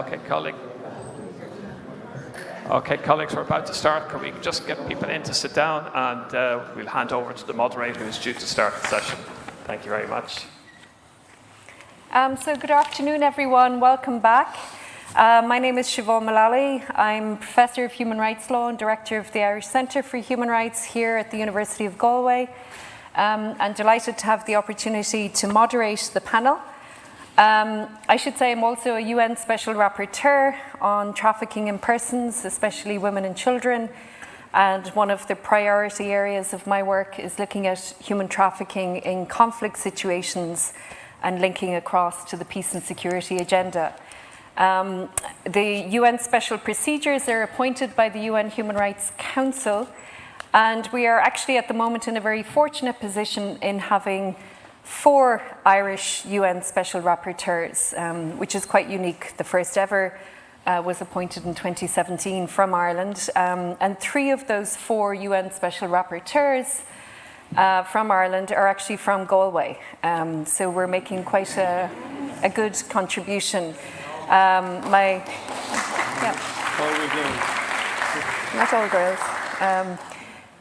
Okay, colleagues, we're about to start. Can we just get people in to sit down, and we'll hand over to the moderator who's due to start the session. Thank you very much. So good afternoon, everyone. Welcome back. My name is Siobhan Mullally. I'm Professor of Human Rights Law and Director of the Irish Centre for Human Rights here at the University of Galway. I'm delighted to have the opportunity to moderate the panel. I should say I'm also a UN Special Rapporteur on trafficking in persons, especially women and children. And one of the priority areas of my work is looking at human trafficking in conflict situations and linking across to the peace and security agenda. The UN Special Procedures are appointed by the UN Human Rights Council, and we are actually at the moment in a very fortunate position in having 4 Irish UN Special Rapporteurs, which is quite unique. The first ever was appointed in 2017 from Ireland, and 3 of those 4 UN Special Rapporteurs from Ireland are actually from Galway. So we're making quite a good contribution. Not all girls.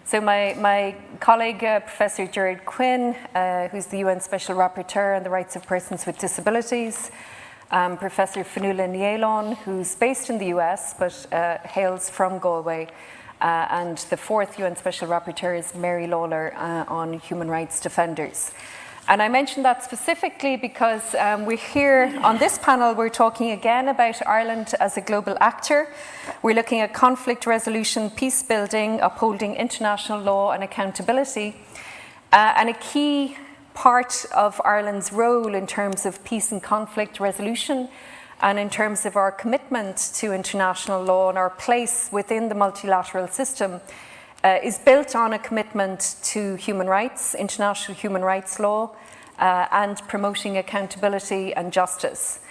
So my colleague, Professor Gerard Quinn, who's the UN Special Rapporteur on the Rights of Persons with Disabilities, Professor Fionnuala Ní Aoláin, who's based in the US but hails from Galway, and the 4th UN Special Rapporteur is Mary Lawler on human rights defenders. And I mentioned that specifically because we're here on this panel, we're talking again about Ireland as a global actor. We're looking at conflict resolution, peace building, upholding international law and accountability. And a key part of Ireland's role in terms of peace and conflict resolution and in terms of our commitment to international law and our place within the multilateral system is built on a commitment to human rights, international human rights law, and promoting accountability and justice.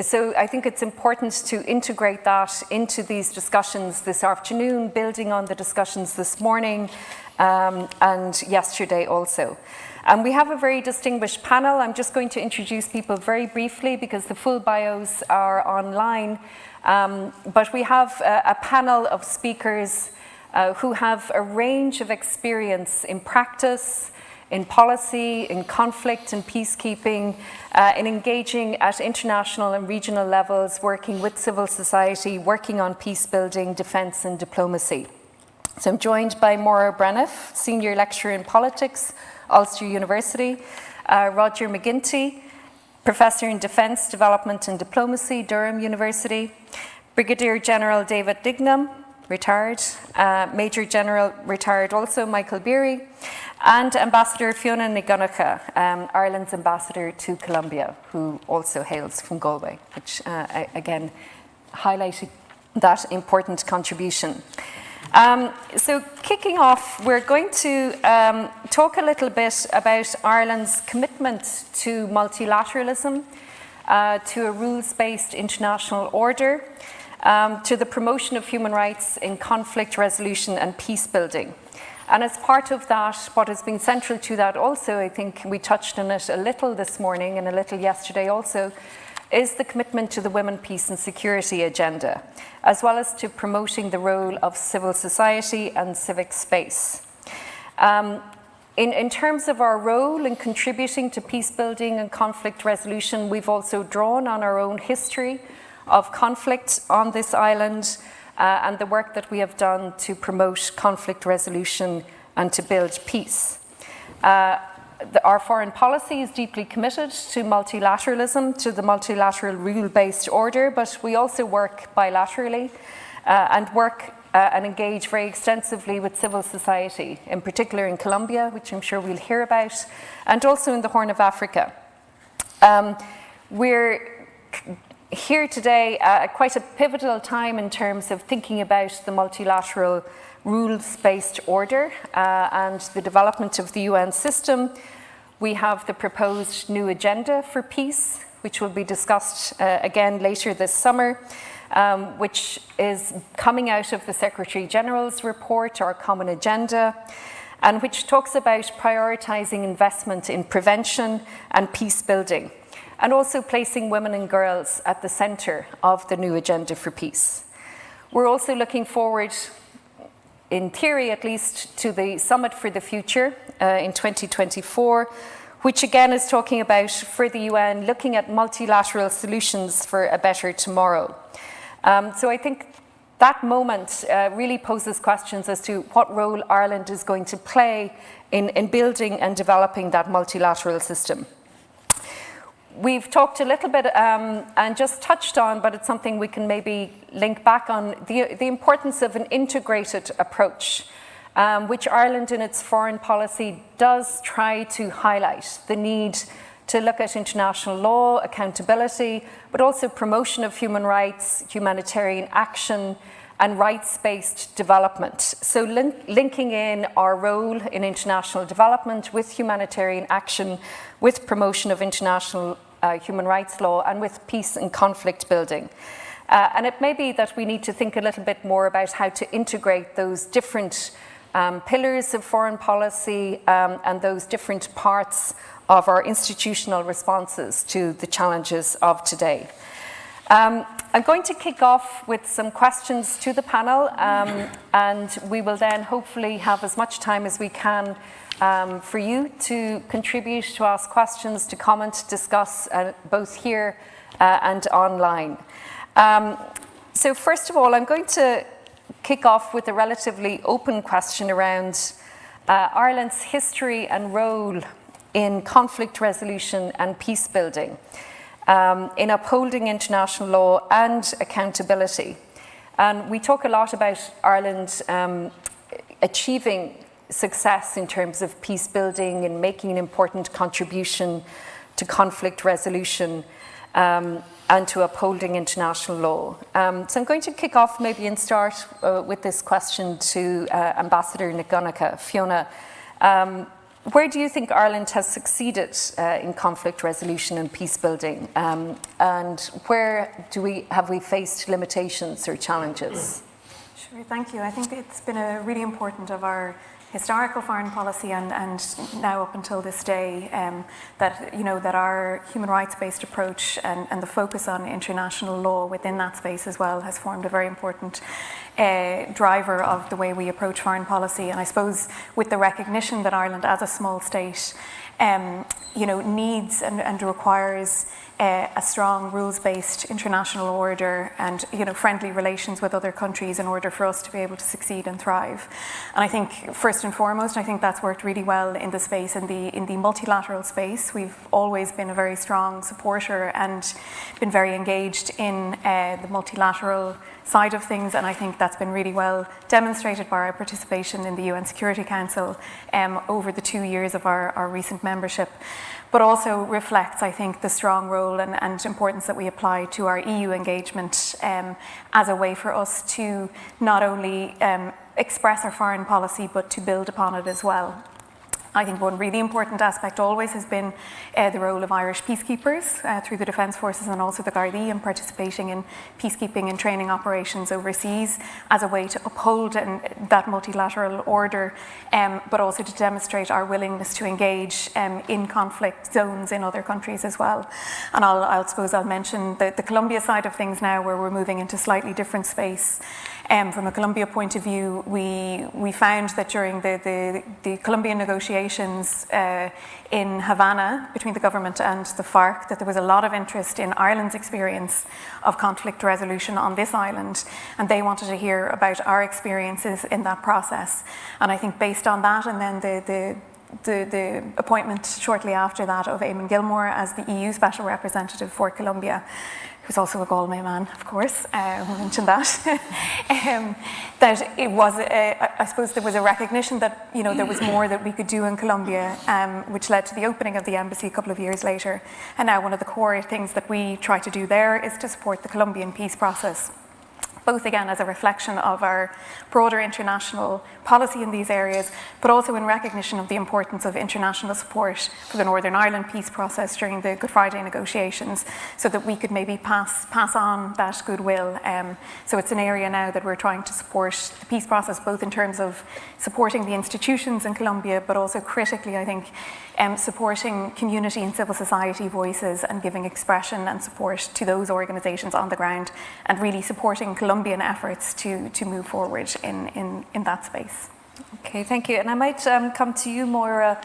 So I think it's important to integrate that into these discussions this afternoon, building on the discussions this morning and yesterday also. And we have a very distinguished panel. I'm just going to introduce people very briefly because the full bios are online. But we have a panel of speakers who have a range of experience in practice, in policy, in conflict and peacekeeping, in engaging at international and regional levels, working with civil society, working on peace building, defence and diplomacy. So I'm joined by Maura Braniff, Senior Lecturer in Politics, Ulster University, Roger McGinty, Professor in Defence, Development and Diplomacy, Durham University, Brigadier General David Dignam, retired, Major General, retired also, Michael Beery, and Ambassador Fiona Nigonacha, Ireland's ambassador to Colombia, who also hails from Galway, which again highlighted that important contribution. So kicking off, we're going to talk a little bit about Ireland's commitment to multilateralism, to a rules-based international order, to the promotion of human rights in conflict resolution and peace building. And as part of that, what has been central to that also, I think we touched on it a little this morning and a little yesterday also, is the commitment to the women, peace and security agenda, as well as to promoting the role of civil society and civic space. In terms of our role in contributing to peace building and conflict resolution, we've also drawn on our own history of conflict on this island and the work that we have done to promote conflict resolution and to build peace. Our foreign policy is deeply committed to multilateralism, to the multilateral rule-based order, but we also work bilaterally and work and engage very extensively with civil society, in particular in Colombia, which I'm sure we'll hear about, and also in the Horn of Africa. We're here today at quite a pivotal time in terms of thinking about the multilateral rules-based order and the development of the UN system. We have the proposed new agenda for peace, which will be discussed again later this summer, which is coming out of the Secretary-General's report, our common agenda, and which talks about prioritising investment in prevention and peace building. and also placing women and girls at the centre of the new agenda for peace. We're also looking forward, in theory at least, to the Summit for the Future in 2024, which again is talking about, for the UN, looking at multilateral solutions for a better tomorrow. So I think that moment really poses questions as to what role Ireland is going to play in building and developing that multilateral system. We've talked a little bit and just touched on, but it's something we can maybe link back on, the importance of an integrated approach, which Ireland in its foreign policy does try to highlight the need to look at international law, accountability, but also promotion of human rights, humanitarian action, and rights-based development. So linking in our role in international development with humanitarian action, with promotion of international human rights law, and with peace and conflict building. And it may be that we need to think a little bit more about how to integrate those different pillars of foreign policy and those different parts of our institutional responses to the challenges of today. I'm going to kick off with some questions to the panel, and we will then hopefully have as much time as we can for you to contribute, to ask questions, to comment, discuss, both here and online. So first of all, I'm going to kick off with a relatively open question around Ireland's history and role in conflict resolution and peace building, in upholding international law and accountability. And we talk a lot about Ireland achieving success in terms of peace building and making an important contribution to conflict resolution and to upholding international law. So I'm going to kick off maybe and start with this question to Ambassador Nagunaka. Fiona, where do you think Ireland has succeeded in conflict resolution and peace building? And where have we faced limitations or challenges? Sure, thank you. I think it's been a really important of our historical foreign policy and now up until this day that our human rights-based approach and the focus on international law within that space as well has formed a very important driver of the way we approach foreign policy. And I suppose with the recognition that Ireland as a small state needs and requires a strong rules-based international order and friendly relations with other countries in order for us to be able to succeed and thrive. And I think first and foremost, I think that's worked really well in the space, in the multilateral space. We've always been a very strong supporter and been very engaged in the multilateral side of things, and I think that's been really well demonstrated by our participation in the UN Security Council over the 2 years of our recent membership, but also reflects, I think, the strong role and importance that we apply to our EU engagement as a way for us to not only express our foreign policy, but to build upon it as well. I think one really important aspect always has been the role of Irish peacekeepers through the Defence Forces and also the Gardaí in participating in peacekeeping and training operations overseas as a way to uphold that multilateral order, but also to demonstrate our willingness to engage in conflict zones in other countries as well. And I suppose I'll mention the Colombia side of things now, where we're moving into slightly different space. From a Colombia point of view, we found that during the Colombian negotiations in Havana between the government and the FARC, that there was a lot of interest in Ireland's experience of conflict resolution on this island, and they wanted to hear about our experiences in that process. And I think based on that, and then the appointment shortly after that of Eamon Gilmore as the EU Special Representative for Colombia, who's also a Galway man, of course, we'll mention that, that it was, I suppose there was a recognition that, there was more that we could do in Colombia, which led to the opening of the embassy a couple of years later. And now one of the core things that we try to do there is to support the Colombian peace process both again as a reflection of our broader international policy in these areas, but also in recognition of the importance of international support for the Northern Ireland peace process during the Good Friday negotiations, so that we could maybe pass on that goodwill. So it's an area now that we're trying to support the peace process, both in terms of supporting the institutions in Colombia, but also critically, I think, supporting community and civil society voices and giving expression and support to those organisations on the ground, and really supporting Colombian efforts to move forward in that space. Okay, thank you. And I might come to you more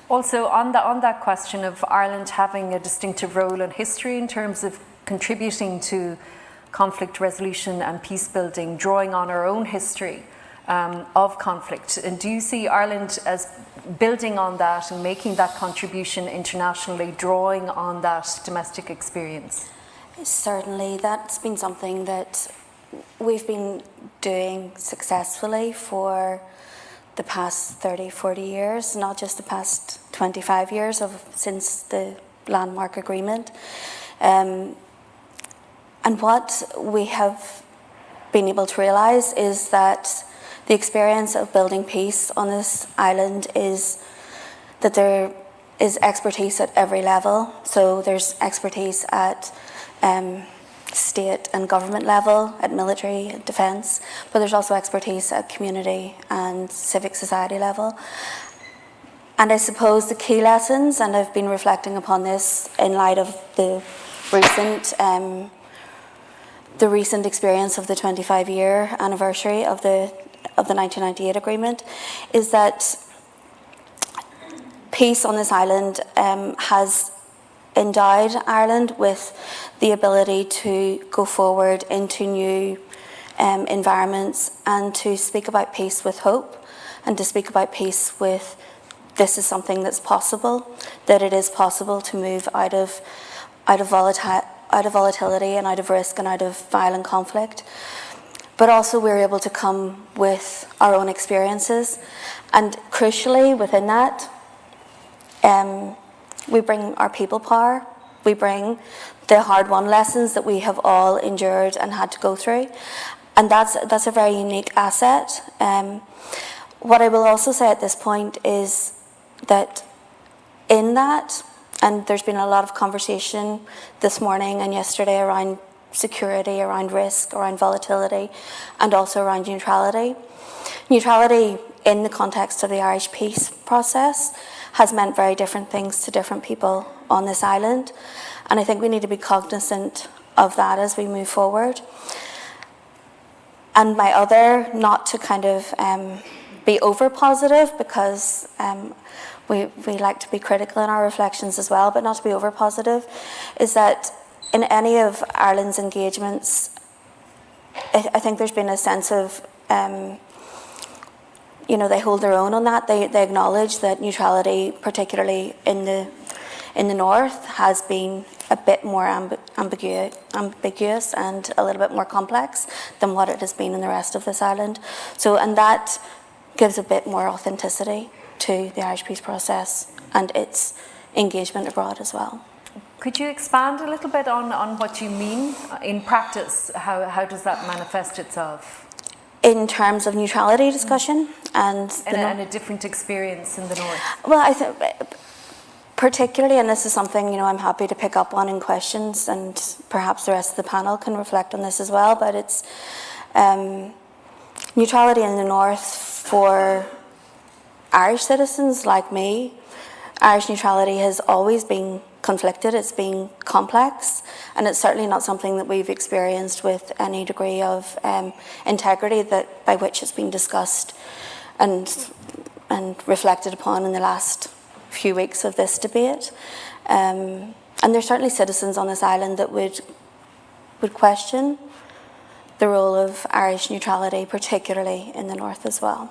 also on that question of Ireland having a distinctive role in history in terms of contributing to conflict resolution and peace building, drawing on our own history of conflict. And do you see Ireland as building on that and making that contribution internationally, drawing on that domestic experience? Certainly, that's been something that we've been doing successfully for the past 30, 40 years, not just the past 25 years since the landmark agreement. And what we have been able to realise is that the experience of building peace on this island is that there is expertise at every level. So there's expertise at state and government level, at military and defence, but there's also expertise at community and civic society level. And I suppose the key lessons, and I've been reflecting upon this in light of the recent experience of the 25-year anniversary of the 1998 agreement, is that peace on this island has endowed Ireland with the ability to go forward into new environments and to speak about peace with hope, and to speak about peace with this is something that's possible, that it is possible to move out of volatility and out of risk and out of violent conflict. But also we're able to come with our own experiences, and crucially within that, we bring our people power, we bring the hard-won lessons that we have all endured and had to go through, and that's a very unique asset. What I will also say at this point is that in that, and there's been a lot of conversation this morning and yesterday around security, around risk, around volatility, and also around neutrality. Neutrality in the context of the Irish peace process has meant very different things to different people on this island, and I think we need to be cognizant of that as we move forward. And my other, not to kind of be over positive, because we like to be critical in our reflections as well, but not to be over positive, is that in any of Ireland's engagements, I think there's been a sense of, they hold their own on that. They acknowledge that neutrality, particularly in the north, has been a bit more ambiguous and a little bit more complex than what it has been in the rest of this island. So, and that gives a bit more authenticity to the Irish peace process and its engagement abroad as well. Could you expand a little bit on what you mean in practice? How does that manifest itself? In terms of neutrality discussion and a different experience in the north? Well, I think particularly, and this is something I'm happy to pick up on in questions, and perhaps the rest of the panel can reflect on this as well, but it's neutrality in the north for Irish citizens like me. Irish neutrality has always been conflicted, it's been complex, and it's certainly not something that we've experienced with any degree of integrity by which it's been discussed and reflected upon in the last few weeks of this debate. And there's certainly citizens on this island that would question the role of Irish neutrality, particularly in the north as well.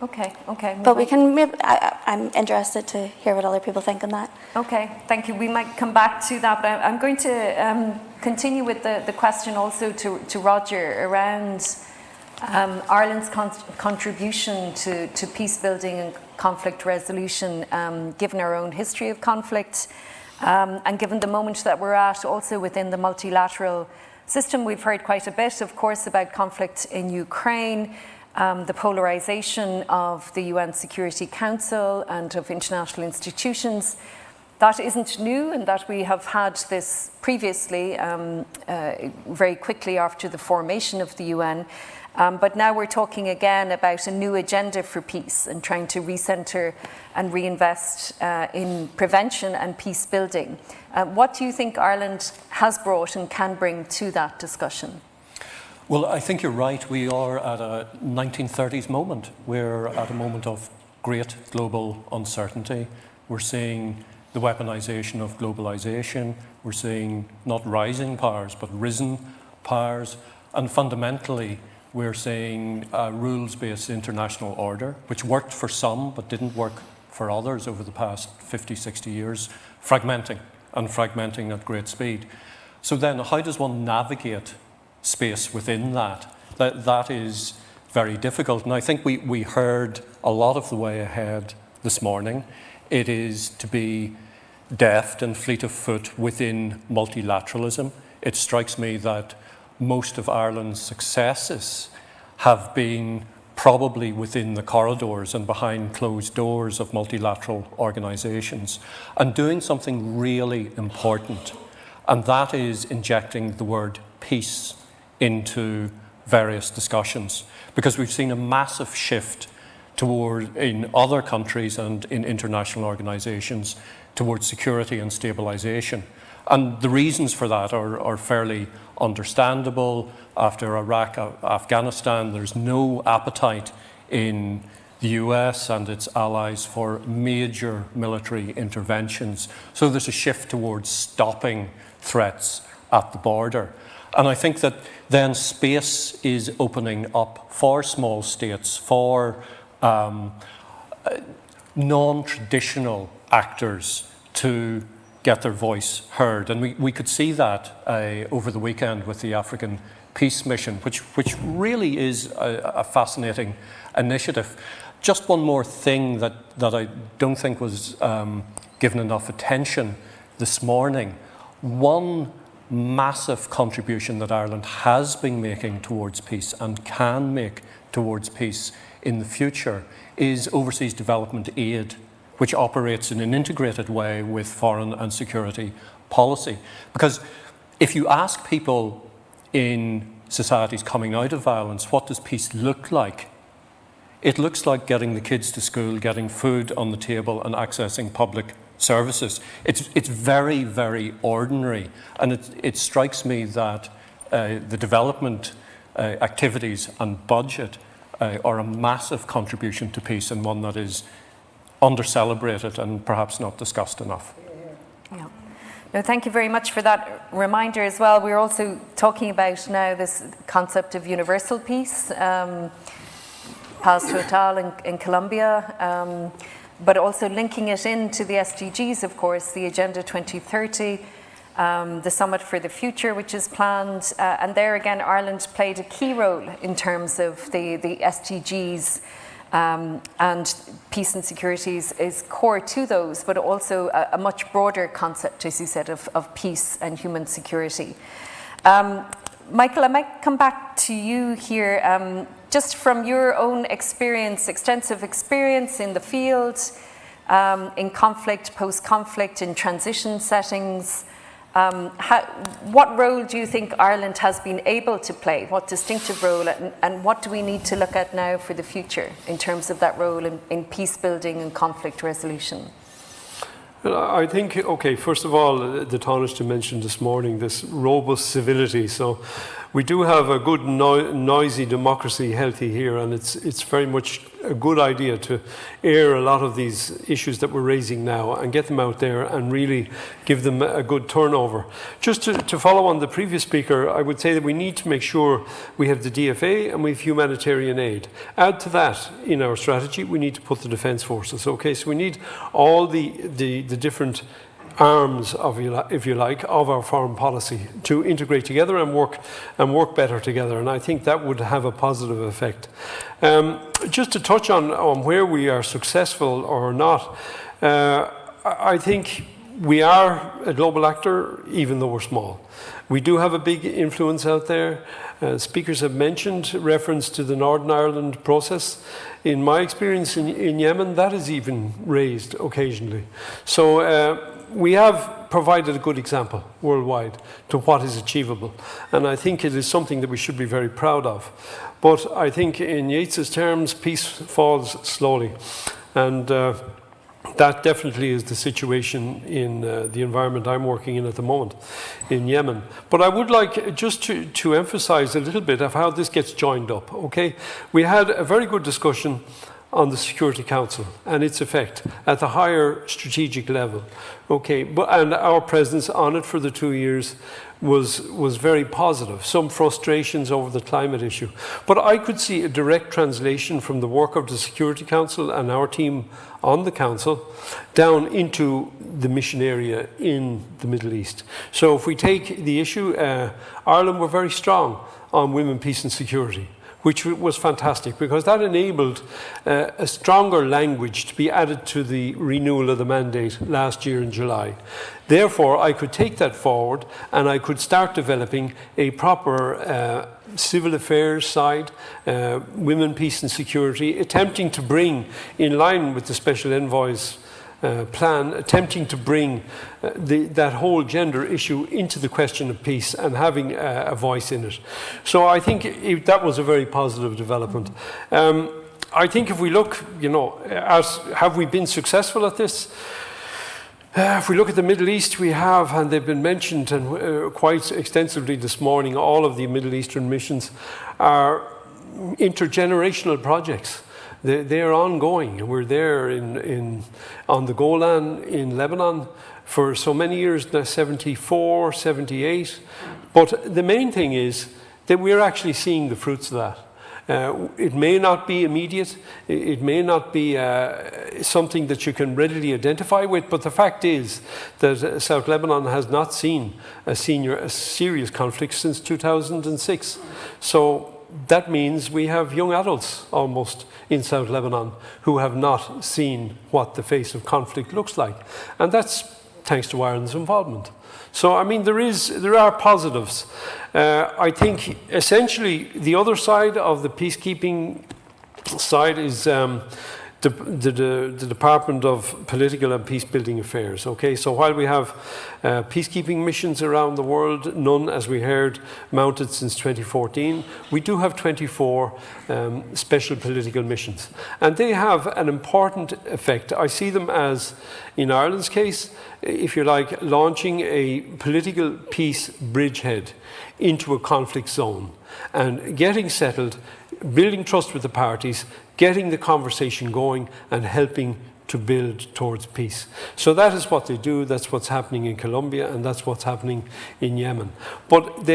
Okay. But we can, I'm interested to hear what other people think on that. Okay, thank you. We might come back to that, but I'm going to continue with the question also to Roger around Ireland's contribution to peace building and conflict resolution, given our own history of conflict, and given the moment that we're at also within the multilateral system. We've heard quite a bit, of course, about conflict in Ukraine, the polarization of the UN Security Council and of international institutions. That isn't new, and that we have had this previously, very quickly after the formation of the UN. But now we're talking again about a new agenda for peace and trying to recenter and reinvest in prevention and peace building. What do you think Ireland has brought and can bring to that discussion? Well, I think you're right. We are at a 1930s moment. We're at a moment of great global uncertainty. We're seeing the weaponization of globalization. We're seeing not rising powers, but risen powers. And fundamentally, we're seeing a rules-based international order, which worked for some, but didn't work for others over the past 50, 60 years, fragmenting at great speed. So then how does one navigate space within that? That is very difficult. And I think we heard a lot of the way ahead this morning. It is to be deft and fleet of foot within multilateralism. It strikes me that most of Ireland's successes have been probably within the corridors and behind closed doors of multilateral organisations, and doing something really important, and that is injecting the word peace into various discussions, because we've seen a massive shift in other countries and in international organisations towards security and stabilisation. And the reasons for that are fairly understandable. After Iraq, Afghanistan, there's no appetite in the US and its allies for major military interventions. So there's a shift towards stopping threats at the border. And I think that then space is opening up for small states, for non-traditional actors to get their voice heard. And we could see that over the weekend with the African Peace Mission, which really is a fascinating initiative. Just one more thing that I don't think was given enough attention this morning. One massive contribution that Ireland has been making towards peace and can make towards peace in the future is overseas development aid, which operates in an integrated way with foreign and security policy. Because if you ask people in societies coming out of violence, what does peace look like? It looks like getting the kids to school, getting food on the table, and accessing public services. It's very, very ordinary. And it strikes me that the development activities and budget are a massive contribution to peace, and one that is under-celebrated and perhaps not discussed enough. Yeah. No, thank you very much for that reminder as well. We're also talking about now this concept of universal peace, Paz Total in Colombia, but also linking it into the SDGs, of course, the Agenda 2030, the Summit for the Future, which is planned. And there again, Ireland played a key role in terms of the SDGs, and peace and security is core to those, but also a much broader concept, as you said, of peace and human security. Micheál, I might come back to you here, just from your own experience, extensive experience in the field, in conflict, post-conflict, in transition settings. What role do you think Ireland has been able to play? What distinctive role, and what do we need to look at now for the future in terms of that role in peace building and conflict resolution? I think, okay, first of all, the Tánaiste mentioned this morning this robust civility. So we do have a good noisy democracy healthy here, and it's very much a good idea to air a lot of these issues that we're raising now and get them out there and really give them a good turnover. Just to follow on the previous speaker, I would say that we need to make sure we have the DFA and we have humanitarian aid. Add to that in our strategy, we need to put the defence forces. Okay, so we need all the different arms, if you like, of our foreign policy to integrate together and work better together. And I think that would have a positive effect. Just to touch on where we are successful or not, I think we are a global actor, even though we're small. We do have a big influence out there. Speakers have mentioned reference to the Northern Ireland process. In my experience in Yemen, that is even raised occasionally. So we have provided a good example worldwide to what is achievable. And I think it is something that we should be very proud of. But I think in Yeats's terms, peace falls slowly. And that definitely is the situation in the environment I'm working in at the moment in Yemen. But I would like just to emphasize a little bit of how this gets joined up, okay? We had a very good discussion on the Security Council and its effect at the higher strategic level, okay? And our presence on it for the 2 years was very positive. Some frustrations over the climate issue. But I could see a direct translation from the work of the Security Council and our team on the Council down into the mission area in the Middle East. So if we take the issue, Ireland were very strong on women, peace and security, which was fantastic because that enabled a stronger language to be added to the renewal of the mandate last year in July. Therefore, I could take that forward and I could start developing a proper civil affairs side, women, peace and security, attempting to bring, in line with the Special Envoy's plan, attempting to bring that whole gender issue into the question of peace and having a voice in it. So I think that was a very positive development. I think if we look, have we been successful at this? If we look at the Middle East, we have, and they've been mentioned and quite extensively this morning, all of the Middle Eastern missions are intergenerational projects. They are ongoing. We're there on the Golan in Lebanon for so many years now, 74, 78. But the main thing is that we're actually seeing the fruits of that. It may not be immediate, it may not be something that you can readily identify with, but the fact is that South Lebanon has not seen a serious conflict since 2006. So that means we have young adults almost in South Lebanon who have not seen what the face of conflict looks like. And that's thanks to Ireland's involvement. So, I mean, there are positives. I think essentially the other side of the peacekeeping side is the Department of Political and Peacebuilding Affairs. Okay, so while we have peacekeeping missions around the world, none, as we heard, mounted since 2014, we do have 24 special political missions. And they have an important effect. I see them as, in Ireland's case, if you like, launching a political peace bridgehead into a conflict zone and getting settled, building trust with the parties, getting the conversation going and helping to build towards peace. So that is what they do, that's what's happening in Colombia and that's what's happening in Yemen. But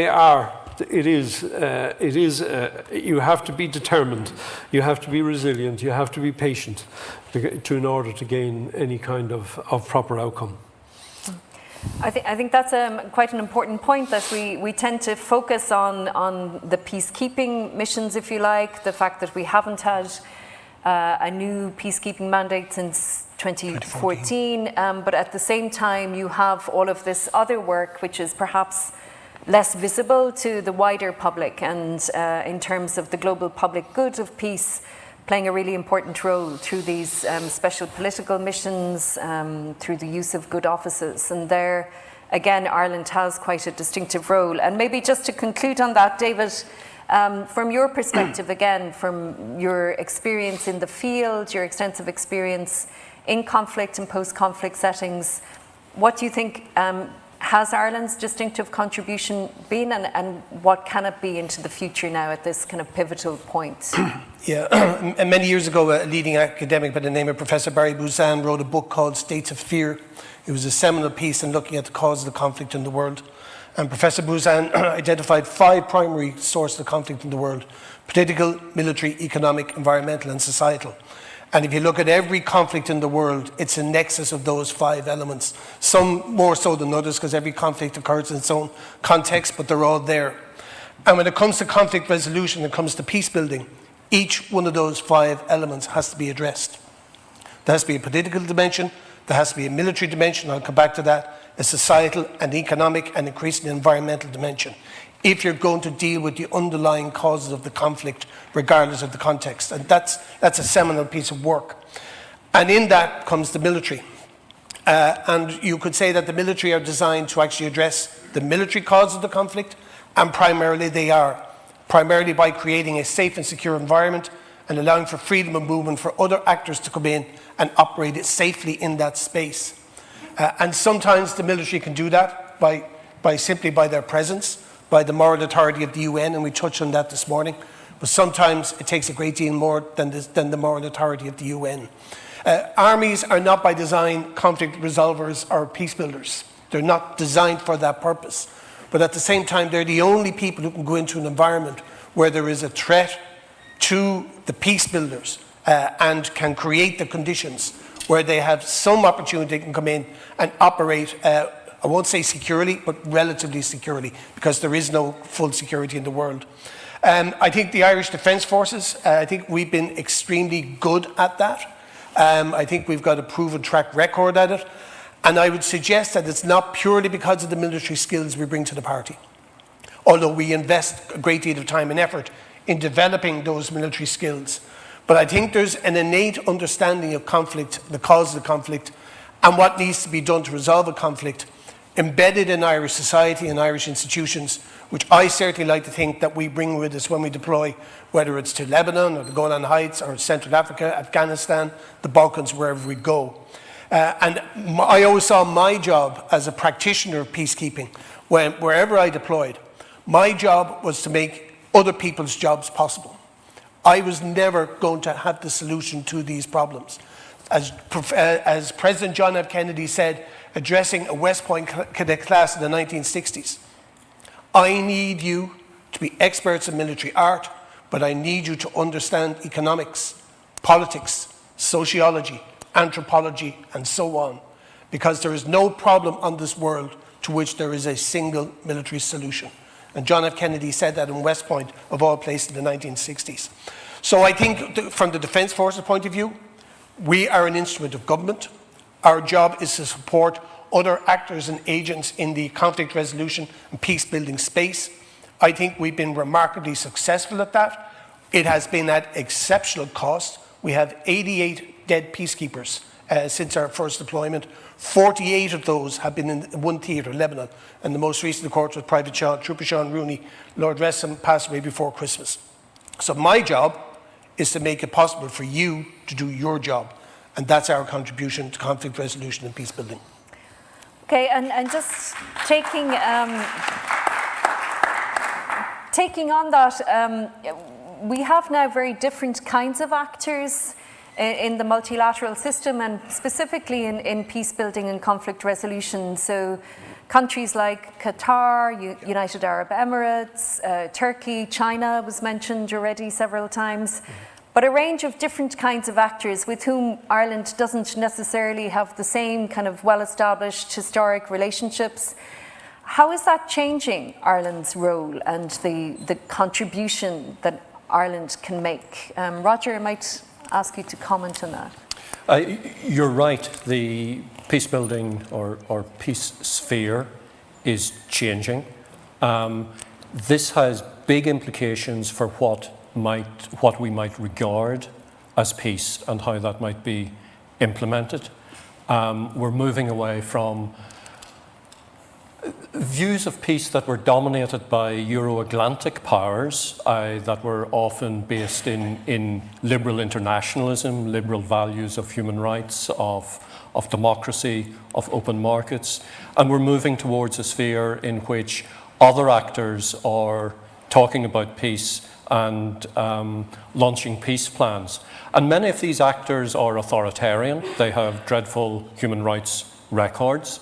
you have to be determined, you have to be resilient, you have to be patient in order to gain any kind of proper outcome. I think that's quite an important point, that we tend to focus on the peacekeeping missions, if you like, the fact that we haven't had a new peacekeeping mandate since 2014, but at the same time you have all of this other work which is perhaps less visible to the wider public, and in terms of the global public good of peace, playing a really important role through these special political missions, through the use of good offices. And there, again, Ireland has quite a distinctive role. And maybe just to conclude on that, David, from your perspective, again, from your experience in the field, your extensive experience in conflict and post-conflict settings, what do you think has Ireland's distinctive contribution been, and what can it be into the future now at this kind of pivotal point? Yeah, many years ago, a leading academic by the name of Professor Barry Buzan wrote a book called States of Fear. It was a seminal piece in looking at the causes of the conflict in the world. And Professor Buzan identified 5 primary sources of conflict in the world: political, military, economic, environmental, and societal. And if you look at every conflict in the world, it's a nexus of those 5 elements. Some more so than others, because every conflict occurs in its own context, but they're all there. And when it comes to conflict resolution, when it comes to peace building, each one of those 5 elements has to be addressed. There has to be a political dimension, There has to be a military dimension, I'll come back to that, a societal and economic and increasingly environmental dimension, if you're going to deal with the underlying causes of the conflict, regardless of the context. And that's a seminal piece of work. And in that comes the military. And you could say that the military are designed to actually address the military cause of the conflict, and primarily they are. Primarily by creating a safe and secure environment and allowing for freedom of movement for other actors to come in and operate it safely in that space. And sometimes the military can do that simply by their presence, by the moral authority of the UN, and we touched on that this morning. But sometimes it takes a great deal more than the moral authority of the UN. Armies are not by design conflict resolvers or peace builders. They're not designed for that purpose. But at the same time, they're the only people who can go into an environment where there is a threat to the peace builders and can create the conditions where they have some opportunity to come in and operate, I won't say securely, but relatively securely, because there is no full security in the world. I think the Irish Defence Forces, I think we've been extremely good at that. I think we've got a proven track record at it. And I would suggest that it's not purely because of the military skills we bring to the party, although we invest a great deal of time and effort in developing those military skills. But I think there's an innate understanding of conflict, the cause of the conflict, and what needs to be done to resolve a conflict embedded in Irish society and Irish institutions, which I certainly like to think that we bring with us when we deploy, whether it's to Lebanon or the Golan Heights or Central Africa, Afghanistan, the Balkans, wherever we go. And I always saw my job as a practitioner of peacekeeping, wherever I deployed, my job was to make other people's jobs possible. I was never going to have the solution to these problems. As President John F. Kennedy said, addressing a West Point cadet class in the 1960s, I need you to be experts in military art, but I need you to understand economics, politics, sociology, anthropology, and so on, because there is no problem on this world to which there is a single military solution. And John F. Kennedy said that in West Point, of all places, in the 1960s. So I think from the Defence Forces point of view, we are an instrument of government. Our job is to support other actors and agents in the conflict resolution and peace building space. I think we've been remarkably successful at that. It has been at exceptional cost. We have 88 dead peacekeepers since our first deployment. 48 of those have been in one theatre, Lebanon, and the most recent, of course, was Private Trooper Sean Rooney. Lord rest him, passed away before Christmas. So my job is to make it possible for you to do your job, and that's our contribution to conflict resolution and peace building. Okay, and just taking on that, we have now very different kinds of actors in the multilateral system, and specifically in peace building and conflict resolution. So countries like Qatar, United Arab Emirates, Turkey, China was mentioned already several times, but a range of different kinds of actors with whom Ireland doesn't necessarily have the same kind of well-established historic relationships. How is that changing Ireland's role and the contribution that Ireland can make? Roger, I might ask you to comment on that. You're right. The peace building or peace sphere is changing. This has big implications for what we might regard as peace and how that might be implemented. We're moving away from views of peace that were dominated by Euro-Atlantic powers that were often based in liberal internationalism, liberal values of human rights, of democracy, of open markets. And we're moving towards a sphere in which other actors are talking about peace and launching peace plans. And many of these actors are authoritarian. They have dreadful human rights records.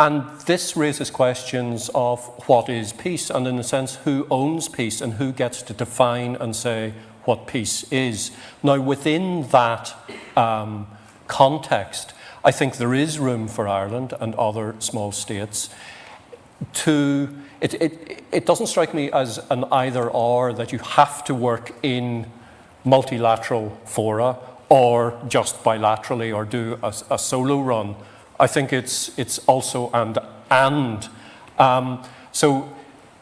And this raises questions of what is peace, and in a sense, who owns peace and who gets to define and say what peace is. Now, within that context, I think there is room for Ireland and other small states to, it doesn't strike me as an either or, that you have to work in multilateral fora or just bilaterally or do a solo run. I think it's also and. So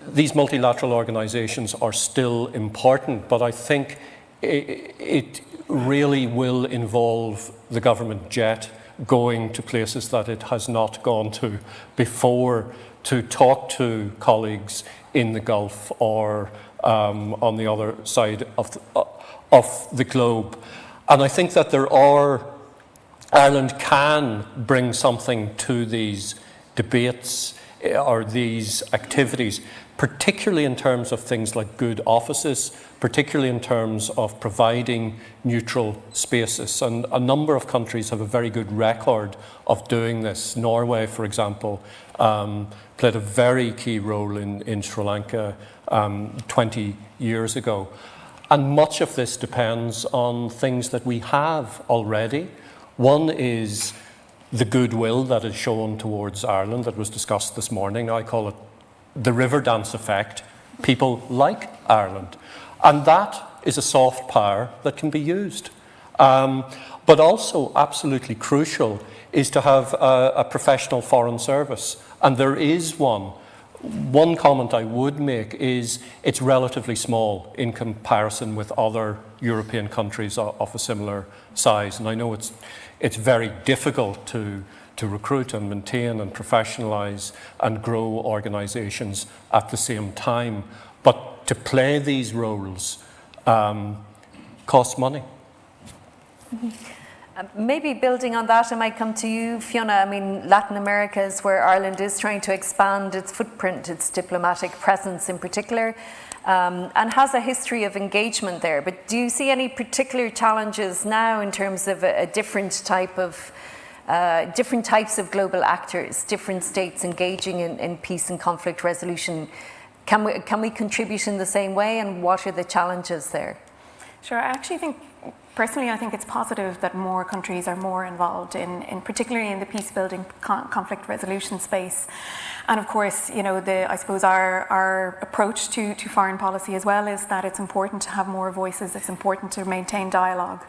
these multilateral organizations are still important, but I think it really will involve the government jet going to places that it has not gone to before to talk to colleagues in the Gulf or on the other side of the globe. And I think that Ireland can bring something to these debates or these activities, particularly in terms of things like good offices, particularly in terms of providing neutral spaces. And a number of countries have a very good record of doing this. Norway, for example, played a very key role in Sri Lanka 20 years ago. And much of this depends on things that we have already. One is the goodwill that is shown towards Ireland that was discussed this morning. I call it the river dance effect. People like Ireland. And that is a soft power that can be used. But also absolutely crucial is to have a professional foreign service. And there is one. One comment I would make is it's relatively small in comparison with other European countries of a similar size. And I know it's very difficult to recruit and maintain and professionalize and grow organizations at the same time. But to play these roles costs money. Mm-hmm. Maybe building on that, I might come to you, Fiona. I mean, Latin America is where Ireland is trying to expand its footprint, its diplomatic presence in particular, and has a history of engagement there. But do you see any particular challenges now in terms of a different types of global actors, different states engaging in peace and conflict resolution? Can we contribute in the same way, and what are the challenges there? Sure, I actually think, personally, I think it's positive that more countries are more involved in particularly in the peace-building conflict resolution space. And of course, you know, I suppose our approach to foreign policy as well is that it's important to have more voices, it's important to maintain dialogue.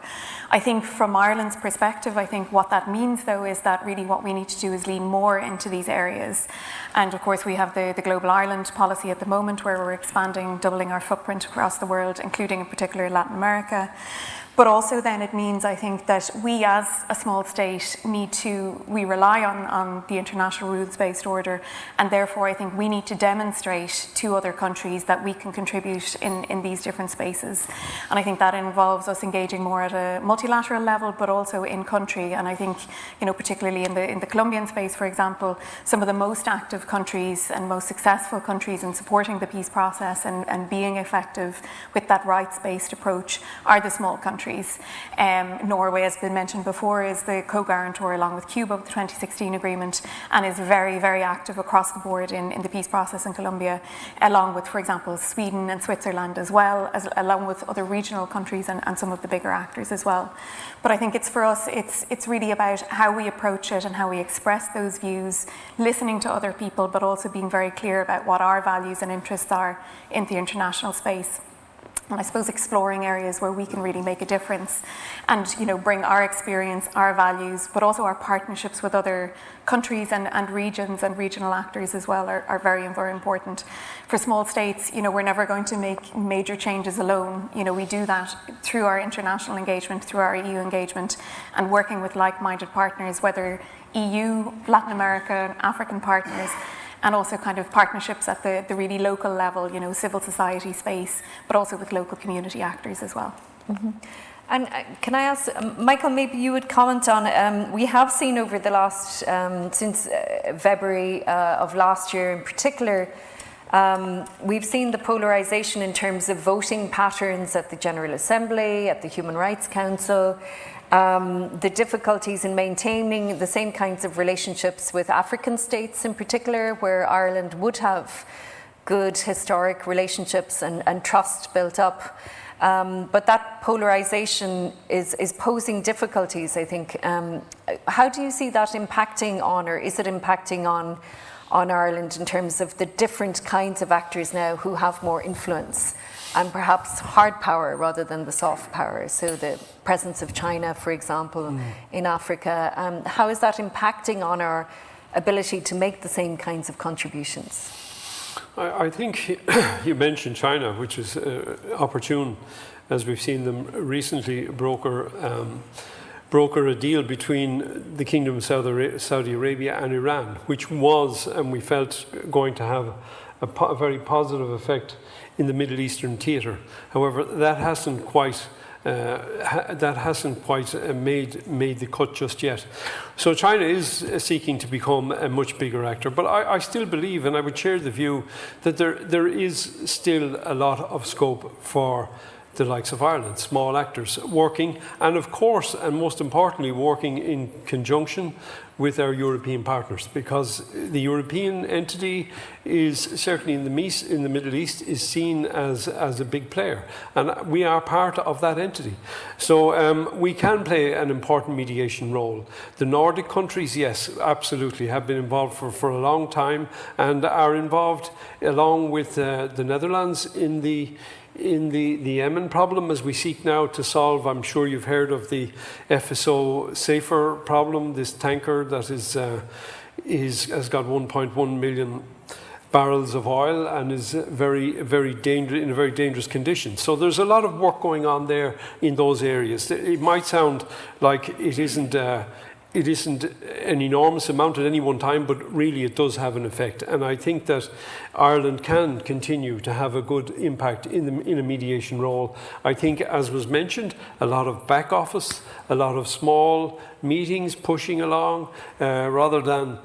I think from Ireland's perspective, I think what that means though is that really what we need to do is lean more into these areas. And of course we have the Global Ireland policy at the moment where we're expanding, doubling our footprint across the world, including in particular Latin America. But also then it means, I think, that we as a small state we rely on the international rules-based order, and therefore I think we need to demonstrate to other countries that we can contribute in these different spaces. And I think that involves us engaging more at a multilateral level, but also in country. And I think, you know, particularly in the Colombian space, for example, some of the most active countries and most successful countries in supporting the peace process and being effective with that rights-based approach are the small countries. Norway, as been mentioned before, is the co-guarantor along with Cuba with the 2016 agreement and is very, very active across the board in the peace process in Colombia, along with, for example, Sweden and Switzerland as well, along with other regional countries and some of the bigger actors as well. But I think for us, it's really about how we approach it and how we express those views, listening to other people, but also being very clear about what our values and interests are in the international space. And I suppose exploring areas where we can really make a difference and, you know, bring our experience, our values, but also our partnerships with other countries and regions and regional actors as well are very, very important. For small states, you know, we're never going to make major changes alone. You know, we do that through our international engagement, through our EU engagement, and working with like-minded partners, whether EU, Latin America, African partners, and also kind of partnerships at the really local level, you know, civil society space, but also with local community actors as well. Mm-hmm. And can I ask, Micheál, maybe you would comment on, we have seen over the last, since February of last year in particular, we've seen the polarisation in terms of voting patterns at the General Assembly, at the Human Rights Council, the difficulties in maintaining the same kinds of relationships with African states in particular, where Ireland would have good historic relationships and trust built up. But that polarisation is posing difficulties, I think. How do you see that impacting on, or is it impacting on Ireland in terms of the different kinds of actors now who have more influence? and perhaps hard power rather than the soft power. So the presence of China, for example, in Africa, how is that impacting on our ability to make the same kinds of contributions? I think you mentioned China, which is opportune, as we've seen them recently broker a deal between the Kingdom of Saudi Arabia and Iran, which was, and we felt, going to have a very positive effect in the Middle Eastern theatre. However, that hasn't quite made the cut just yet. So China is seeking to become a much bigger actor. But I still believe, and I would share the view, that there is still a lot of scope for the likes of Ireland, small actors working, and of course, and most importantly, working in conjunction with our European partners, because the European entity is certainly in the Middle East is seen as a big player, and we are part of that entity. So we can play an important mediation role. The Nordic countries, yes, absolutely, have been involved for a long time and are involved along with the Netherlands in the Yemen problem, as we seek now to solve. I'm sure you've heard of the FSO Safer problem, this tanker that has got 1.1 million barrels of oil and is in a very dangerous condition. So there's a lot of work going on there in those areas. It might sound like it isn't an enormous amount at any one time, but really it does have an effect. And I think that Ireland can continue to have a good impact in a mediation role. I think, as was mentioned, a lot of back office, a lot of small meetings pushing along, rather than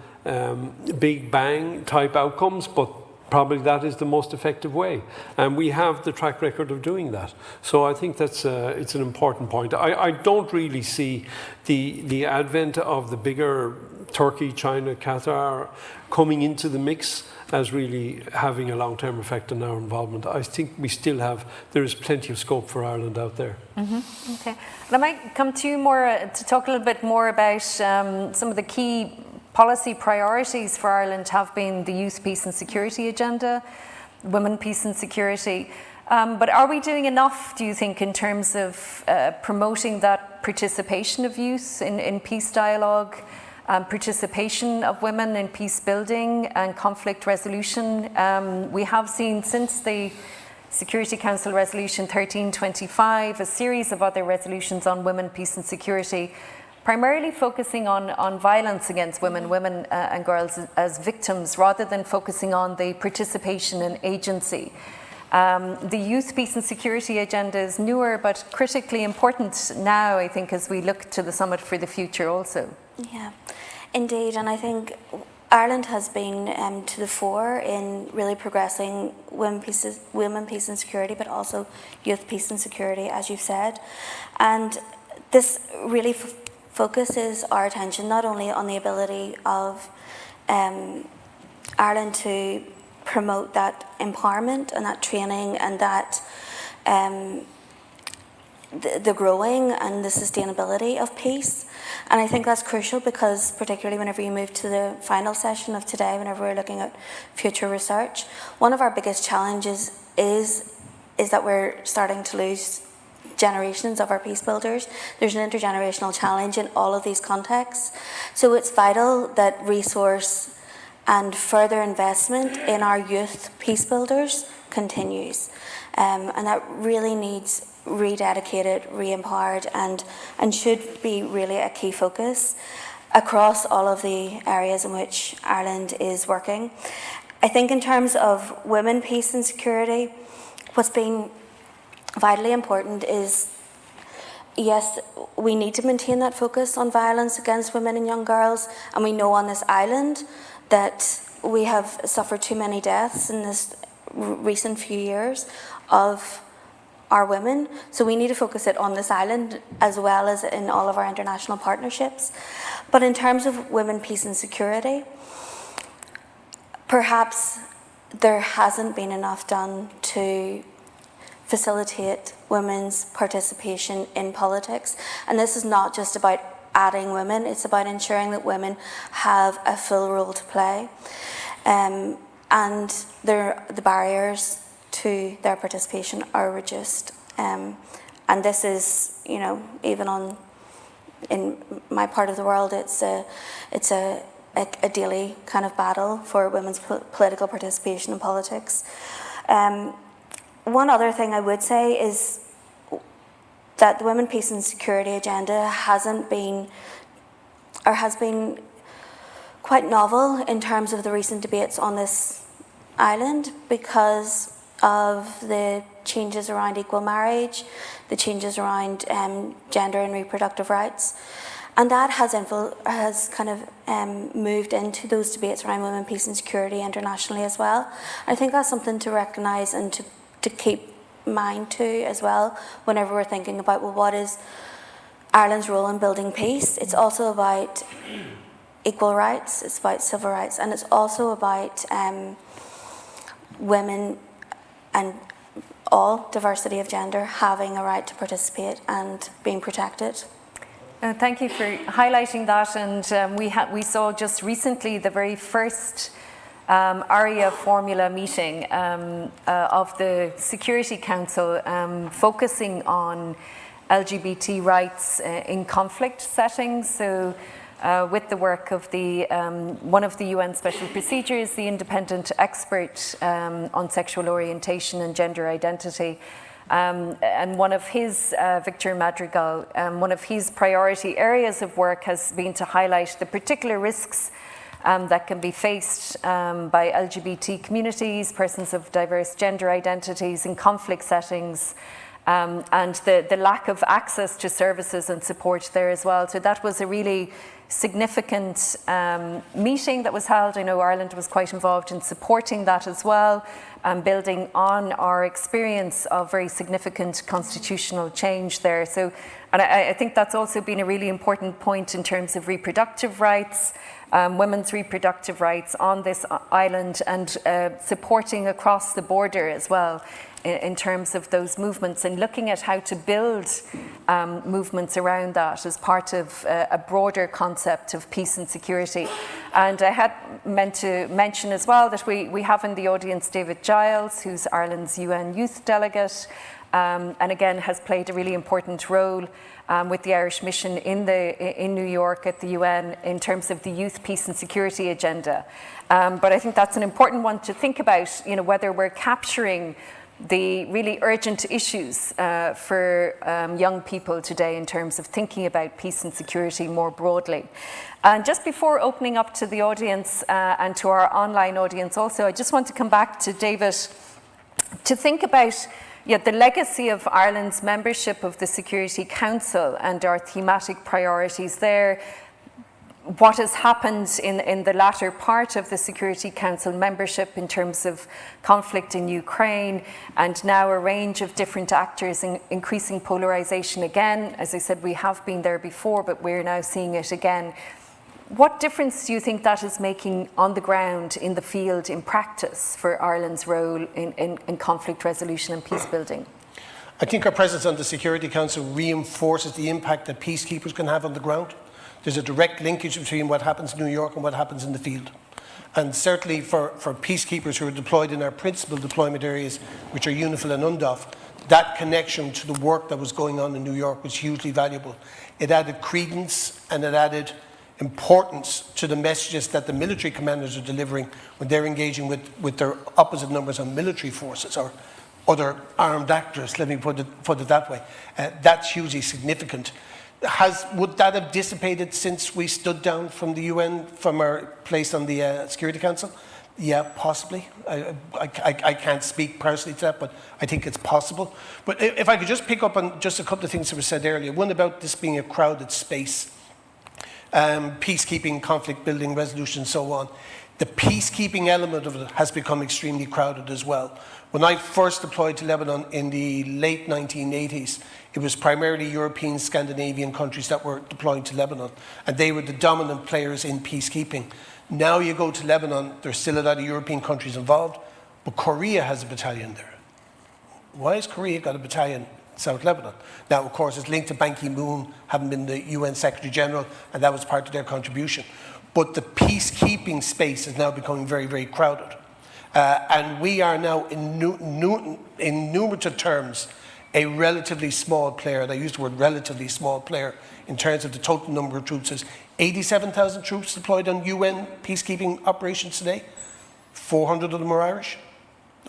big bang type outcomes, but probably that is the most effective way. And we have the track record of doing that. So I think that's it's an important point. I don't really see the advent of the bigger Turkey, China, Qatar coming into the mix as really having a long-term effect on our involvement. I think there is plenty of scope for Ireland out there. Mm-hmm. Okay. And I might come to you more to talk a little bit more about some of the key policy priorities for Ireland have been the youth, peace and security agenda, women, peace and security. But are we doing enough, do you think, in terms of promoting that participation of youth in peace dialogue, participation of women in peace building and conflict resolution? We have seen since the Security Council Resolution 1325 a series of other resolutions on women, peace and security, primarily focusing on violence against women and girls as victims, rather than focusing on the participation and agency. The youth, peace and security agenda is newer, but critically important now, I think, as we look to the summit for the future also. Yeah, indeed, and I think Ireland has been to the fore in really progressing women, peace and security, but also youth, peace and security, as you've said. And this really focuses our attention not only on the ability of Ireland to promote that empowerment and that training and that the growing and the sustainability of peace. And I think that's crucial because particularly whenever you move to the final session of today, whenever we're looking at future research, one of our biggest challenges is that we're starting to lose generations of our peace builders. There's an intergenerational challenge in all of these contexts. So it's vital that resource and further investment in our youth peace builders continues. And that really needs rededicated, re-empowered, and should be really a key focus across all of the areas in which Ireland is working. I think in terms of women, peace and security, what's been vitally important is, yes, we need to maintain that focus on violence against women and young girls, and we know on this island that we have suffered too many deaths in this recent few years of our women, so we need to focus it on this island as well as in all of our international partnerships. But in terms of women, peace and security, perhaps there hasn't been enough done to facilitate women's participation in politics. And this is not just about adding women, it's about ensuring that women have a full role to play. And the barriers to their participation are reduced. And this is, even in my part of the world, it's a daily kind of battle for women's political participation in politics. One other thing I would say is that the Women, Peace and Security agenda has been quite novel in terms of the recent debates on this island because of the changes around equal marriage, the changes around gender and reproductive rights. And that has kind of moved into those debates around women, peace and security internationally as well. I think that's something to recognise and to keep mind to as well whenever we're thinking about, well, what is Ireland's role in building peace? It's also about equal rights, it's about civil rights, and it's also about women and all diversity of gender having a right to participate and being protected. Thank you for highlighting that, and we saw just recently the very first ARIA formula meeting of the Security Council focusing on LGBT rights in conflict settings. So with the work of one of the UN special procedures, the independent expert on sexual orientation and gender identity, and one of his, Victor Madrigal, one of his priority areas of work has been to highlight the particular risks that can be faced by LGBT communities, persons of diverse gender identities in conflict settings, and the lack of access to services and support there as well. So that was a really significant meeting that was held. I know Ireland was quite involved in supporting that as well, building on our experience of very significant constitutional change there. So, and I think that's also been a really important point in terms of reproductive rights, women's reproductive rights on this island, and supporting across the border as well in terms of those movements, and looking at how to build movements around that as part of a broader concept of peace and security. And I had meant to mention as well that we have in the audience David Giles, who's Ireland's UN Youth Delegate, and again has played a really important role with the Irish mission in New York at the UN in terms of the youth peace and security agenda. But I think that's an important one to think about, whether we're capturing the really urgent issues for young people today in terms of thinking about peace and security more broadly. And just before opening up to the audience and to our online audience also, I just want to come back to David to think about the legacy of Ireland's membership of the Security Council and our thematic priorities there. What has happened in the latter part of the Security Council membership in terms of conflict in Ukraine, and now a range of different actors in increasing polarization again. As I said, we have been there before, but we're now seeing it again. What difference do you think that is making on the ground, in the field, in practice, for Ireland's role in conflict resolution and peace building? I think our presence on the Security Council reinforces the impact that peacekeepers can have on the ground. There's a direct linkage between what happens in New York and what happens in the field. And certainly for peacekeepers who are deployed in our principal deployment areas, which are UNIFIL and UNDOF, that connection to the work that was going on in New York was hugely valuable. It added credence and it added importance to the messages that the military commanders are delivering when they're engaging with their opposite numbers on military forces or other armed actors, let me put it that way. That's hugely significant. Would that have dissipated since we stood down from the UN, from our place on the Security Council? Yeah, possibly. I can't speak personally to that, but I think it's possible. But if I could just pick up on just a couple of things that were said earlier. One about this being a crowded space, peacekeeping, conflict building, resolution, and so on. The peacekeeping element of it has become extremely crowded as well. When I first deployed to Lebanon in the late 1980s, it was primarily European, Scandinavian countries that were deploying to Lebanon, and they were the dominant players in peacekeeping. Now you go to Lebanon, there's still a lot of European countries involved, but Korea has a battalion there. Why has Korea got a battalion in South Lebanon? Now, of course, it's linked to Ban Ki-moon having been the UN Secretary General, and that was part of their contribution. But the peacekeeping space is now becoming very, very crowded. And we are now, in numerative terms, a relatively small player. And I use the word relatively small player in terms of the total number of troops. There's 87,000 troops deployed on UN peacekeeping operations today. 400 of them are Irish.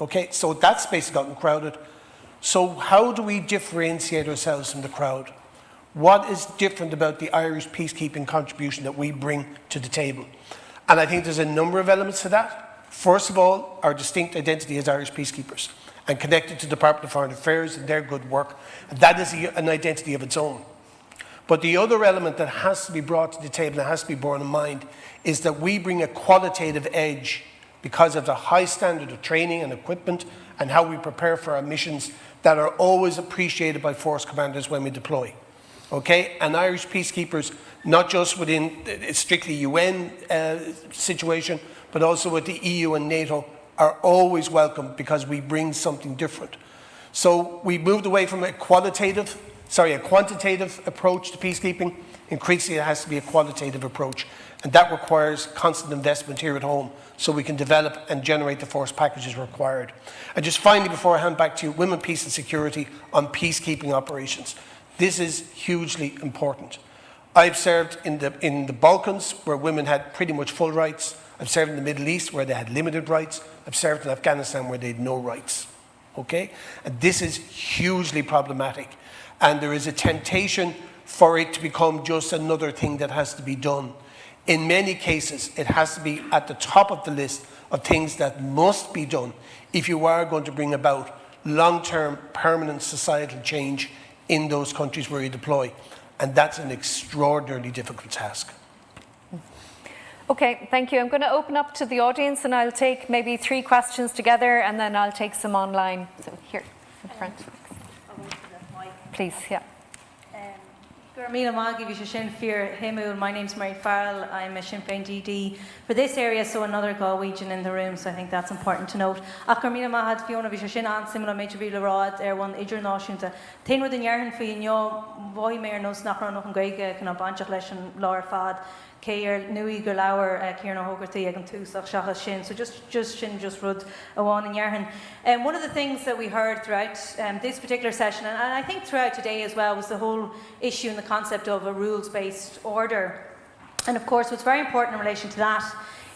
Okay, so that space has gotten crowded. So how do we differentiate ourselves from the crowd? What is different about the Irish peacekeeping contribution that we bring to the table? And I think there's a number of elements to that. First of all, our distinct identity as Irish peacekeepers and connected to the Department of Foreign Affairs and their good work. And that is an identity of its own. But the other element that has to be brought to the table and has to be borne in mind is that we bring a qualitative edge because of the high standard of training and equipment and how we prepare for our missions that are always appreciated by force commanders when we deploy. Okay, and Irish peacekeepers, not just within a strictly UN situation, but also with the EU and NATO, are always welcome because we bring something different. So we moved away from a quantitative approach to peacekeeping. Increasingly, it has to be a qualitative approach, and that requires constant investment here at home so we can develop and generate the force packages required. And just finally, before I hand back to you, women, peace and security on peacekeeping operations. This is hugely important. I've served in the Balkans, where women had pretty much full rights. I've served in the Middle East, where they had limited rights. I've served in Afghanistan, where they had no rights. Okay? And this is hugely problematic. And there is a temptation for it to become just another thing that has to be done. In many cases, it has to be at the top of the list of things that must be done if you are going to bring about long-term, permanent societal change in those countries where you deploy. And that's an extraordinarily difficult task. Okay, thank you. I'm going to open up to the audience and I'll take maybe 3 questions together and then I'll take some online. So here, in front. Please, yeah. My name's Mary Farrell. I'm a Sinn Féin DD for this area, so another Galwegian in the room, so I think that's important to note. Fiona Vishin and Simon Major Rod, one Idrenáisiúnta. Tain with the Yarhan for you, boy mayor no snapper no Grega, can a bunch of lesson Laura Fad, Kayer, Nui Gulawer, Kieran Hogarty, and Tusach Shahas Shin. So just Shin just rud a one in Yarhan. One of the things that we heard throughout this particular session, and I think throughout today as well, was the whole issue and the concept of a rules-based order. And of course, what's very important in relation to that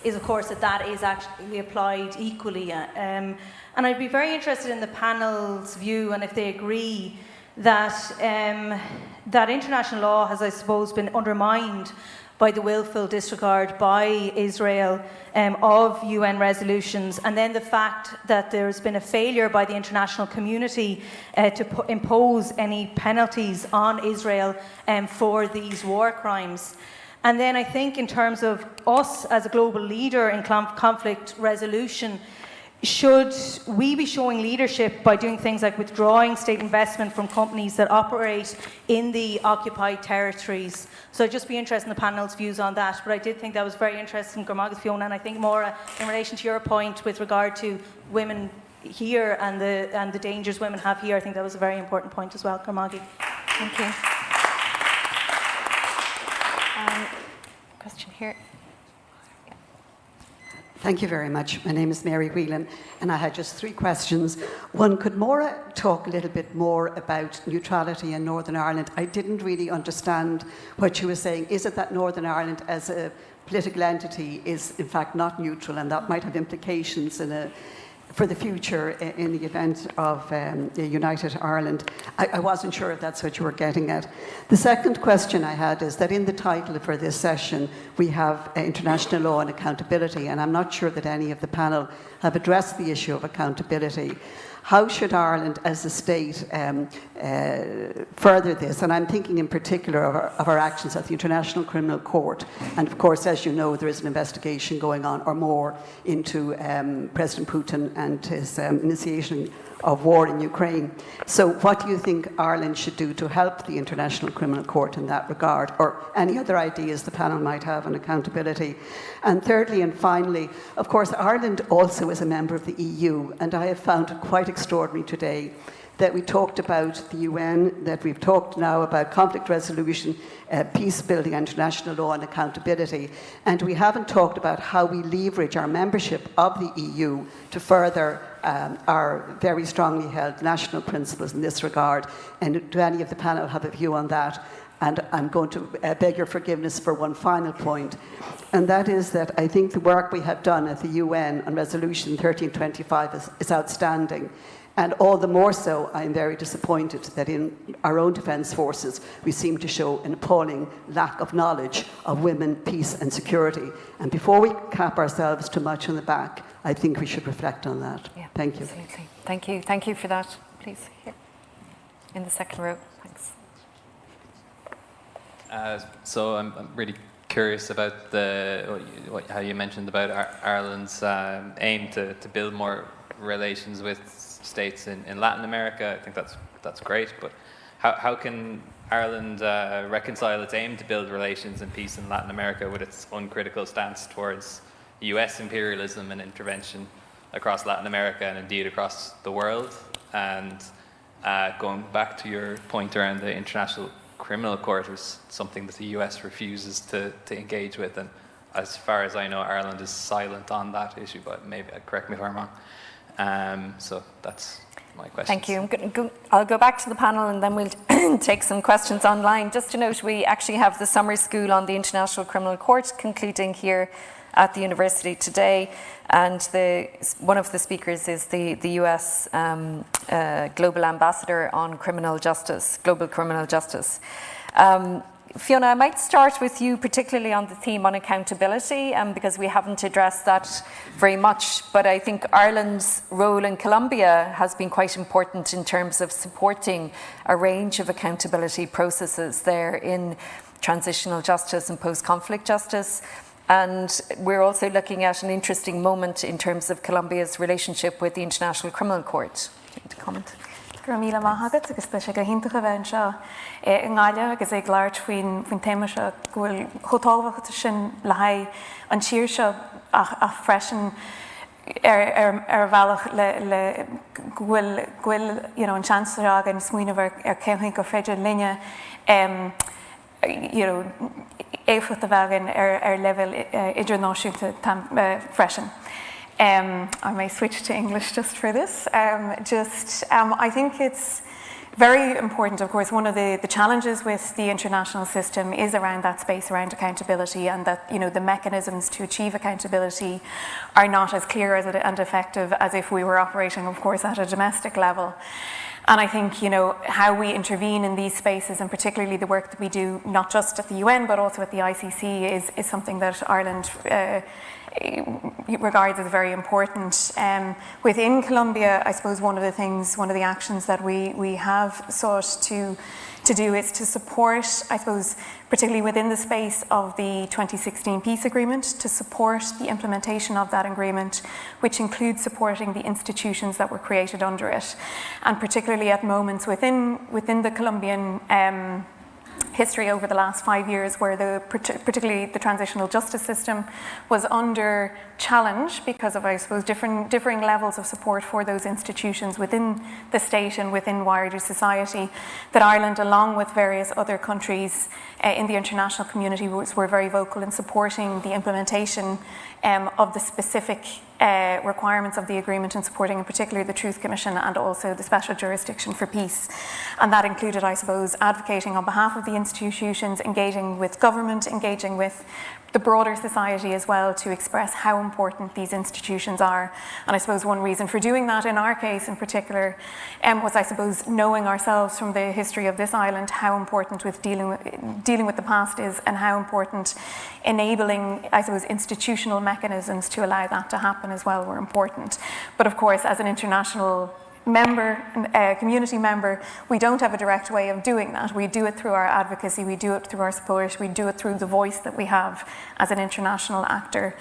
is, of course, that is actually applied equally. And I'd be very interested in the panel's view, and if they agree that that international law has, I suppose, been undermined by the willful disregard by Israel of UN resolutions, and then the fact that there's been a failure by the international community to impose any penalties on Israel for these war crimes. And then I think in terms of us as a global leader in conflict resolution, should we be showing leadership by doing things like withdrawing state investment from companies that operate in the occupied territories? So I'd just be interested in the panel's views on that. But I did think that was very interesting, Gormagus Fiona, and I think Maura, in relation to your point with regard to women here and the dangers women have here, I think that was a very important point as well, Gormagi. Thank you. Question here. Thank you very much. My name is Mary Whelan, and I had just 3 questions. One, could Maura talk a little bit more about neutrality in Northern Ireland? I didn't really understand what she was saying. Is it that Northern Ireland as a political entity is in fact not neutral, and that might have implications for the future in the event of a united Ireland? I wasn't sure if that's what you were getting at. The second question I had is that in the title for this session, we have international law and accountability, and I'm not sure that any of the panel have addressed the issue of accountability. How should Ireland as a state further this? And I'm thinking in particular of our actions at the International Criminal Court. And of course, as you know, there is an investigation going on or more into President Putin and his initiation of war in Ukraine. So what do you think Ireland should do to help the International Criminal Court in that regard, or any other ideas the panel might have on accountability? And thirdly and finally, of course, Ireland also is a member of the EU, and I have found it quite extraordinary today that we talked about the UN, that we've talked now about conflict resolution, peace building, international law and accountability. And we haven't talked about how we leverage our membership of the EU to further our very strongly held national principles in this regard. And do any of the panel have a view on that? And I'm going to beg your forgiveness for one final point, and that is that I think the work we have done at the UN on Resolution 1325 is outstanding. And all the more so, I am very disappointed that in our own defence forces, we seem to show an appalling lack of knowledge of women, peace and security. And before we clap ourselves too much on the back, I think we should reflect on that. Yeah, thank you. Absolutely. Thank you. Thank you for that. Please, here. In the second row. Thanks. So I'm really curious about how you mentioned about Ireland's aim to build more relations with states in Latin America. I think that's great, but how can Ireland reconcile its aim to build relations and peace in Latin America with its uncritical stance towards US imperialism and intervention across Latin America and indeed across the world? And going back to your point around the International Criminal Court was something that the US refuses to engage with, and as far as I know, Ireland is silent on that issue, but maybe correct me if I'm wrong. So that's my question. Thank you. I'll go back to the panel and then we'll take some questions online. Just to note, we actually have the summer school on the International Criminal Court concluding here at the university today, and one of the speakers is the US Global Ambassador on global criminal justice. Fiona, I might start with you, particularly on the theme on accountability, because we haven't addressed that very much, but I think Ireland's role in Colombia has been quite important in terms of supporting a range of accountability processes there in transitional justice and post-conflict justice. And we're also looking at an interesting moment in terms of Colombia's relationship with the International Criminal Court. To comment? Micheál Martin, agus tá sé go hintach bheith seo ngáile agus ag láir faoin téime seo bhfuil chotábhacha sin le haid an tíir seo a freisin bhealach le bhfuil an seansar aga an smaoinemh ar céimhin go féidir linne éifeachta bheagan ar level idirnáisiúnta freisin. I may switch to English just for this. I think it's very important, of course, one of the challenges with the international system is around that space around accountability, and that the mechanisms to achieve accountability are not as clear and effective as if we were operating, of course, at a domestic level. And I think, how we intervene in these spaces, and particularly the work that we do, not just at the UN, but also at the ICC, is something that Ireland regards as very important. Within Colombia, I suppose one of the actions that we have sought to do is to support, I suppose, particularly within the space of the 2016 peace agreement, to support the implementation of that agreement, which includes supporting the institutions that were created under it. And particularly at moments within the Colombian history over the last 5 years, where particularly the transitional justice system was under challenge because of, I suppose, differing levels of support for those institutions within the state and within wider society, that Ireland, along with various other countries in the international community, were very vocal in supporting the implementation of the specific requirements of the agreement, and supporting in particular the Truth Commission and also the Special Jurisdiction for Peace. And that included, I suppose, advocating on behalf of the institutions, engaging with government, engaging with the broader society as well, to express how important these institutions are. And I suppose one reason for doing that in our case in particular was, I suppose, knowing ourselves from the history of this island how important with dealing with the past is, and how important enabling, I suppose, institutional mechanisms to allow that to happen as well were important. But of course, as an international community member, we don't have a direct way of doing that. We do it through our advocacy, we do it through our support, we do it through the voice that we have as an international actor.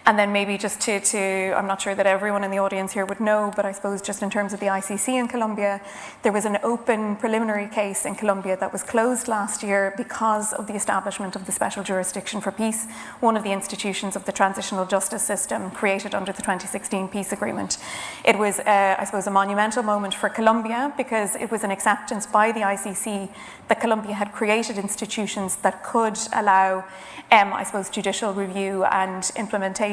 And then maybe just to, I'm not sure that everyone in the audience here would know, but I suppose just in terms of the ICC in Colombia, there was an open preliminary case in Colombia that was closed last year because of the establishment of the Special Jurisdiction for Peace, one of the institutions of the transitional justice system created under the 2016 peace agreement. It was, I suppose, a monumental moment for Colombia because it was an acceptance by the ICC that Colombia had created institutions that could allow, I suppose, judicial review and implementation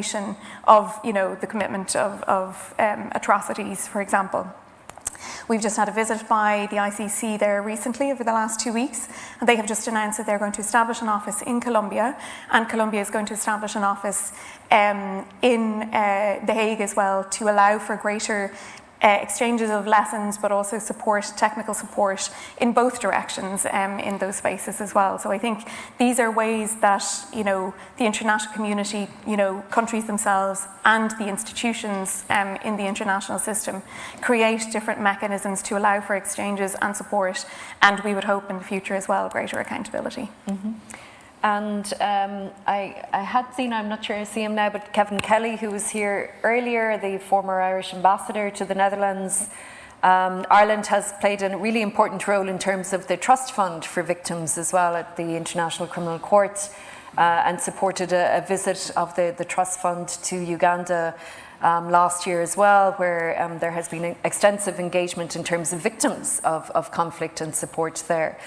of, the commitment of atrocities, for example. We've just had a visit by the ICC there recently over the last 2 weeks, and they have just announced that they're going to establish an office in Colombia, and Colombia is going to establish an office in The Hague as well to allow for greater exchanges of lessons, but also technical support in both directions in those spaces as well. So I think these are ways that, the international community, countries themselves and the institutions in the international system create different mechanisms to allow for exchanges and support, and we would hope in the future as well, greater accountability. Mm-hmm. And I had seen, I'm not sure I see him now, but Kevin Kelly, who was here earlier, the former Irish ambassador to the Netherlands. Ireland has played a really important role in terms of the trust fund for victims as well at the International Criminal Court, and supported a visit of the trust fund to Uganda last year as well, where there has been extensive engagement in terms of victims of conflict and support there.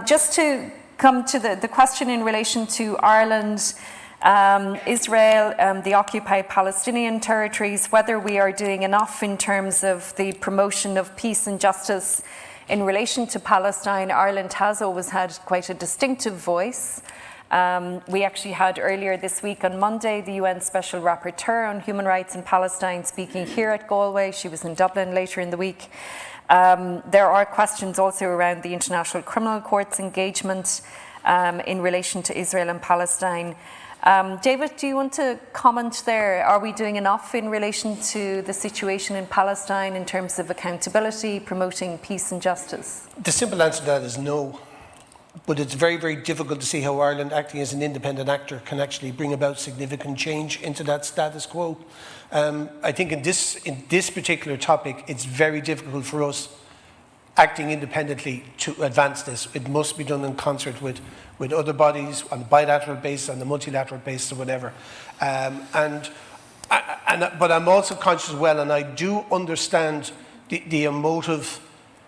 Just to come to the question in relation to Ireland, Israel, the occupied Palestinian territories, whether we are doing enough in terms of the promotion of peace and justice in relation to Palestine. Ireland has always had quite a distinctive voice. We actually had earlier this week on Monday the UN Special Rapporteur on Human Rights in Palestine speaking here at Galway. She was in Dublin later in the week. There are questions also around the International Criminal Court's engagement in relation to Israel and Palestine. David, do you want to comment there? Are we doing enough in relation to the situation in Palestine in terms of accountability, promoting peace and justice? The simple answer to that is no. But it's very, very difficult to see how Ireland, acting as an independent actor, can actually bring about significant change into that status quo. I think in this particular topic, it's very difficult for us, acting independently, to advance this. It must be done in concert with other bodies on the bilateral basis, on the multilateral basis, or whatever. But I'm also conscious as well, and I do understand the emotive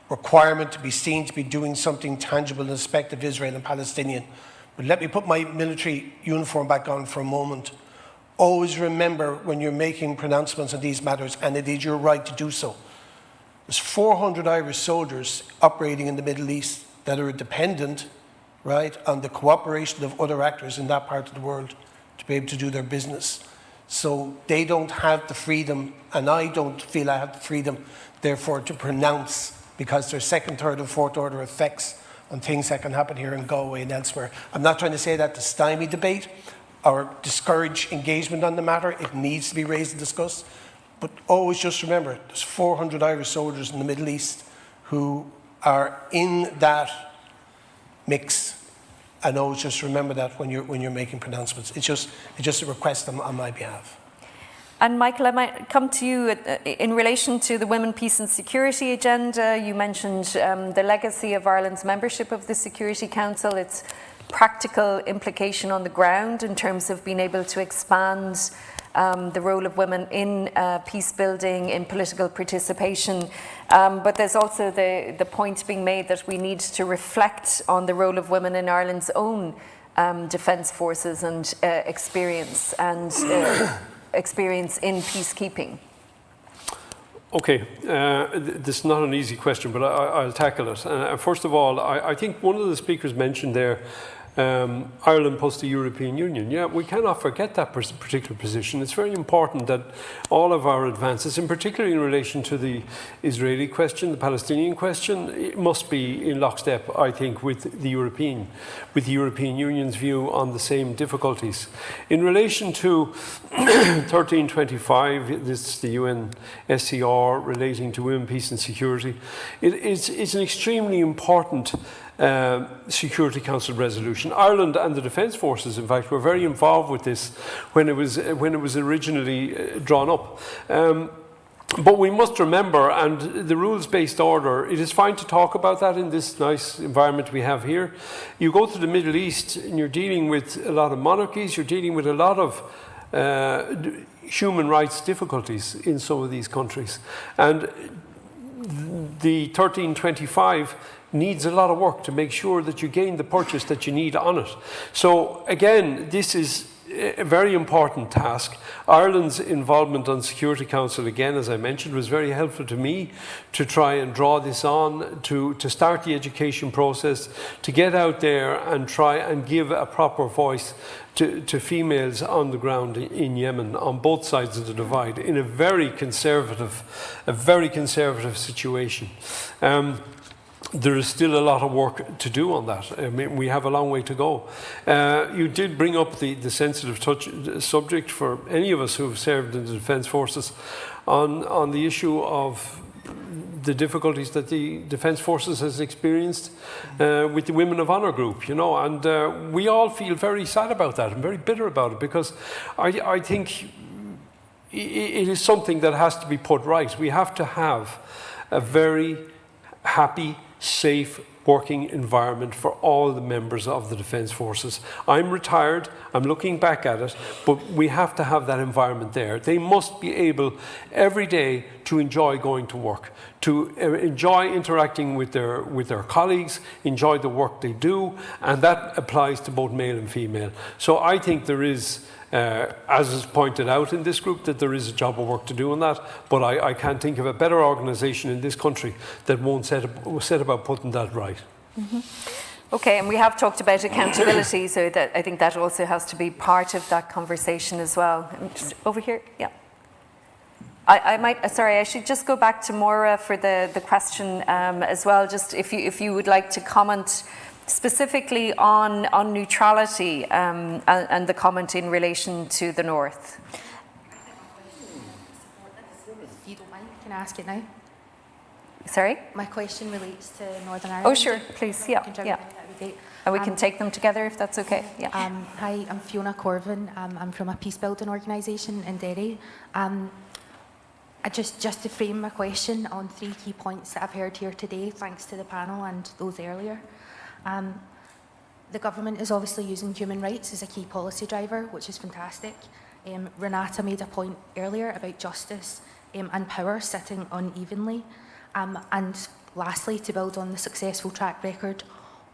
requirement to be seen to be doing something tangible in respect of Israel and Palestinian. But let me put my military uniform back on for a moment. Always remember when you're making pronouncements on these matters, and it is your right to do so. There's 400 Irish soldiers operating in the Middle East that are dependent, right, on the cooperation of other actors in that part of the world to be able to do their business. So they don't have the freedom, and I don't feel I have the freedom, therefore, to pronounce, because there's second, third, and fourth order effects on things that can happen here in Galway and elsewhere. I'm not trying to say that to stymie debate or discourage engagement on the matter. It needs to be raised and discussed. But always just remember, there's 400 Irish soldiers in the Middle East who are in that mix. And always just remember that when you're making pronouncements. It's just a request on my behalf. And Michael, I might come to you in relation to the Women, Peace and Security agenda. You mentioned the legacy of Ireland's membership of the Security Council, its practical implication on the ground in terms of being able to expand the role of women in peace building, in political participation. But there's also the point being made that we need to reflect on the role of women in Ireland's own defence forces and experience in peacekeeping. Okay, this is not an easy question, but I'll tackle it. First of all, I think one of the speakers mentioned there Ireland post the European Union. Yeah, we cannot forget that particular position. It's very important that all of our advances, in particular in relation to the Israeli question, the Palestinian question, it must be in lockstep, I think, with the European Union's view on the same difficulties. In relation to 1325, this is the UN SCR relating to women, peace and security, it's an extremely important Security Council resolution. Ireland and the Defence Forces, in fact, were very involved with this when it was originally drawn up. But we must remember, and the rules-based order, it is fine to talk about that in this nice environment we have here. You go to the Middle East and you're dealing with a lot of monarchies, you're dealing with a lot of human rights difficulties in some of these countries. And the 1325 needs a lot of work to make sure that you gain the purchase that you need on it. So again, this is a very important task. Ireland's involvement on Security Council, again, as I mentioned, was very helpful to me to try and draw this on, to start the education process, to get out there and try and give a proper voice to females on the ground in Yemen, on both sides of the divide, in a very conservative situation. There is still a lot of work to do on that. I mean, we have a long way to go. You did bring up the sensitive subject for any of us who have served in the Defence Forces on the issue of the difficulties that the Defence Forces has experienced with the Women of Honour group, you know, and we all feel very sad about that and very bitter about it, because I think it is something that has to be put right. We have to have a very happy, safe working environment for all the members of the Defence Forces. I'm retired, I'm looking back at it, but we have to have that environment there. They must be able every day to enjoy going to work, to enjoy interacting with their colleagues, enjoy the work they do, and that applies to both male and female. So I think there is, as is pointed out in this group, that there is a job of work to do on that, but I can't think of a better organisation in this country that won't set about putting that right. Mm-hmm. Okay, and we have talked about accountability, so that I think that also has to be part of that conversation as well. Just over here, yeah. I should just go back to Maura for the question as well, just if you would like to comment specifically on neutrality and the comment in relation to the North. If you don't mind, can I ask it now? Sorry? My question relates to Northern Ireland. Oh, sure, please, yeah. That would be great. And we can take them together if that's okay. Yeah. Hi, I'm Fiona Corvin. I'm from a peacebuilding organisation in Derry. Just to frame my question on 3 key points that I've heard here today, thanks to the panel and those earlier. The government is obviously using human rights as a key policy driver, which is fantastic. Renata made a point earlier about justice and power sitting unevenly. And lastly, to build on the successful track record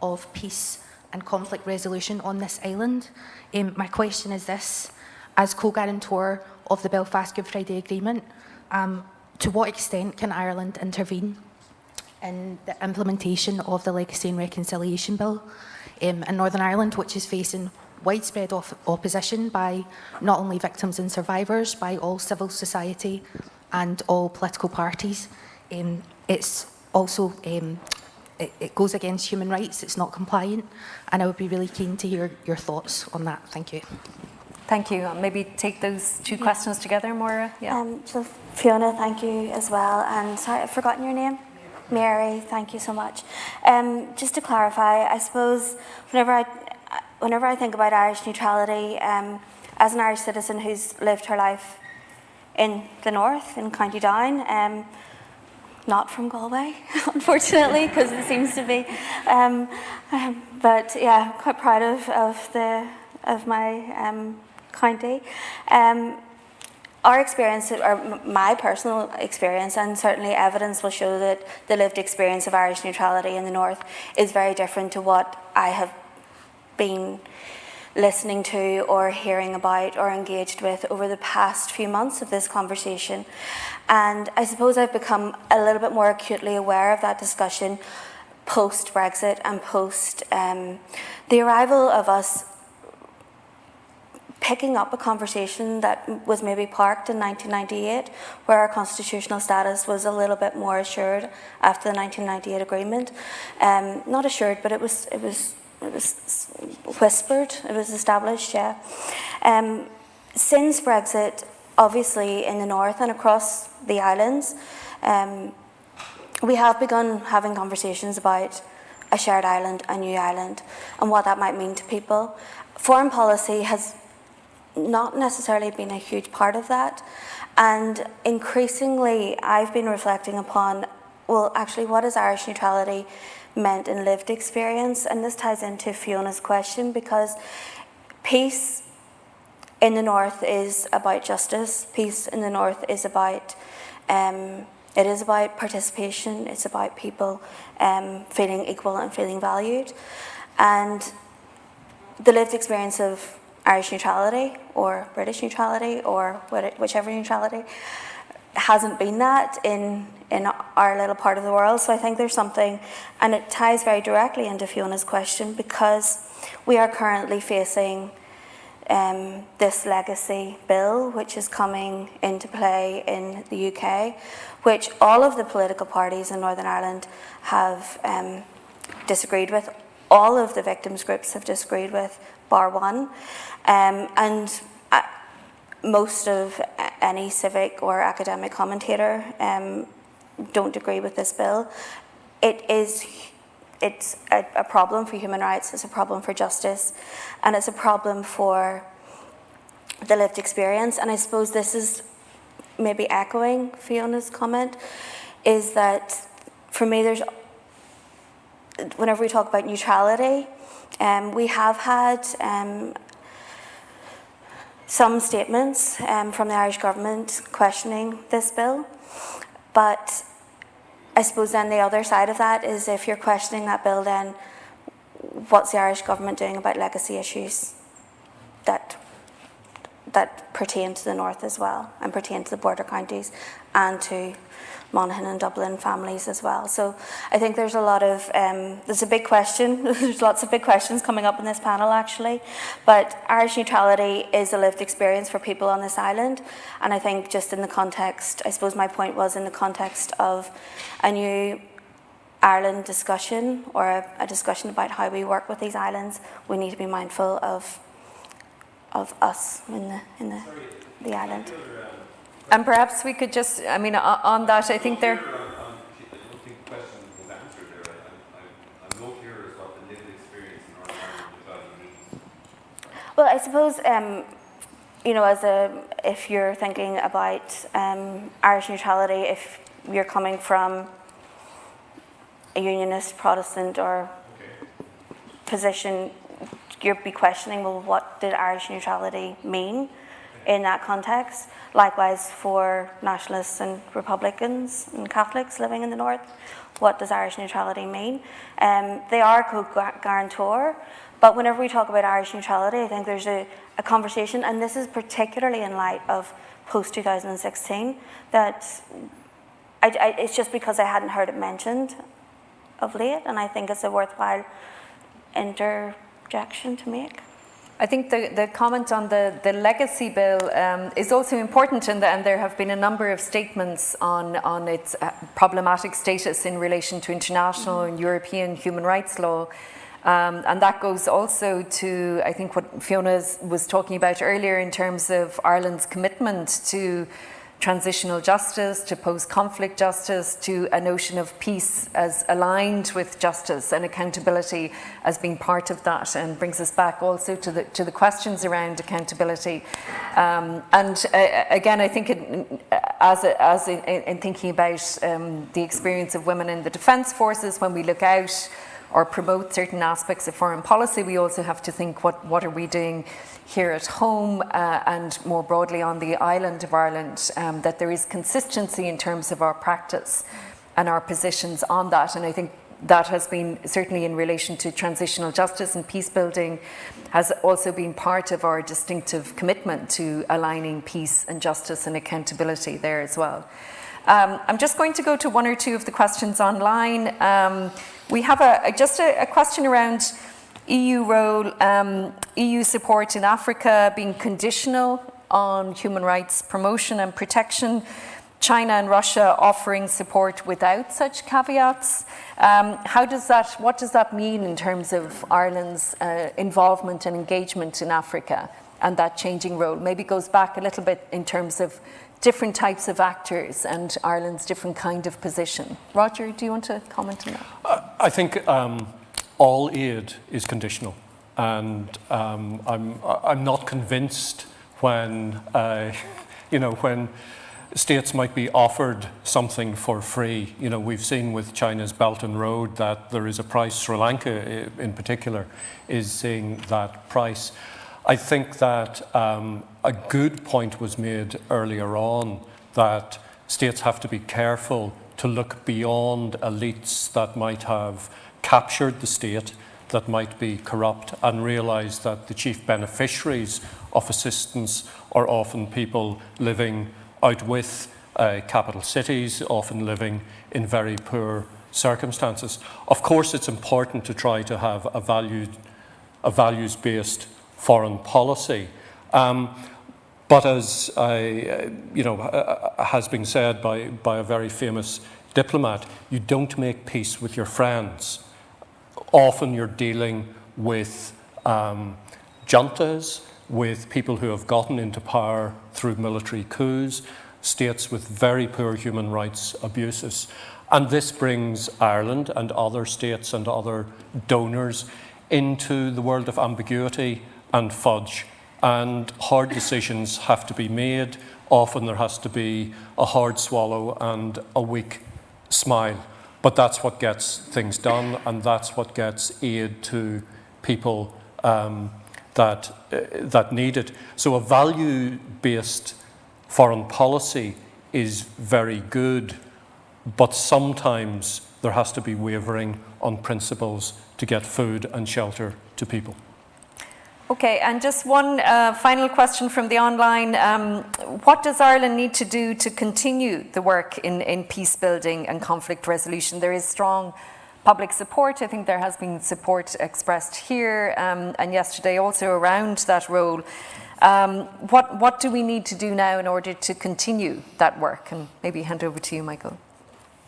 of peace and conflict resolution on this island, my question is this: as co-guarantor of the Belfast Good Friday Agreement, to what extent can Ireland intervene in the implementation of the Legacy and Reconciliation Bill in Northern Ireland, which is facing widespread opposition by not only victims and survivors, by all civil society and all political parties? It's also, it goes against human rights, it's not compliant, and I would be really keen to hear your thoughts on that. Thank you. Thank you. Maybe take those 2 questions together, Maura. Yeah. So Fiona, thank you as well. And sorry, I've forgotten your name. Mary, thank you so much. Just to clarify, I suppose whenever I think about Irish neutrality, as an Irish citizen who's lived her life in the north, in County Down, not from Galway, unfortunately, because it seems to be. But yeah, quite proud of my county. Our experience, or my personal experience, and certainly evidence will show that the lived experience of Irish neutrality in the north is very different to what I have been listening to or hearing about or engaged with over the past few months of this conversation. And I suppose I've become a little bit more acutely aware of that discussion post-Brexit and post the arrival of us picking up a conversation that was maybe parked in 1998, where our constitutional status was a little bit more assured after the 1998 agreement. Not assured, but it was whispered, it was established, yeah. Since Brexit, obviously in the north and across the islands, we have begun having conversations about a shared island, a new island, and what that might mean to people. Foreign policy has not necessarily been a huge part of that, and increasingly I've been reflecting upon, well, actually, what is Irish neutrality meant in lived experience? And this ties into Fiona's question, because peace in the North is about justice. Peace in the North is about, it is about participation. It's about people feeling equal and feeling valued. And the lived experience of Irish neutrality or British neutrality or whichever neutrality hasn't been that in our little part of the world. So I think there's something, and it ties very directly into Fiona's question, because we are currently facing this legacy bill, which is coming into play in the UK, which all of the political parties in Northern Ireland have disagreed with. All of the victims groups have disagreed with, bar one. And most of any civic or academic commentator don't agree with this bill. It's a problem for human rights, it's a problem for justice, and it's a problem for the lived experience. And I suppose this is maybe echoing Fiona's comment, is that for me whenever we talk about neutrality, we have had some statements from the Irish government questioning this bill, but I suppose then the other side of that is, if you're questioning that bill, then what's the Irish government doing about legacy issues that pertain to the North as well, and pertain to the border counties and to Monaghan and Dublin families as well. So I think there's a lot of, there's a big question, there's lots of big questions coming up in this panel actually, but Irish neutrality is a lived experience for people on this island, and I think just in the context, I suppose my point was in the context of a new Ireland discussion, or a discussion about how we work with these islands, we need to be mindful of us in the island. And perhaps we could just, I mean, on that, I think there... I don't think the question was answered there. I'm more curious what the lived experience in Northern Ireland means. Well, I suppose, you know, if you're thinking about Irish neutrality, if you're coming from a unionist, Protestant, or position, you'd be questioning, well, what did Irish neutrality mean in that context? Likewise, for nationalists and Republicans and Catholics living in the North, what does Irish neutrality mean? They are co-guarantor, but whenever we talk about Irish neutrality, I think there's a conversation, and this is particularly in light of post-2016, that it's just because I hadn't heard it mentioned of late, and I think it's a worthwhile interjection to make. I think the comment on the legacy bill is also important, and there have been a number of statements on its problematic status in relation to international and European human rights law. And that goes also to, I think, what Fiona was talking about earlier in terms of Ireland's commitment to transitional justice, to post-conflict justice, to a notion of peace as aligned with justice and accountability as being part of that, and brings us back also to the questions around accountability. Again, I think in thinking about the experience of women in the defence forces, when we look out or promote certain aspects of foreign policy, we also have to think what are we doing here at home and more broadly on the island of Ireland, that there is consistency in terms of our practice and our positions on that. And I think that has been, certainly in relation to transitional justice and peace building, has also been part of our distinctive commitment to aligning peace and justice and accountability there as well. I'm just going to go to one or two of the questions online. We have just a question around EU role, EU support in Africa being conditional on human rights promotion and protection, China and Russia offering support without such caveats. What does that mean in terms of Ireland's involvement and engagement in Africa and that changing role? Maybe goes back a little bit in terms of different types of actors and Ireland's different kind of position. Roger, do you want to comment on that? I think all aid is conditional, and I'm not convinced when when states might be offered something for free. We've seen with China's Belt and Road that there is a price. Sri Lanka, in particular, is seeing that price. I think that a good point was made earlier on that states have to be careful to look beyond elites that might have captured the state, that might be corrupt, and realise that the chief beneficiaries of assistance are often people living out with capital cities, often living in very poor circumstances. Of course, it's important to try to have a values-based foreign policy. But as has been said by a very famous diplomat, you don't make peace with your friends. Often you're dealing with juntas, with people who have gotten into power through military coups, states with very poor human rights abuses. And this brings Ireland and other states and other donors into the world of ambiguity and fudge. And hard decisions have to be made. Often there has to be a hard swallow and a weak smile. But that's what gets things done, and that's what gets aid to people that need it. So a value-based foreign policy is very good, but sometimes there has to be wavering on principles to get food and shelter to people. Okay, and just one final question from the online. What does Ireland need to do to continue the work in peace building and conflict resolution? There is strong public support. I think there has been support expressed here and yesterday also around that role. What do we need to do now in order to continue that work? And maybe hand over to you, Michael.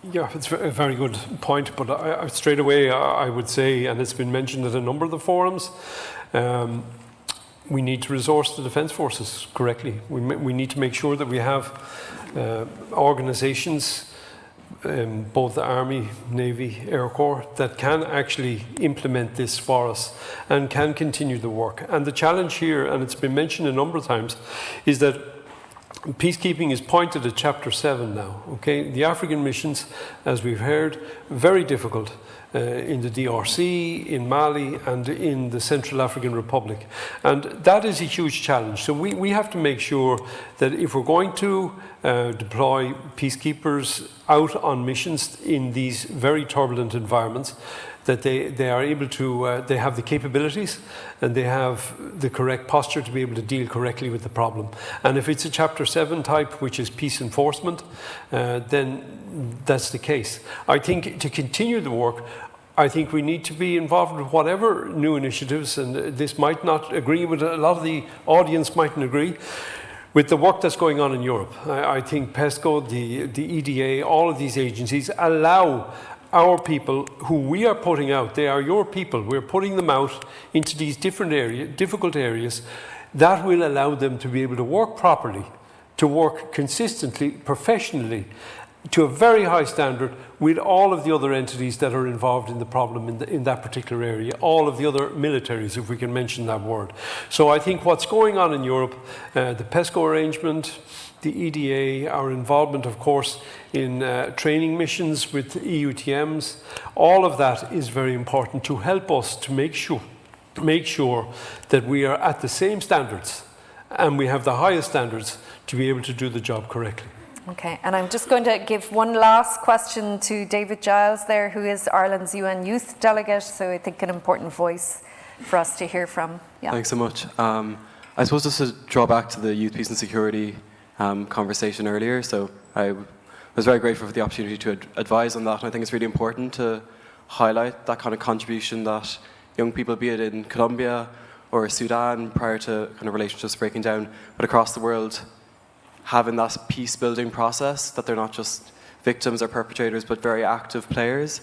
Yeah, it's a very good point, but straight away I would say, and it's been mentioned at a number of the forums, we need to resource the defence forces correctly. We need to make sure that we have organisations, both the Army, Navy, Air Corps, that can actually implement this for us and can continue the work. And the challenge here, and it's been mentioned a number of times, is that peacekeeping is pointed at Chapter 7 now. Okay, the African missions, as we've heard, very difficult in the DRC, in Mali, and in the Central African Republic. And that is a huge challenge. So we have to make sure that if we're going to deploy peacekeepers out on missions in these very turbulent environments, that they are able to, they have the capabilities and they have the correct posture to be able to deal correctly with the problem. And if it's a Chapter 7 type, which is peace enforcement, then that's the case. I think to continue the work, I think we need to be involved with whatever new initiatives, and this might not agree with a lot of the audience, mightn't agree with the work that's going on in Europe. I think PESCO, the EDA, all of these agencies allow our people who we are putting out, they are your people, we're putting them out into these different areas, difficult areas, that will allow them to be able to work properly, to work consistently, professionally, to a very high standard with all of the other entities that are involved in the problem in that particular area, all of the other militaries, if we can mention that word. So I think what's going on in Europe, the PESCO arrangement, the EDA, our involvement, of course, in training missions with EUTMs, all of that is very important to help us to make sure that we are at the same standards and we have the highest standards to be able to do the job correctly. Okay, and I'm just going to give one last question to David Giles there, who is Ireland's UN Youth Delegate, so I think an important voice for us to hear from. Yeah. Thanks so much. I suppose just to draw back to the youth, peace and security conversation earlier, so I was very grateful for the opportunity to advise on that, and I think it's really important to highlight that kind of contribution that young people, be it in Colombia or Sudan prior to kind of relationships breaking down, but across the world, having that peace-building process, that they're not just victims or perpetrators, but very active players.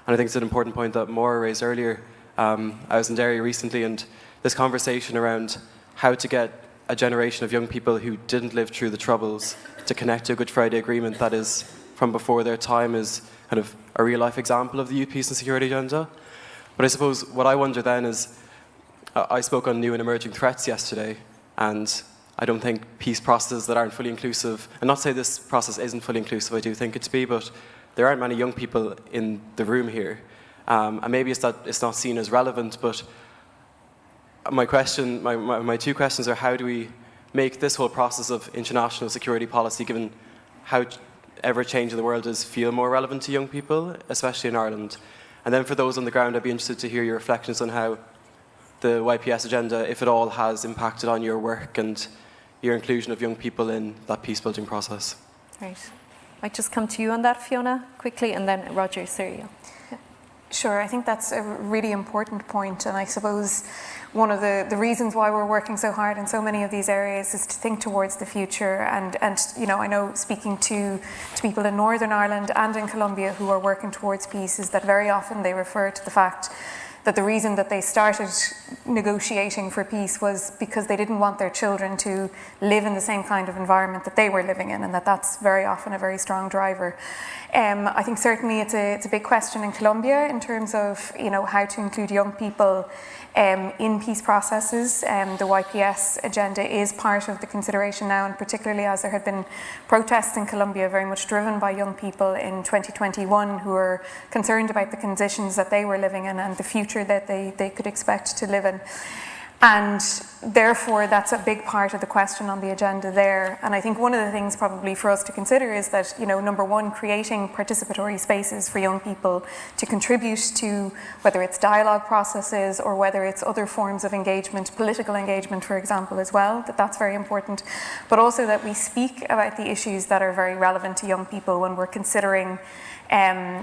And I think it's an important point that Maura raised earlier. I was in Derry recently, and this conversation around how to get a generation of young people who didn't live through the Troubles to connect to a Good Friday Agreement that is from before their time is kind of a real-life example of the youth, peace and security agenda. But I suppose what I wonder then is, I spoke on new and emerging threats yesterday, and I don't think peace processes that aren't fully inclusive, and not to say this process isn't fully inclusive, I do think it to be, but there aren't many young people in the room here. And maybe it's that it's not seen as relevant, but my two questions are, how do we make this whole process of international security policy, given how ever-changing the world is, feel more relevant to young people, especially in Ireland? And then for those on the ground, I'd be interested to hear your reflections on how the YPS agenda, if at all, has impacted on your work and your inclusion of young people in that peace-building process. Right. Might just come to you on that, Fiona, quickly, and then Roger, Syria. Yeah. Sure, I think that's a really important point, and I suppose one of the reasons why we're working so hard in so many of these areas is to think towards the future. And you know, I know speaking to people in Northern Ireland and in Colombia who are working towards peace is that very often they refer to the fact that the reason that they started negotiating for peace was because they didn't want their children to live in the same kind of environment that they were living in, and that's very often a very strong driver. I think certainly it's a big question in Colombia in terms of, you know, how to include young people in peace processes. The YPS agenda is part of the consideration now, and particularly as there had been protests in Colombia very much driven by young people in 2021 who were concerned about the conditions that they were living in and the future that they could expect to live in. And therefore, that's a big part of the question on the agenda there. And I think one of the things probably for us to consider is that, you know, number one, creating participatory spaces for young people to contribute to, whether it's dialogue processes or whether it's other forms of engagement, political engagement, for example, as well, that's very important. But also that we speak about the issues that are very relevant to young people when we're considering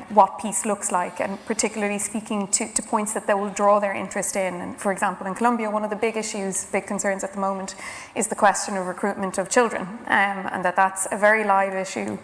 what peace looks like, and particularly speaking to points that they will draw their interest in. And for example, in Colombia, one of the big issues, big concerns at the moment is the question of recruitment of children, and that's a very live issue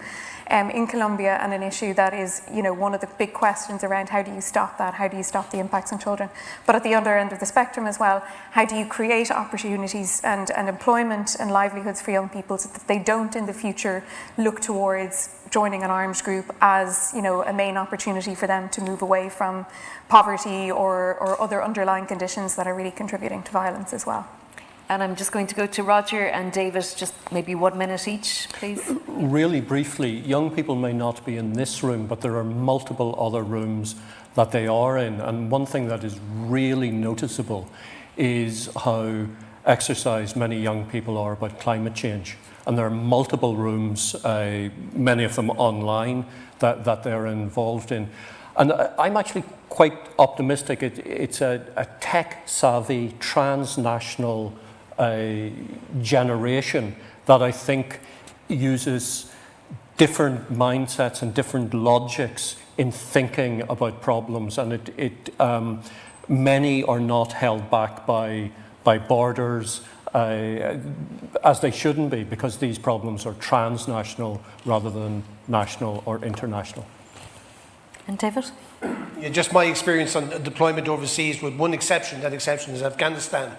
in Colombia, and an issue that is, you know, one of the big questions around how do you stop that, how do you stop the impacts on children. But at the other end of the spectrum as well, how do you create opportunities and employment and livelihoods for young people so that they don't in the future look towards joining an arms group as, you know, a main opportunity for them to move away from poverty or other underlying conditions that are really contributing to violence as well. And I'm just going to go to Roger and David, just maybe 1 minute each, please. Really briefly, young people may not be in this room, but there are multiple other rooms that they are in. And one thing that is really noticeable is how exercised many young people are about climate change. And there are multiple rooms, many of them online, that they're involved in. And I'm actually quite optimistic. It's a tech-savvy, transnational generation that I think uses different mindsets and different logics in thinking about problems, and many are not held back by borders, as they shouldn't be, because these problems are transnational rather than national or international. And David? Yeah, just my experience on deployment overseas, with one exception. That exception is Afghanistan.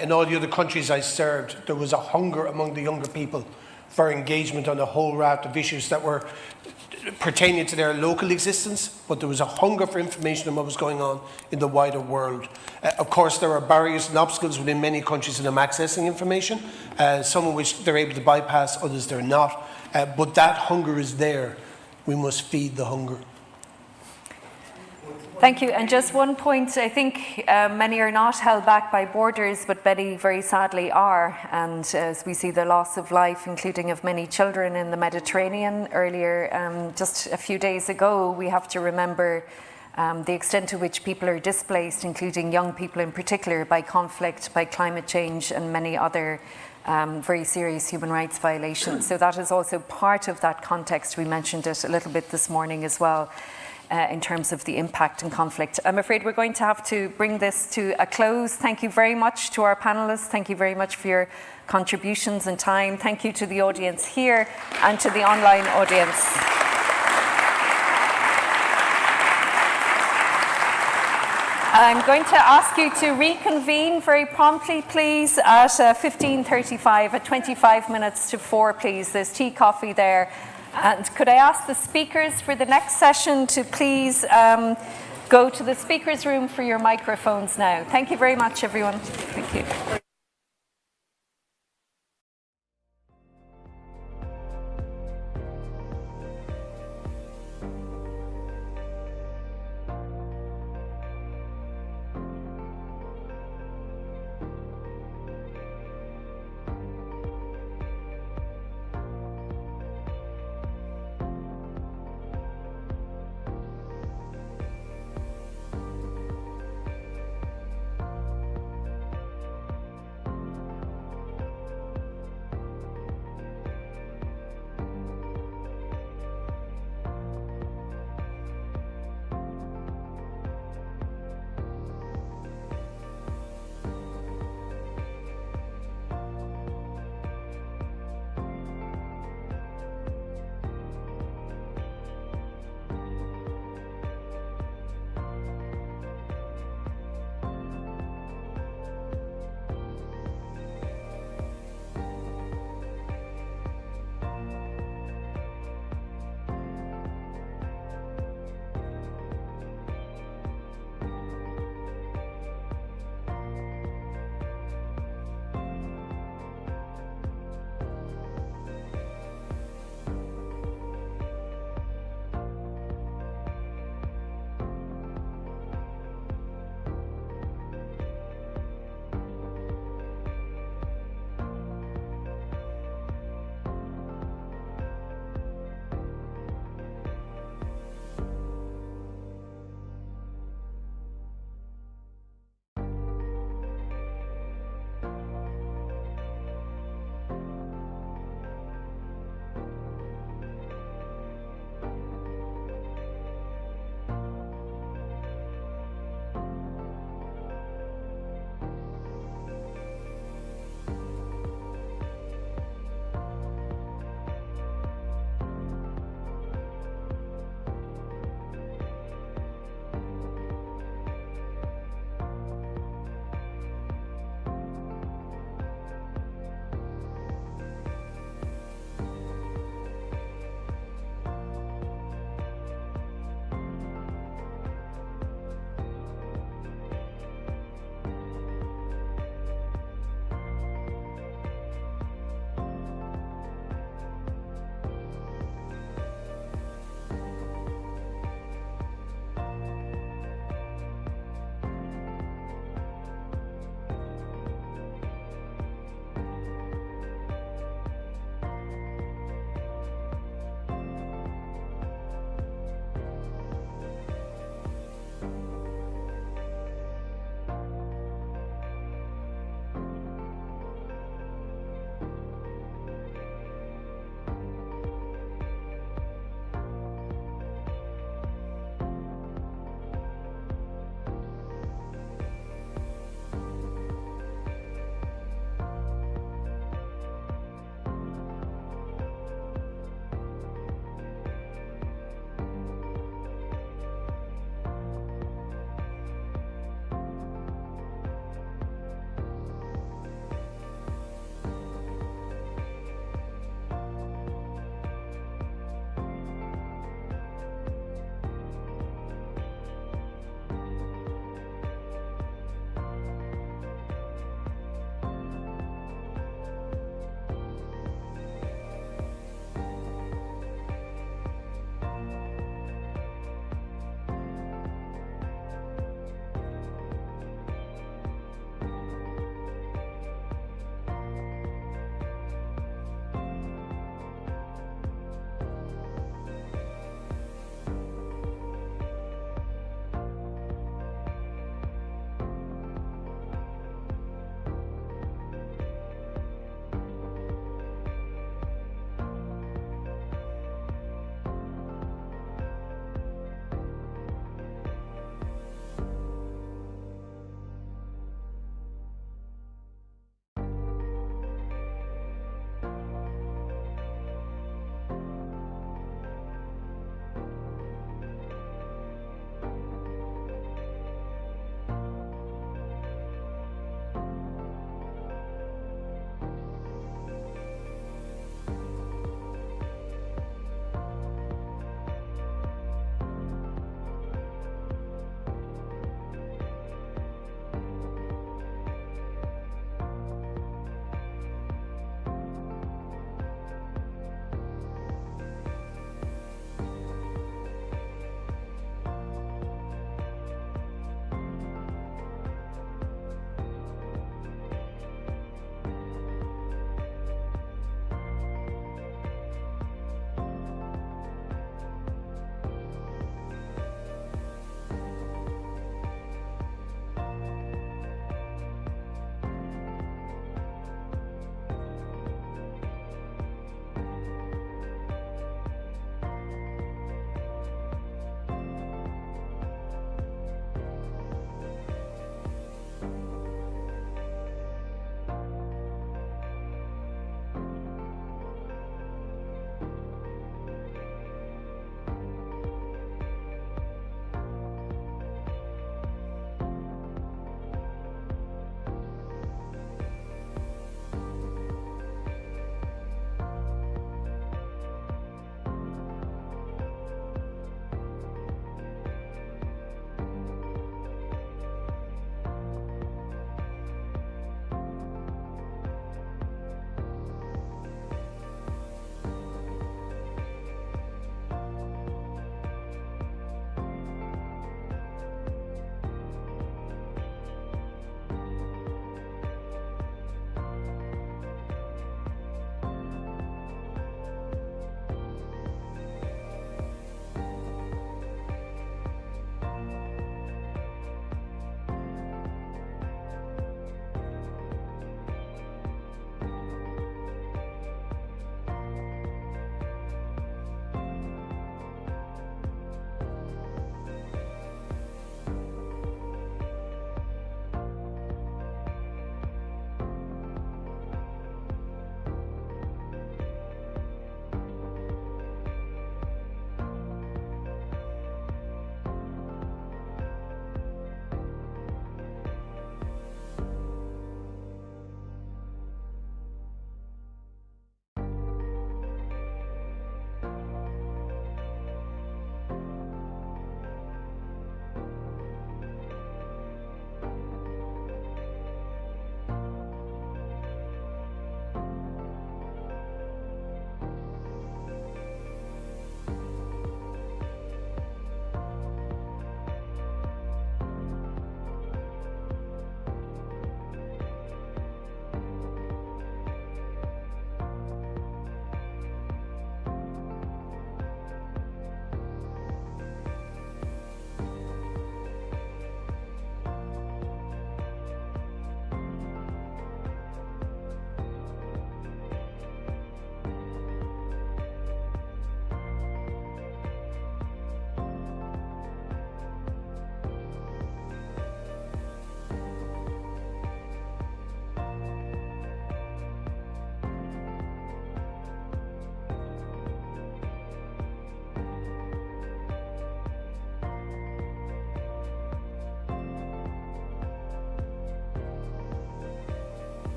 In all the other countries I served, there was a hunger among the younger people for engagement on a whole raft of issues that were pertaining to their local existence, but there was a hunger for information on what was going on in the wider world. Of course, there are barriers and obstacles within many countries in them accessing information, some of which they're able to bypass, others they're not. But that hunger is there. We must feed the hunger. Thank you. And just one point, I think many are not held back by borders, but many very sadly are. And as we see the loss of life, including of many children in the Mediterranean earlier, just a few days ago, we have to remember the extent to which people are displaced, including young people in particular, by conflict, by climate change, and many other very serious human rights violations. So that is also part of that context. We mentioned it a little bit this morning as well. In terms of the impact and conflict. I'm afraid we're going to have to bring this to a close. Thank you very much to our panellists. Thank you very much for your contributions and time. Thank you to the audience here and to the online audience. I'm going to ask you to reconvene very promptly, please, at 15:35, at 25 minutes to 4, please. There's tea, coffee there. And could I ask the speakers for the next session to please go to the speakers room for your microphones now. Thank you very much, everyone. Thank you.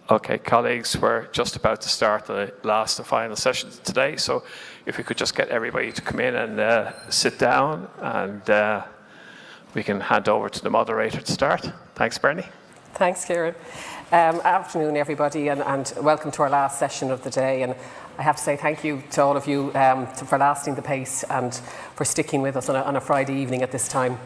Okay, colleagues, we're just about to start the last and final session today, so if we could just get everybody to come in and sit down, and we can hand over to the moderator to start. Thanks, Bernie. Thanks, Kieran. Afternoon, everybody, and welcome to our last session of the day. And I have to say thank you to all of you for lasting the pace and for sticking with us on a Friday evening at this time.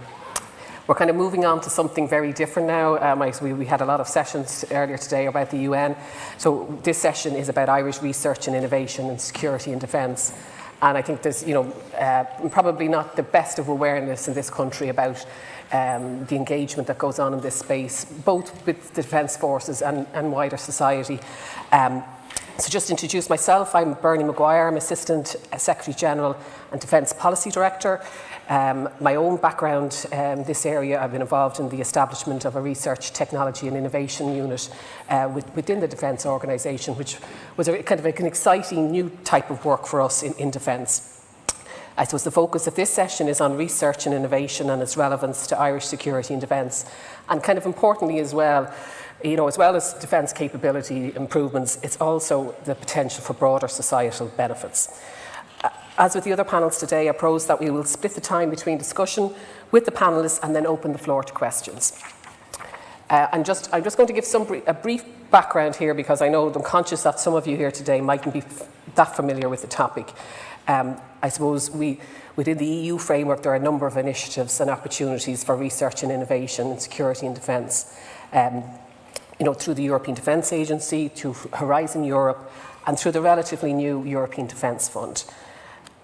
We're kind of moving on to something very different now. We had a lot of sessions earlier today about the UN. So this session is about Irish research and innovation and security and defence. And I think there's, probably not the best of awareness in this country about the engagement that goes on in this space, both with the defence forces and wider society. So just to introduce myself, I'm Bernie Maguire. I'm Assistant Secretary General and Defence Policy Director. My own background in this area, I've been involved in the establishment of a research, technology and innovation unit within the Defence Organisation, which was a kind of an exciting new type of work for us in defence. I suppose the focus of this session is on research and innovation and its relevance to Irish security and defence, and kind of importantly as well, as well as defence capability improvements, it's also the potential for broader societal benefits. As with the other panels today, I propose that we will split the time between discussion with the panellists and then open the floor to questions. I'm just going to give a brief background here, because I'm conscious that some of you here today mightn't be that familiar with the topic. I suppose within the EU framework, there are a number of initiatives and opportunities for research and innovation in security and defence. Through the European Defence Agency, through Horizon Europe, and through the relatively new European Defence Fund.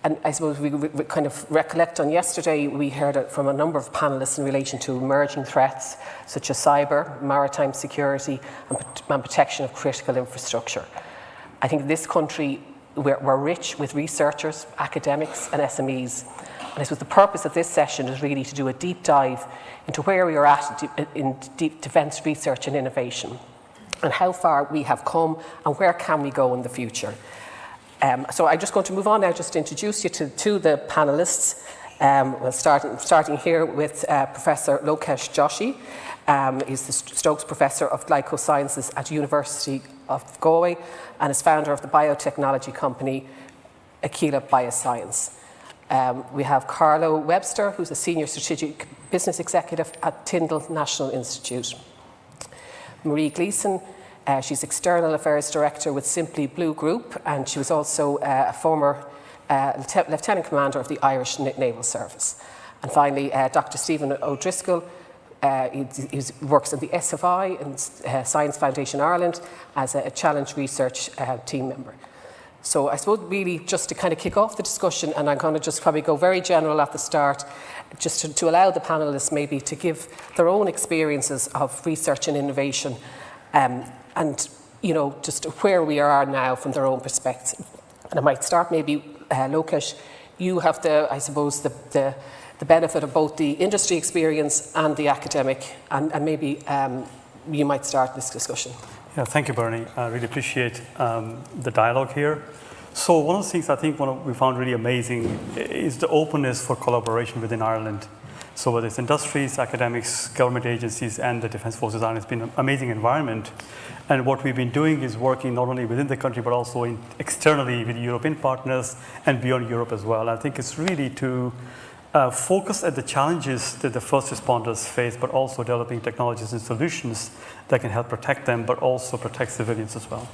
And I suppose we kind of recollect on yesterday, we heard it from a number of panellists in relation to emerging threats, such as cyber, maritime security, and protection of critical infrastructure. I think in this country, we're rich with researchers, academics, and SMEs. And I suppose the purpose of this session is really to do a deep dive into where we are at in defence research and innovation, and how far we have come, and where can we go in the future. So I'm just going to move on now just to introduce you to the panellists. We'll starting here with Professor Lokesh Joshi. He's the Stokes Professor of Glycosciences at University of Galway and is founder of the biotechnology company Micheál Bioscience. We have Carlo Webster, who's a Senior Strategic Business Executive at Tyndall National Institute. Marie Gleeson, she's External Affairs Director with Simply Blue Group, and she was also a former Lieutenant Commander of the Irish Naval Service. And finally, Dr. Stephen O'Driscoll, he works at the SFI and Science Foundation Ireland as a Challenge Research team member. So I suppose really just to kind of kick off the discussion, and I'm going to just probably go very general at the start, just to allow the panellists maybe to give their own experiences of research and innovation, and just where we are now from their own perspective. And I might start maybe, Lokesh, you have the benefit of both the industry experience and the academic, and maybe you might start this discussion. Yeah, thank you, Bernie. I really appreciate the dialogue here. So one of the things I think we found really amazing is the openness for collaboration within Ireland. So whether it's industries, academics, government agencies, and the Defence Forces Ireland, it's been an amazing environment. And what we've been doing is working not only within the country, but also externally with European partners and beyond Europe as well. I think it's really to focus at the challenges that the first responders face, but also developing technologies and solutions that can help protect them, but also protect civilians as well.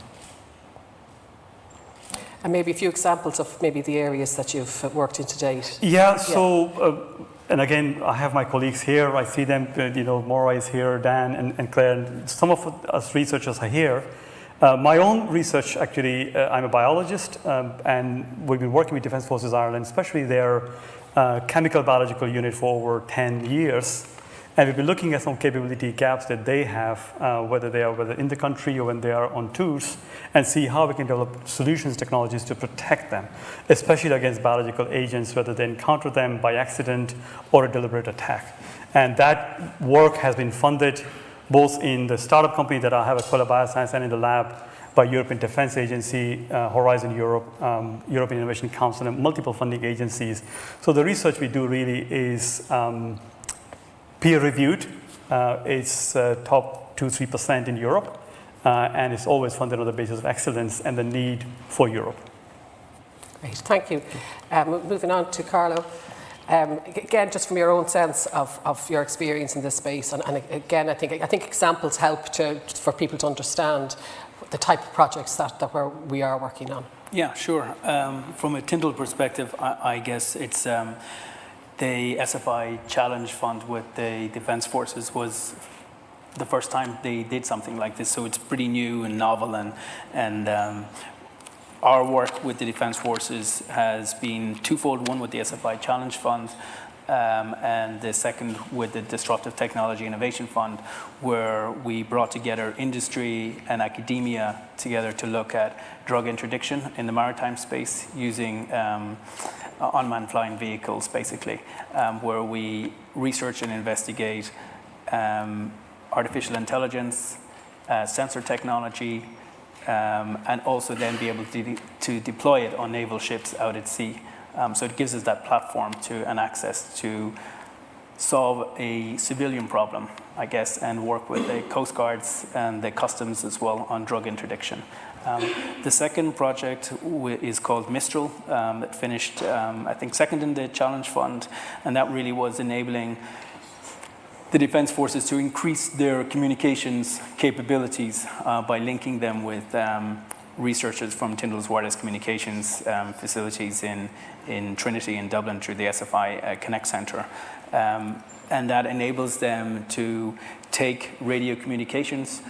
And maybe a few examples of maybe the areas that you've worked in to date. Yeah, so, and again, I have my colleagues here. I see them, Maura is here, Dan and Claire, and some of us researchers are here. My own research, actually, I'm a biologist, and we've been working with Defence Forces Ireland, especially their chemical biological unit for over 10 years. And we've been looking at some capability gaps that they have, whether in the country or when they are on tours, and see how we can develop solutions, technologies to protect them, especially against biological agents, whether they encounter them by accident or a deliberate attack. And that work has been funded both in the startup company that I have at Quella Bioscience and in the lab by European Defence Agency, Horizon Europe, European Innovation Council, and multiple funding agencies. So the research we do really is peer-reviewed. It's top 2-3% in Europe, and it's always funded on the basis of excellence and the need for Europe. Great, thank you. Moving on to Carlo. Again, just from your own sense of your experience in this space, and again, I think examples help for people to understand the type of projects that we are working on. Yeah, sure. From a Tyndall perspective, I guess it's the SFI Challenge Fund with the Defence Forces was the first time they did something like this, so it's pretty new and novel, and our work with the Defence Forces has been twofold, one with the SFI Challenge Fund, and the second with the Disruptive Technology Innovation Fund, where we brought together industry and academia together to look at drug interdiction in the maritime space using unmanned flying vehicles, basically, where we research and investigate artificial intelligence, sensor technology, and also then be able to deploy it on naval ships out at sea. So it gives us that platform and access to solve a civilian problem, I guess, and work with the Coast Guards and the Customs as well on drug interdiction. The second project is called Mistral. It finished, I think, second in the Challenge Fund, and that really was enabling the Defence Forces to increase their communications capabilities by linking them with researchers from Tyndall's Wireless Communications facilities in Trinity in Dublin through the SFI Connect Centre. And that enables them to take radio communications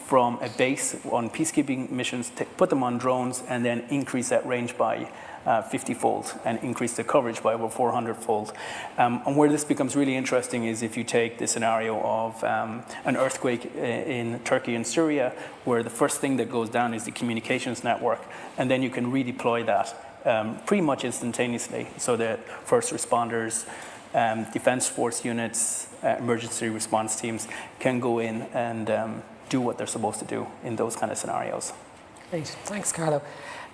from a base on peacekeeping missions, put them on drones, and then increase that range by 50-fold and increase the coverage by over 400-fold. And where this becomes really interesting is if you take the scenario of an earthquake in Turkey and Syria, where the first thing that goes down is the communications network, and then you can redeploy that pretty much instantaneously, so that first responders, defense force units, emergency response teams can go in and do what they're supposed to do in those kind of scenarios. Great, thanks, Carlo.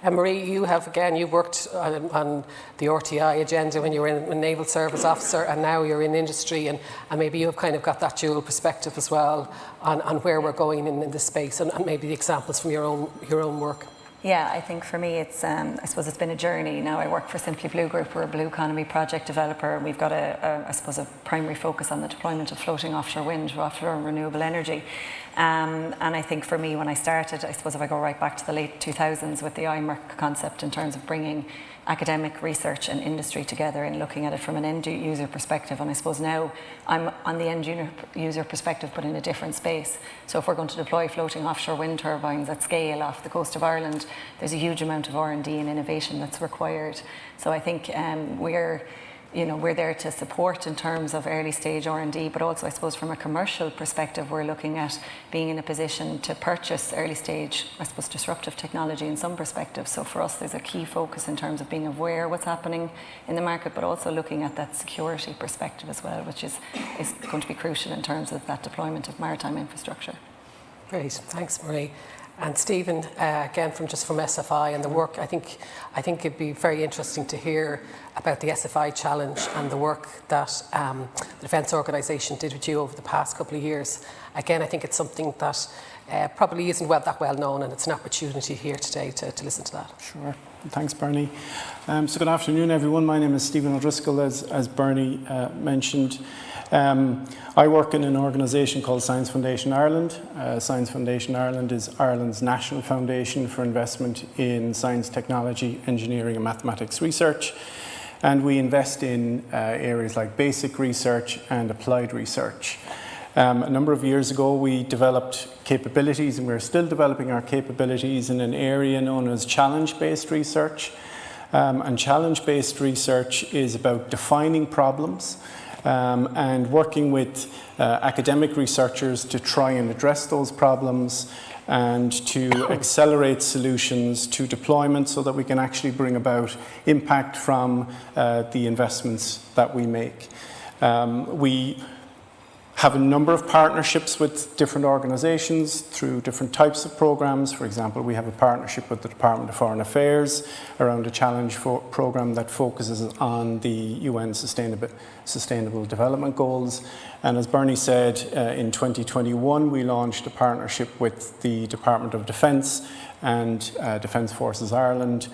Marie, you worked on the RTI agenda when you were a naval service officer, and now you're in industry, and maybe you've kind of got that dual perspective as well on where we're going in this space, and maybe the examples from your own work. Yeah, I think for me it's, I suppose it's been a journey. Now I work for Simply Blue Group. We're a blue economy project developer, and we've got I suppose a primary focus on the deployment of floating offshore wind, offshore renewable energy. And I think for me, when I started, I suppose if I go right back to the late 2000s with the IMERC concept in terms of bringing academic research and industry together and looking at it from an end user perspective. And I suppose now I'm on the end user perspective, but in a different space. So if we're going to deploy floating offshore wind turbines at scale off the coast of Ireland, there's a huge amount of R&D and innovation that's required. So I think we're there to support in terms of early stage R&D, but also I suppose from a commercial perspective, we're looking at being in a position to purchase early stage, I suppose, disruptive technology in some perspective. So for us, there's a key focus in terms of being aware of what's happening in the market, but also looking at that security perspective as well, which is going to be crucial in terms of that deployment of maritime infrastructure. Great, thanks, Marie. And Stephen, again from SFI and the work, I think it'd be very interesting to hear about the SFI challenge and the work that the Defence Organisation did with you over the past couple of years. Again, I think it's something that probably isn't that well known, and it's an opportunity here today to listen to that. Sure. Thanks, Bernie. So good afternoon, everyone. My name is Stephen O'Driscoll, as Bernie mentioned. I work in an organisation called Science Foundation Ireland. Science Foundation Ireland is Ireland's national foundation for investment in science, technology, engineering and mathematics research. And we invest in areas like basic research and applied research. A number of years ago, we developed capabilities, and we're still developing our capabilities in an area known as challenge-based research. And challenge-based research is about defining problems and working with academic researchers to try and address those problems and to accelerate solutions to deployment so that we can actually bring about impact from the investments that we make. We have a number of partnerships with different organizations through different types of programs. For example, we have a partnership with the Department of Foreign Affairs around a challenge program that focuses on the UN Sustainable Development Goals. And as Bernie said, in 2021, we launched a partnership with the Department of Defence and Defence Forces Ireland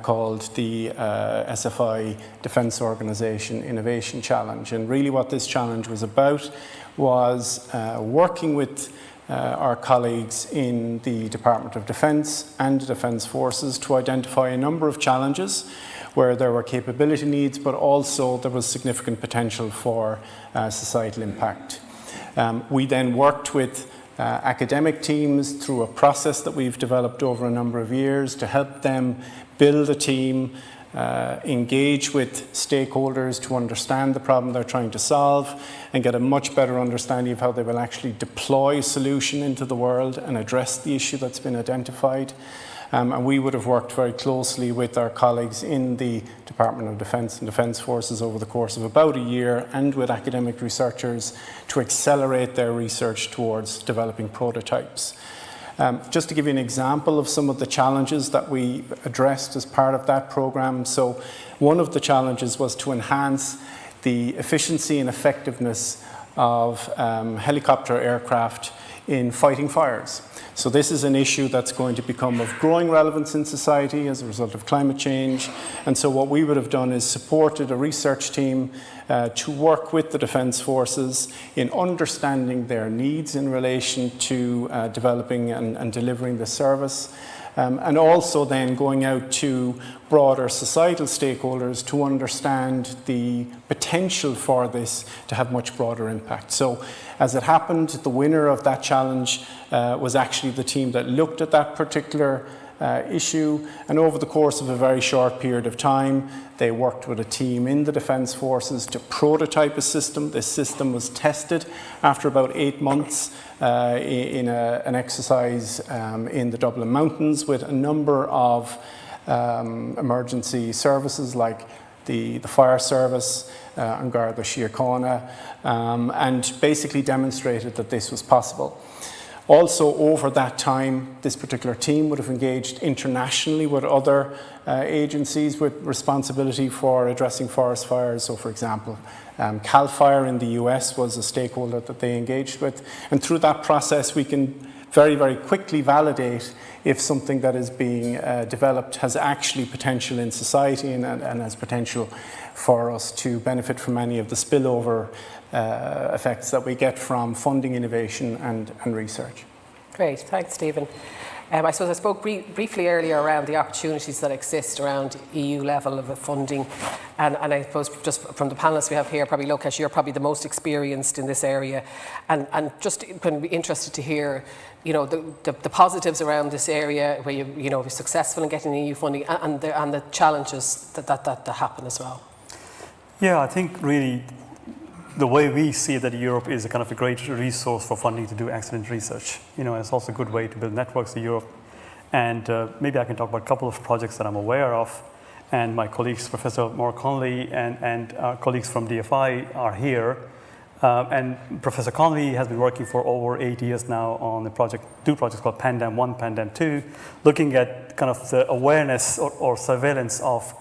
called the SFI Defence Organisation Innovation Challenge. And really what this challenge was about was working with our colleagues in the Department of Defence and the Defence Forces to identify a number of challenges where there were capability needs, but also there was significant potential for societal impact. We then worked with academic teams through a process that we've developed over a number of years to help them build a team, engage with stakeholders to understand the problem they're trying to solve and get a much better understanding of how they will actually deploy a solution into the world and address the issue that's been identified. And we would have worked very closely with our colleagues in the Department of Defence and Defence Forces over the course of about a year and with academic researchers to accelerate their research towards developing prototypes. Just to give you an example of some of the challenges that we addressed as part of that programme. So one of the challenges was to enhance the efficiency and effectiveness of helicopter aircraft in fighting fires. So this is an issue that's going to become of growing relevance in society as a result of climate change. And so what we would have done is supported a research team to work with the Defence Forces in understanding their needs in relation to developing and delivering the service. And also then going out to broader societal stakeholders to understand the potential for this to have much broader impact. So as it happened, the winner of that challenge was actually the team that looked at that particular issue, and over the course of a very short period of time they worked with a team in the Defence Forces to prototype a system. This system was tested after about 8 months in an exercise in the Dublin Mountains with a number of emergency services like the fire service, An Garda Síochána, and basically demonstrated that this was possible. Also, over that time, this particular team would have engaged internationally with other agencies with responsibility for addressing forest fires. So, for example, CAL FIRE in the US was a stakeholder that they engaged with. And through that process, we can very, very quickly validate if something that is being developed has actually potential in society and has potential for us to benefit from any of the spillover effects that we get from funding innovation and research. Great, thanks Stephen. I suppose I spoke briefly earlier around the opportunities that exist around EU level of funding, and I suppose just from the panellists we have here, probably Lokesh, you're probably the most experienced in this area, and just going to be interested to hear, you know, the positives around this area where you know be successful in getting EU funding, and the challenges that happen as well. Yeah, I think really the way we see that Europe is a kind of a great resource for funding to do excellent research. You know, it's also a good way to build networks in Europe. And maybe I can talk about a couple of projects that I'm aware of. And my colleagues, Professor Maura Connolly and our colleagues from DFI are here. And Professor Connolly has been working for over 8 years now on two projects called Pandem 1, Pandem 2, looking at kind of the awareness or surveillance of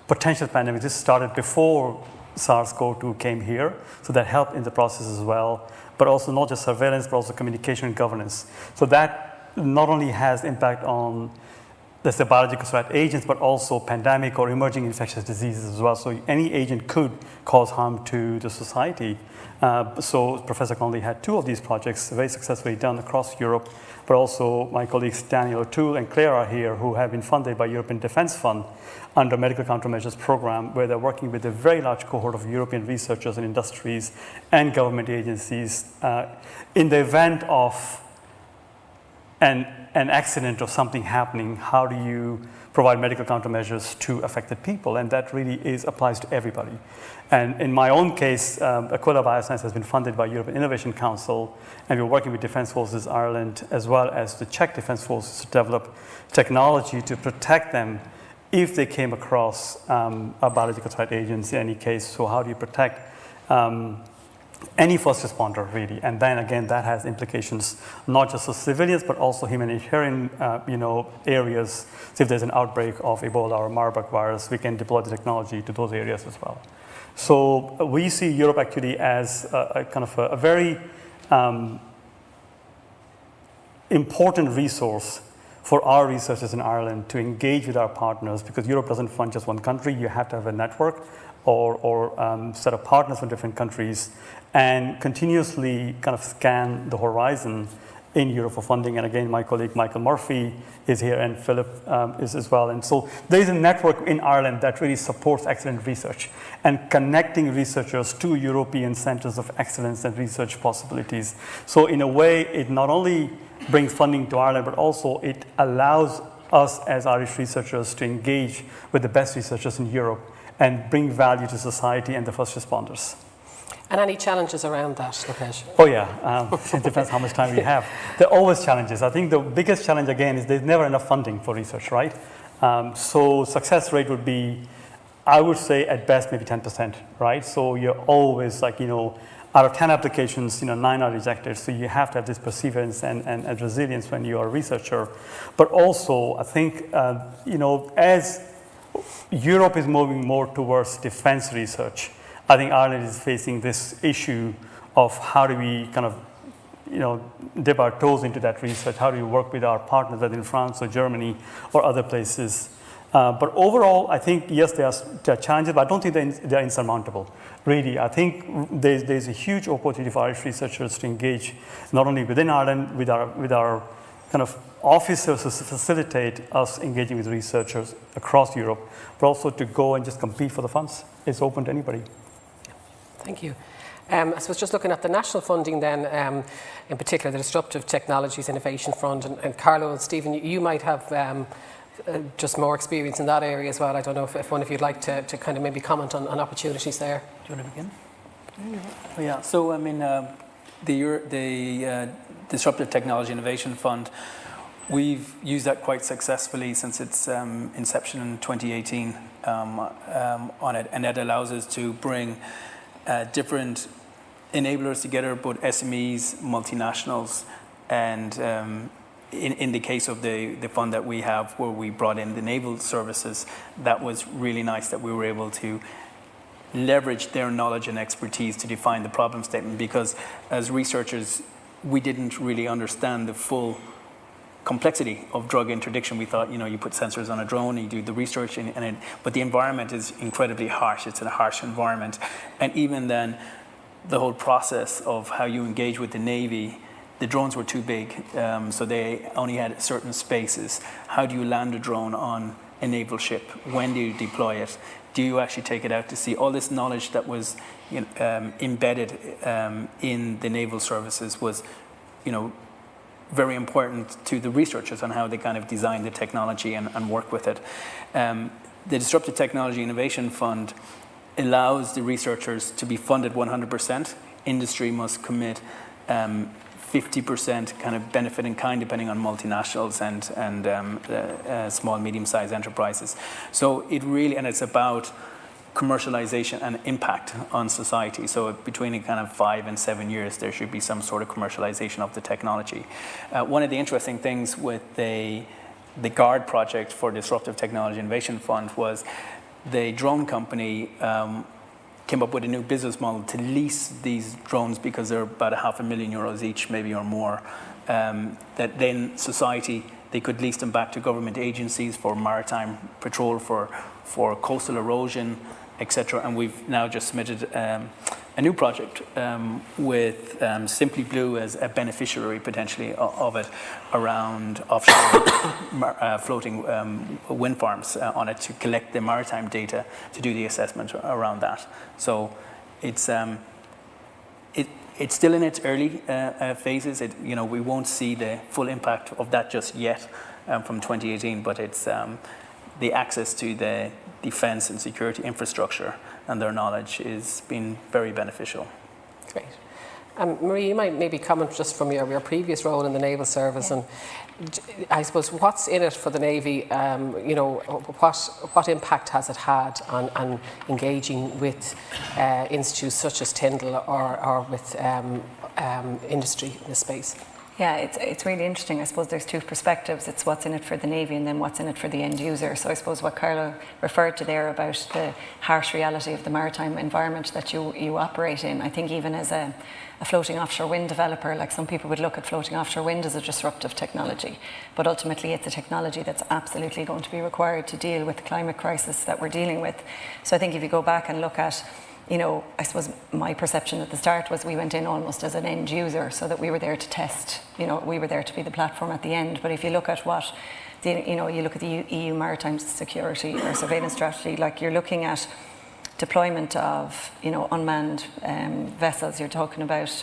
potential pandemics. This started before SARS-CoV-2 came here, so that helped in the process as well, but also not just surveillance, but also communication and governance. So that not only has impact on the biological threat agents, but also pandemic or emerging infectious diseases as well. So any agent could cause harm to the society. So Professor Connolly had two of these projects very successfully done across Europe, but also my colleagues Daniel O'Toole and Claire are here, who have been funded by European Defence Fund under Medical Countermeasures Program, where they're working with a very large cohort of European researchers and industries and government agencies in the event of an an accident or something happening, how do you provide medical countermeasures to affected people? And that really applies to everybody. And in my own case, Aquila Bioscience has been funded by European Innovation Council, and we're working with Defence Forces Ireland as well as the Czech Defence Forces to develop technology to protect them if they came across a biological threat agents in any case. So how do you protect any first responder, really? And then again, that has implications not just for civilians, but also humanitarian areas. So if there's an outbreak of Ebola or Marburg virus, we can deploy the technology to those areas as well. So we see Europe actually as a kind of a very important resource for our researchers in Ireland to engage with our partners, because Europe doesn't fund just one country. You have to have a network or set of partners from different countries and continuously kind of scan the horizon in Europe for funding. And again, my colleague Micheál Martin is here, and Philip is as well. And so there is a network in Ireland that really supports excellent research and connecting researchers to European centers of excellence and research possibilities. So in a way, it not only brings funding to Ireland, but also it allows us as Irish researchers to engage with the best researchers in Europe and bring value to society and the first responders. And any challenges around that, Lokesh? Oh yeah, it depends how much time we have. There are always challenges. I think the biggest challenge again is there's never enough funding for research, right? So success rate would be, I would say at best maybe 10%, right? So you're always like, out of 10 applications, 9 are rejected. So you have to have this perseverance and resilience when you are a researcher. But also, I think, as Europe is moving more towards defense research, I think Ireland is facing this issue of how do we kind of, dip our toes into that research? How do we work with our partners, whether in France or Germany or other places? But overall, I think, yes, there are challenges, but I don't think they're insurmountable. Really, I think there's a huge opportunity for Irish researchers to engage not only within Ireland with our kind of officers to facilitate us engaging with researchers across Europe, but also to go and just compete for the funds. It's open to anybody. Thank you. I suppose just looking at the national funding then, in particular the Disruptive Technologies Innovation Fund, and Carlo and Stephen, you might have just more experience in that area as well. I don't know if one of you'd like to kind of maybe comment on opportunities there. Do you want to begin? Oh, yeah, so I mean, the Disruptive Technology Innovation Fund, we've used that quite successfully since its inception in 2018 on it, and that allows us to bring different enablers together, both SMEs, multinationals, and in the case of the fund that we have, where we brought in the naval services, that was really nice that we were able to leverage their knowledge and expertise to define the problem statement, because as researchers, we didn't really understand the full complexity of drug interdiction. We thought, you put sensors on a drone, you do the research, but the environment is incredibly harsh. It's a harsh environment. And even then, the whole process of how you engage with the Navy, the drones were too big, so they only had certain spaces. How do you land a drone on a naval ship? When do you deploy it? Do you actually take it out to sea? All this knowledge that was embedded in the naval services was, very important to the researchers on how they kind of design the technology and work with it. The Disruptive Technology Innovation Fund allows the researchers to be funded 100%. Industry must commit 50% kind of benefit in kind, depending on multinationals and small, medium-sized enterprises. So it really, and it's about commercialization and impact on society. So between kind of 5 and 7 years, there should be some sort of commercialization of the technology. One of the interesting things with the GUARD project for Disruptive Technology Innovation Fund was the drone company came up with a new business model to lease these drones, because they're about €500,000 each, maybe or more, that then society, they could lease them back to government agencies for maritime patrol, for coastal erosion, etc. And we've now just submitted a new project with Simply Blue as a beneficiary potentially of it, around offshore floating wind farms on it, to collect the maritime data to do the assessment around that. So it's it's still in its early phases. We won't see the full impact of that just yet from 2018, but it's the access to the defence and security infrastructure and their knowledge is been very beneficial. Great. Marie, you might maybe comment just from your previous role in the Naval Service, and I suppose what's in it for the Navy, what impact has it had on engaging with institutes such as Tyndall or with industry in this space? Yeah, it's really interesting. I suppose there's two perspectives. It's what's in it for the Navy and then what's in it for the end user. So I suppose what Carla referred to there about the harsh reality of the maritime environment that you operate in, I think even as a floating offshore wind developer, like some people would look at floating offshore wind as a disruptive technology, but ultimately it's a technology that's absolutely going to be required to deal with the climate crisis that we're dealing with. So I think if you go back and look at, I suppose my perception at the start was we went in almost as an end user, so that we were there to test, we were there to be the platform at the end. But if you look at what, you look at the EU maritime security or surveillance strategy, like you're looking at deployment of, unmanned vessels, you're talking about,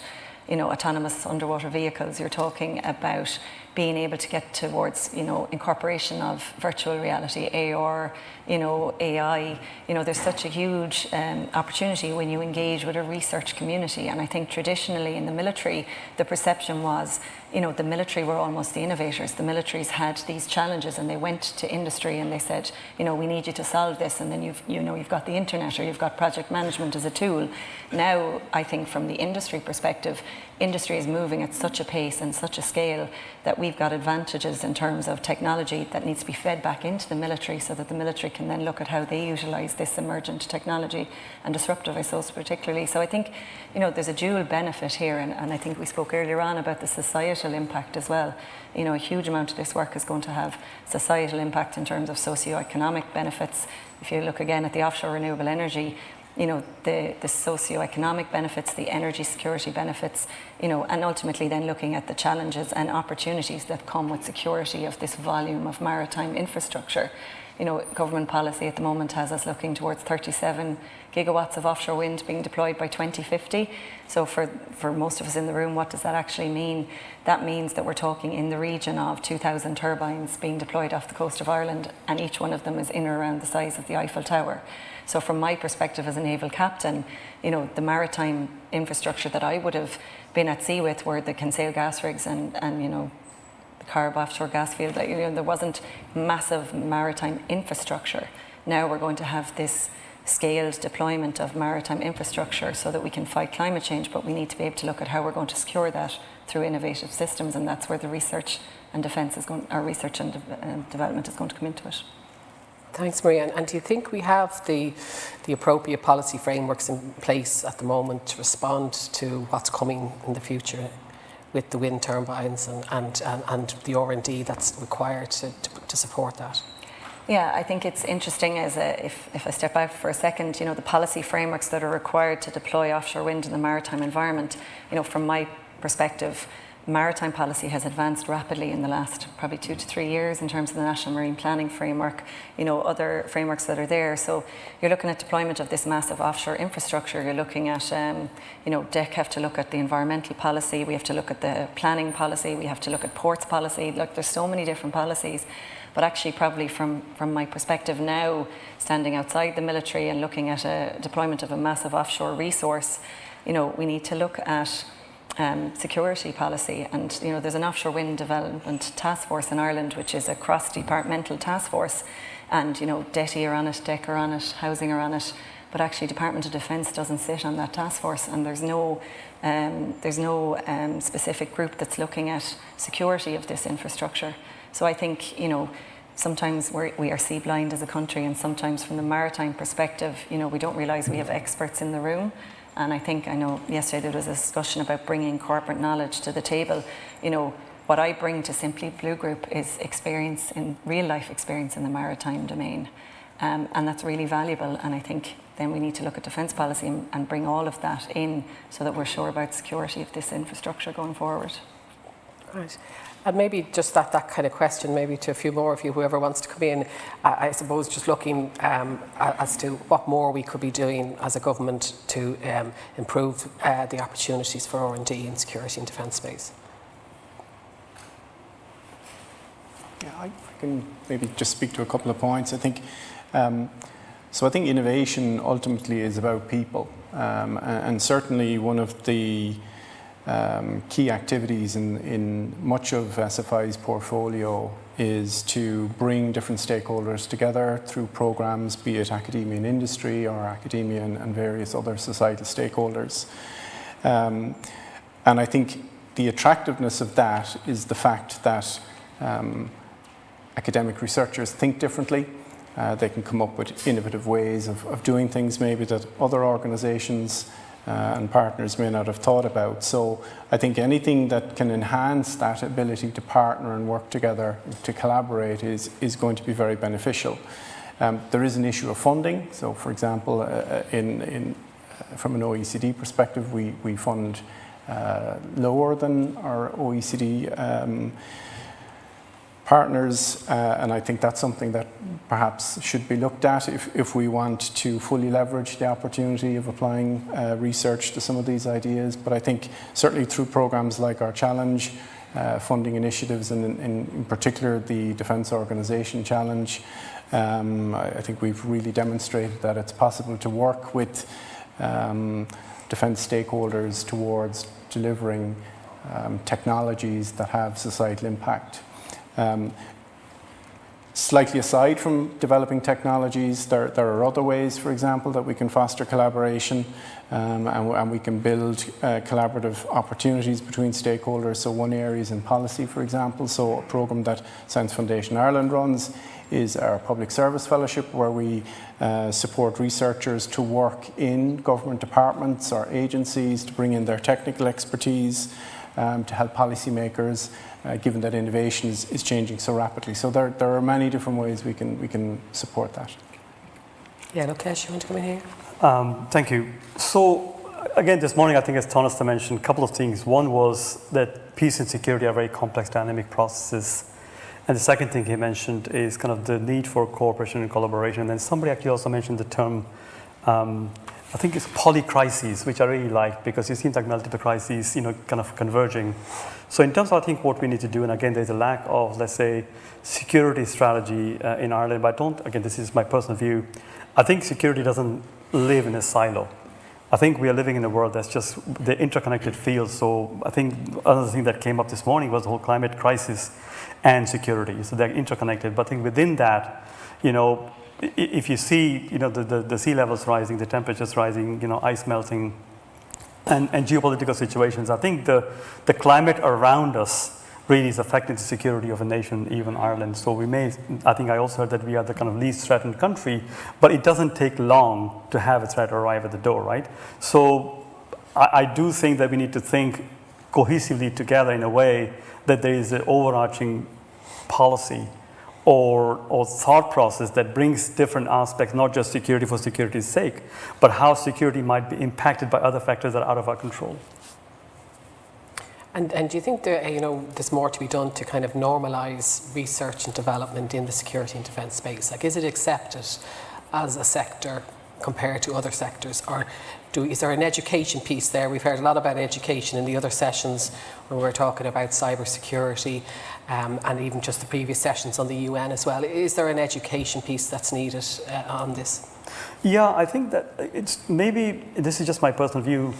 autonomous underwater vehicles, you're talking about being able to get towards, incorporation of virtual reality, AR, AI. There's such a huge opportunity when you engage with a research community. And I think traditionally in the military, the perception was, the military were almost the innovators. The militaries had these challenges and they went to industry and they said, we need you to solve this. And then you've got the internet or you've got project management as a tool. Now, I think from the industry perspective, industry is moving at such a pace and such a scale that we've got advantages in terms of technology that needs to be fed back into the military so that the military can then look at how they utilise this emergent technology and disruptive, I suppose, particularly. So I think, there's a dual benefit here, and I think we spoke earlier on about the societal impact as well. A huge amount of this work is going to have societal impact in terms of socio-economic benefits. If you look again at the offshore renewable energy, the socio-economic benefits, the energy security benefits, and ultimately then looking at the challenges and opportunities that come with security of this volume of maritime infrastructure. Government policy at the moment has us looking towards 37 gigawatts of offshore wind being deployed by 2050. So for most of us in the room, what does that actually mean? That means that we're talking in the region of 2,000 turbines being deployed off the coast of Ireland, and each one of them is in or around the size of the Eiffel Tower. So from my perspective as a naval captain, the maritime infrastructure that I would have been at sea with were the Kinsale gas rigs and the Carb offshore gas field. There wasn't massive maritime infrastructure. Now we're going to have this scaled deployment of maritime infrastructure so that we can fight climate change, but we need to be able to look at how we're going to secure that through innovative systems, and that's where the research and defence is going, our research and development is going to come into it. Thanks, Maria. And do you think we have the appropriate policy frameworks in place at the moment to respond to what's coming in the future with the wind turbines and the R&D that's required to support that? Yeah, I think it's interesting if I step out for a second, the policy frameworks that are required to deploy offshore wind in the maritime environment, from my perspective, maritime policy has advanced rapidly in the last probably 2 to 3 years in terms of the National Marine Planning Framework, other frameworks that are there. So you're looking at deployment of this massive offshore infrastructure. You're looking at, DEC have to look at the environmental policy. We have to look at the planning policy. We have to look at ports policy. Like, there's so many different policies. But actually, probably from my perspective now, standing outside the military and looking at a deployment of a massive offshore resource, we need to look at security policy. And there's an offshore wind development task force in Ireland, which is a cross-departmental task force, and DETI are on it, DEC are on it, housing are on it, but actually Department of Defence doesn't sit on that task force, and there's no specific group that's looking at security of this infrastructure. So I think sometimes we are sea blind as a country, and sometimes from the maritime perspective, we don't realise we have experts in the room. And I know yesterday there was a discussion about bringing corporate knowledge to the table. What I bring to Simply Blue Group is experience, in real life experience in the maritime domain. And that's really valuable. And I think then we need to look at defence policy and bring all of that in so that we're sure about security of this infrastructure going forward. Right. And maybe just that kind of question, maybe to a few more of you, whoever wants to come in, I suppose just looking as to what more we could be doing as a government to improve the opportunities for R&D in security and defence space. Yeah, I can maybe just speak to a couple of points. I think, so I think innovation ultimately is about people. And certainly one of the key activities in much of SFI's portfolio is to bring different stakeholders together through programs, be it academia and industry or academia and various other societal stakeholders. And I think the attractiveness of that is the fact that academic researchers think differently. They can come up with innovative ways of doing things maybe that other organisations and partners may not have thought about. So I think anything that can enhance that ability to partner and work together, to collaborate, is going to be very beneficial. There is an issue of funding. So for example, from an OECD perspective, we fund lower than our OECD partners, and I think that's something that perhaps should be looked at if we want to fully leverage the opportunity of applying research to some of these ideas. But I think certainly through programs like our Challenge, funding initiatives, and in particular the Defence Organisation Challenge, I think we've really demonstrated that it's possible to work with defence stakeholders towards delivering technologies that have societal impact. Slightly aside from developing technologies, there are other ways, for example, that we can foster collaboration and we can build collaborative opportunities between stakeholders. So one area is in policy, for example. So a programme that Science Foundation Ireland runs is our Public Service Fellowship, where we support researchers to work in government departments or agencies to bring in their technical expertise to help policymakers, given that innovation is changing so rapidly. So there are many different ways we can support that. Yeah, Lokesh, you want to come in here? Thank you. So again, this morning, I think as Tánaiste mentioned, a couple of things. One was that peace and security are very complex dynamic processes. And the second thing he mentioned is kind of the need for cooperation and collaboration. And then somebody actually also mentioned the term, I think it's polycrises, which I really like, because it seems like multiple crises, kind of converging. So in terms of, I think, what we need to do, and again, there's a lack of, let's say, security strategy in Ireland, but again, this is my personal view, I think security doesn't live in a silo. I think we are living in a world that's just the interconnected field. So I think another thing that came up this morning was the whole climate crisis and security. So they're interconnected, but I think within that, if you see, the sea levels rising, the temperatures rising, ice melting, and geopolitical situations, I think the climate around us really is affecting the security of a nation, even Ireland. So I think I also heard that we are the kind of least threatened country, but it doesn't take long to have a threat arrive at the door, right? So I do think that we need to think cohesively together in a way that there is an overarching policy or thought process that brings different aspects, not just security for security's sake, but how security might be impacted by other factors that are out of our control. And do you think there's more to be done to kind of normalise research and development in the security and defence space? Like, is it accepted as a sector compared to other sectors, or is there an education piece there? We've heard a lot about education in the other sessions when we were talking about cybersecurity, and even just the previous sessions on the UN as well. Is there an education piece that's needed on this? Yeah, I think that it's maybe, this is just my personal view.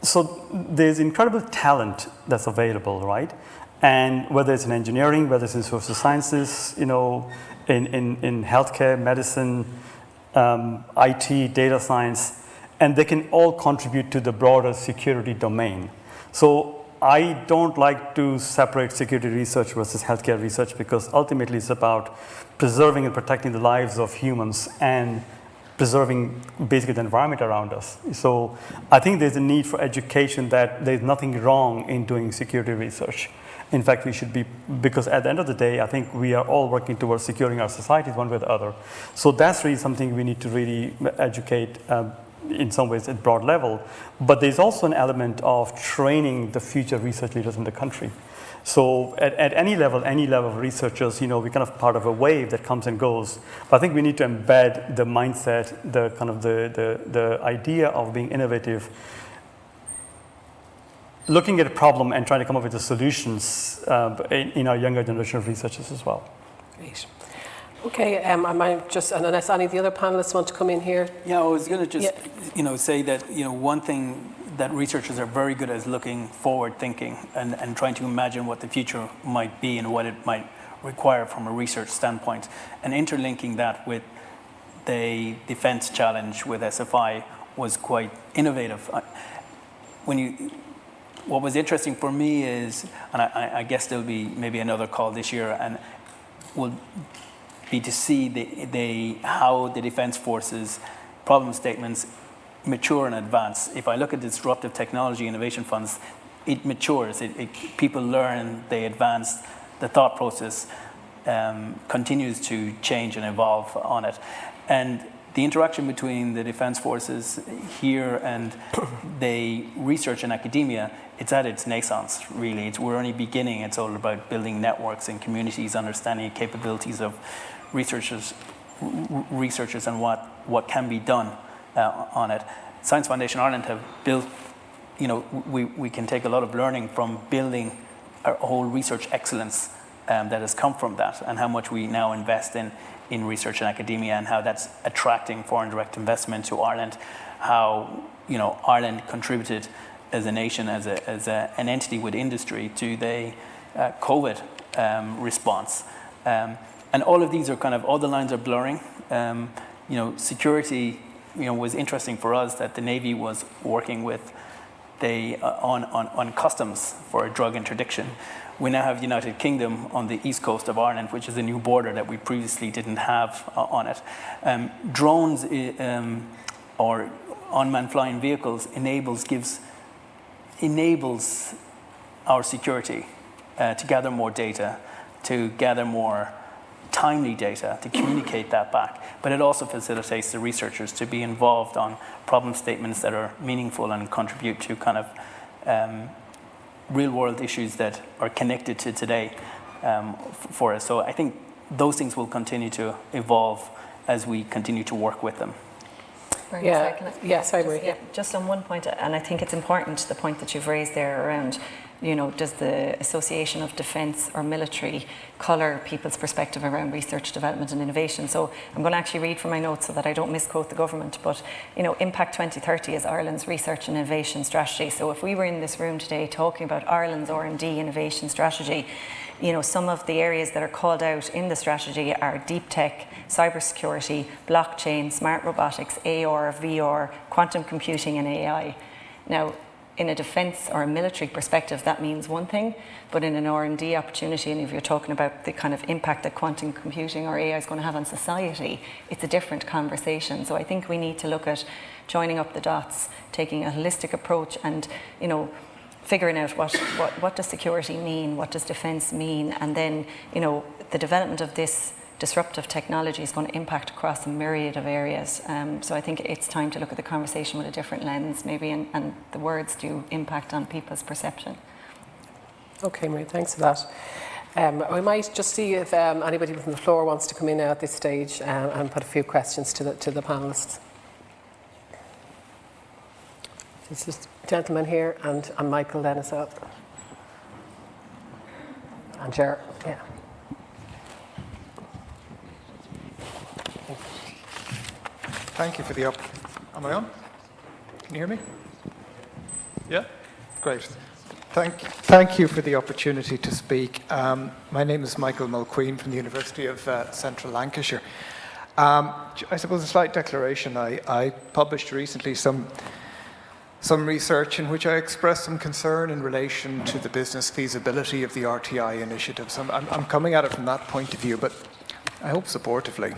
So there's incredible talent that's available, right? And whether it's in engineering, whether it's in social sciences, in healthcare, medicine, IT, data science, and they can all contribute to the broader security domain. So I don't like to separate security research versus healthcare research, because ultimately it's about preserving and protecting the lives of humans and preserving basically the environment around us. So I think there's a need for education that there's nothing wrong in doing security research. In fact, we should be, because at the end of the day, I think we are all working towards securing our societies one way or the other. So that's really something we need to really educate in some ways at broad level, but there's also an element of training the future research leaders in the country. So at any level of researchers, we're kind of part of a wave that comes and goes. But I think we need to embed the mindset, the kind of the idea of being innovative, looking at a problem and trying to come up with the solutions in our younger generation of researchers as well. Great. Okay, I might just, and unless any of the other panelists want to come in here. Yeah, I was going to just, say that, one thing that researchers are very good at is looking forward thinking and trying to imagine what the future might be and what it might require from a research standpoint, and interlinking that with the defense challenge with SFI was quite innovative. What was interesting for me is, and I guess there'll be maybe another call this year, and will be to see how the defense forces problem statements mature and advance. If I look at disruptive technology innovation funds, it matures. People learn, they advance. The thought process continues to change and evolve on it. And the interaction between the defense forces here and the research and academia, it's at its naissance, really. We're only beginning. It's all about building networks and communities, understanding capabilities of researchers and what can be done on it. Science Foundation Ireland have built, we can take a lot of learning from building a whole research excellence that has come from that, and how much we now invest in research and academia, and how that's attracting foreign direct investment to Ireland, how Ireland contributed as a nation, as an entity with industry to the COVID response. And all of these are all the lines are blurring. Security, was interesting for us that the Navy was working with on customs for drug interdiction. We now have the United Kingdom on the east coast of Ireland, which is a new border that we previously didn't have on it. Drones or unmanned flying vehicles enables our security to gather more data, to gather more timely data, to communicate that back. But it also facilitates the researchers to be involved on problem statements that are meaningful and contribute to real-world issues that are connected to today for us. So I think those things will continue to evolve as we continue to work with them. Just on one point, and I think it's important, the point that you've raised there around, does the association of defence or military colour people's perspective around research, development and innovation? So I'm going to actually read from my notes so that I don't misquote the government, but Impact 2030 is Ireland's research and innovation strategy. So if we were in this room today talking about Ireland's R&D innovation strategy, some of the areas that are called out in the strategy are deep tech, cybersecurity, blockchain, smart robotics, AR, VR, quantum computing and AI. Now, in a defence or a military perspective, that means one thing, but in an R&D opportunity, and if you're talking about the kind of impact that quantum computing or AI is going to have on society, it's a different conversation. So I think we need to look at joining up the dots, taking a holistic approach and, figuring out what does security mean, what does defence mean, and then, the development of this disruptive technology is going to impact across a myriad of areas. So I think it's time to look at the conversation with a different lens, maybe, and the words do impact on people's perception. Okay, Marie, thanks for that. We might just see if anybody from the floor wants to come in at this stage and put a few questions to the panellists. This is the gentleman here, and Michael then as well. And Ger, yeah. Thank you for the Am I on? Can you hear me? Yeah? Great. Thank you for the opportunity to speak. My name is Michael Mulqueen from the University of Central Lancashire. I suppose a slight declaration. I published recently some research in which I expressed some concern in relation to the business feasibility of the RTI initiative. So I'm coming at it from that point of view, but I hope supportively.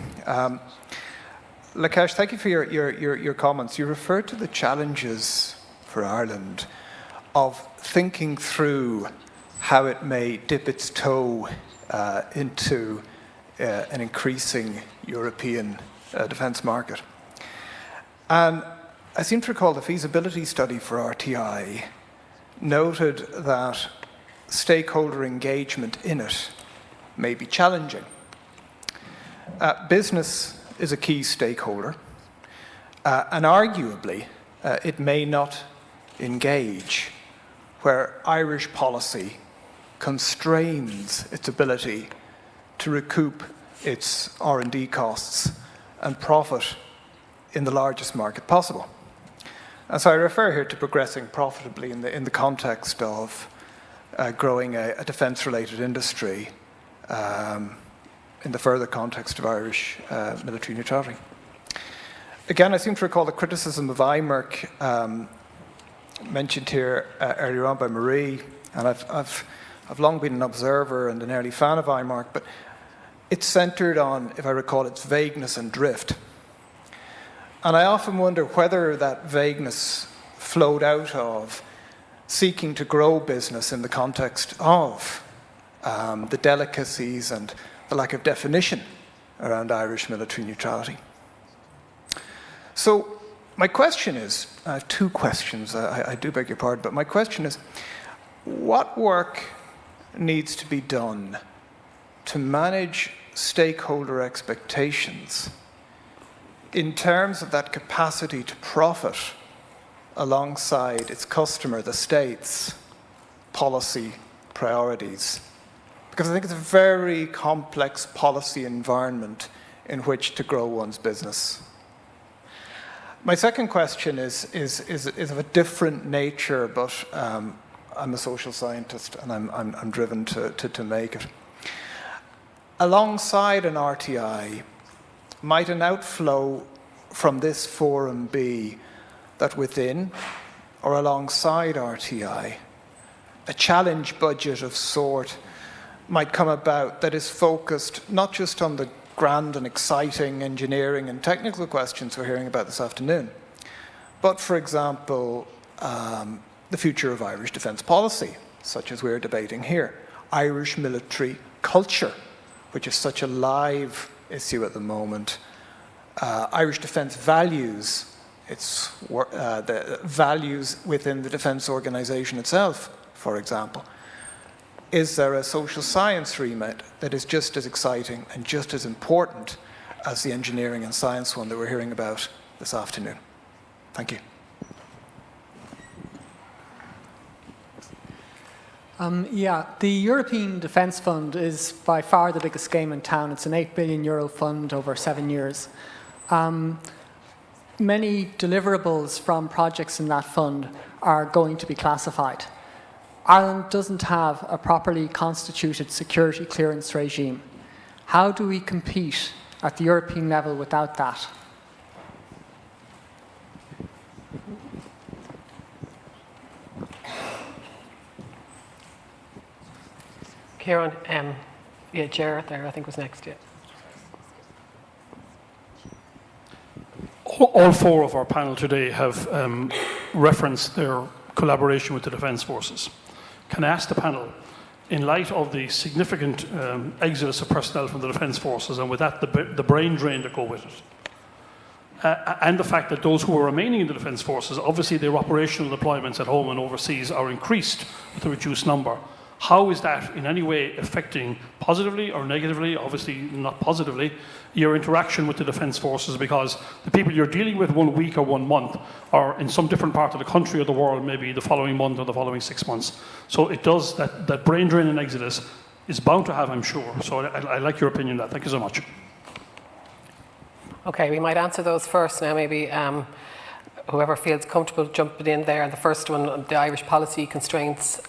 Lakesh, thank you for your comments. You referred to the challenges for Ireland of thinking through how it may dip its toe into an increasing European defence market. And I seem to recall the feasibility study for RTI noted that stakeholder engagement in it may be challenging. Business is a key stakeholder, and arguably it may not engage where Irish policy constrains its ability to recoup its R&D costs and profit in the largest market possible. And so I refer here to progressing profitably in the context of growing a defence-related industry in the further context of Irish military neutrality. Again, I seem to recall the criticism of IMERC mentioned here earlier on by Marie, and I've long been an observer and an early fan of IMERC, but it's centred on, if I recall, its vagueness and drift. And I often wonder whether that vagueness flowed out of seeking to grow business in the context of the delicacies and the lack of definition around Irish military neutrality. So my question is, I have two questions, I do beg your pardon, but my question is, what work needs to be done to manage stakeholder expectations in terms of that capacity to profit alongside its customer, the state's policy priorities? Because I think it's a very complex policy environment in which to grow one's business. My second question is of a different nature, but I'm a social scientist and I'm driven to make it. Alongside an RTI, might an outflow from this forum be that within or alongside RTI, a challenge budget of sort might come about that is focused not just on the grand and exciting engineering and technical questions we're hearing about this afternoon, but, for example, the future of Irish defence policy, such as we're debating here, Irish military culture, which is such a live issue at the moment, Irish defence values, the values within the defence organisation itself, for example. Is there a social science remit that is just as exciting and just as important as the engineering and science one that we're hearing about this afternoon? Thank you. Yeah, the European Defence Fund is by far the biggest game in town. It's an €8 billion fund over 7 years. Many deliverables from projects in that fund are going to be classified. Ireland doesn't have a properly constituted security clearance regime. How do we compete at the European level without that? Kieran, yeah, Jared there, I think was next, yeah. All four of our panel today have referenced their collaboration with the Defence Forces. Can I ask the panel, in light of the significant exodus of personnel from the Defence Forces, and with that the brain drain that go with it, and the fact that those who are remaining in the Defence Forces, obviously their operational deployments at home and overseas are increased with a reduced number, how is that in any way affecting positively or negatively, obviously not positively, your interaction with the Defence Forces? Because the people you're dealing with 1 week or 1 month are in some different part of the country or the world, maybe the following month or the following 6 months. So it does, that brain drain and exodus is bound to have, I'm sure. So I like your opinion on that. Thank you so much. Okay, we might answer those first now, maybe. Whoever feels comfortable jumping in there. The first one, the Irish policy constraints,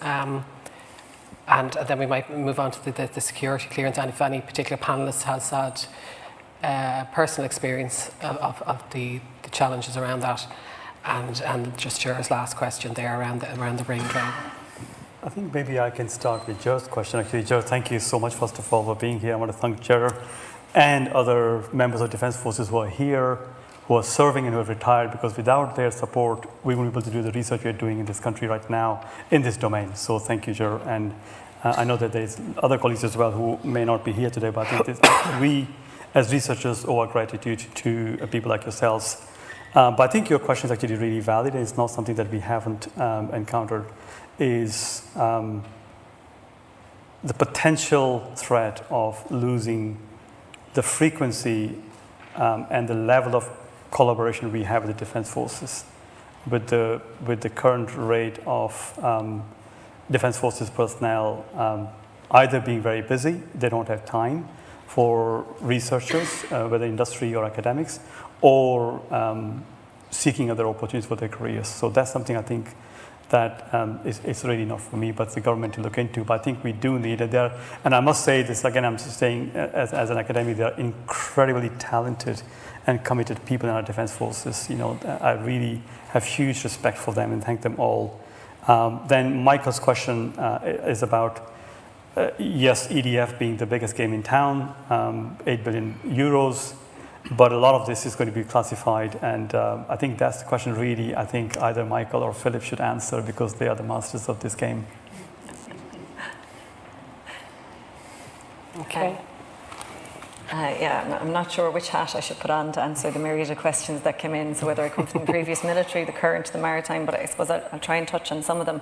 and then we might move on to the security clearance, and if any particular panellist has had personal experience of the challenges around that, and just Gerard's last question there around the brain drain. I think maybe I can start with Gerard's question. Actually, Gerard, thank you so much, first of all, for being here. I want to thank Gerard and other members of Defence Forces who are here, who are serving and who have retired, because without their support, we wouldn't be able to do the research we're doing in this country right now in this domain. So thank you, Gerard. And I know that there's other colleagues as well who may not be here today, but I think we, as researchers, owe our gratitude to people like yourselves But I think your question is actually really valid. It's not something that we haven't encountered, is the potential threat of losing the frequency and the level of collaboration we have with the defense forces. With the current rate of defense forces personnel either being very busy, they don't have time for researchers, whether industry or academics, or seeking other opportunities for their careers. So that's something I think that is really not for me, but the government to look into. But I think we do need it there. And I must say this, again, I'm just saying as an academic, they are incredibly talented and committed people in our defense forces. You know, I really have huge respect for them and thank them all. Then Michael's question is about, yes, EDF being the biggest game in town, 8 billion euros, but a lot of this is going to be classified, and I think that's the question really I think either Michael or Philip should answer, because they are the masters of this game. Okay. Yeah, I'm not sure which hat I should put on to answer the myriad of questions that came in. So whether I come from the previous military, the current, the maritime, but I suppose I'll try and touch on some of them.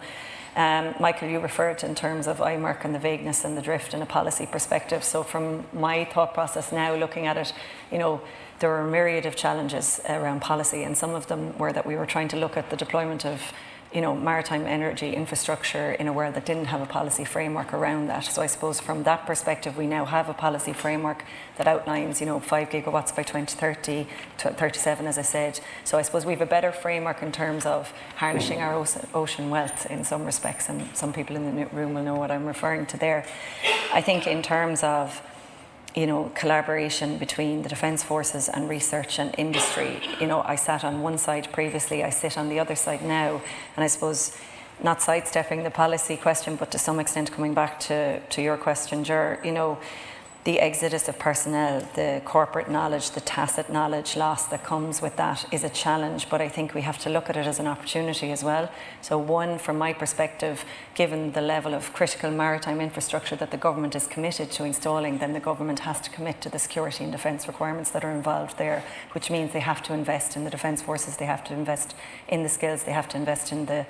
Michael, you referred in terms of IMERC and the vagueness and the drift in a policy perspective. So from my thought process now, looking at it, you know, there were a myriad of challenges around policy, and some of them were that we were trying to look at the deployment of, you know, maritime energy infrastructure in a world that didn't have a policy framework around that. So I suppose from that perspective, we now have a policy framework that outlines, you know, 5 gigawatts by 2030, 37, as I said. So I suppose we have a better framework in terms of harnessing our ocean wealth in some respects, and some people in the room will know what I'm referring to there. I think in terms of, you know, collaboration between the defence forces and research and industry. You know, I sat on one side previously, I sit on the other side now, and I suppose not sidestepping the policy question, but to some extent coming back to your question, Ger, you know, the exodus of personnel, the corporate knowledge, the tacit knowledge loss that comes with that is a challenge, but I think we have to look at it as an opportunity as well. So one, from my perspective, given the level of critical maritime infrastructure that the government is committed to installing, then the government has to commit to the security and defence requirements that are involved there, which means they have to invest in the defence forces, they have to invest in the skills, they have to invest in the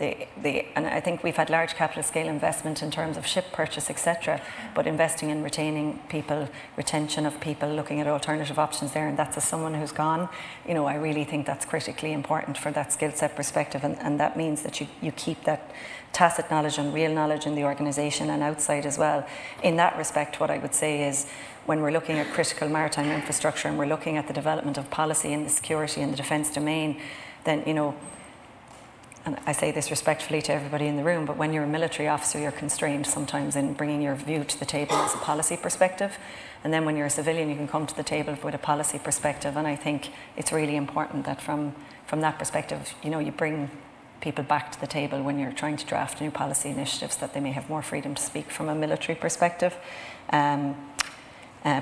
and I think we've had large capital scale investment in terms of ship purchase, etc., but investing in retaining people, retention of people, looking at alternative options there, and that's as someone who's gone, you know, I really think that's critically important for that skill set perspective, and that means that you keep that tacit knowledge and real knowledge in the organisation and outside as well. In that respect, what I would say is, when we're looking at critical maritime infrastructure and we're looking at the development of policy in the security and the defence domain, then, you know, and I say this respectfully to everybody in the room, but when you're a military officer, you're constrained sometimes in bringing your view to the table as a policy perspective. And then when you're a civilian, you can come to the table with a policy perspective. And I think it's really important that from that perspective, you know, you bring people back to the table when you're trying to draft new policy initiatives, that they may have more freedom to speak from a military perspective.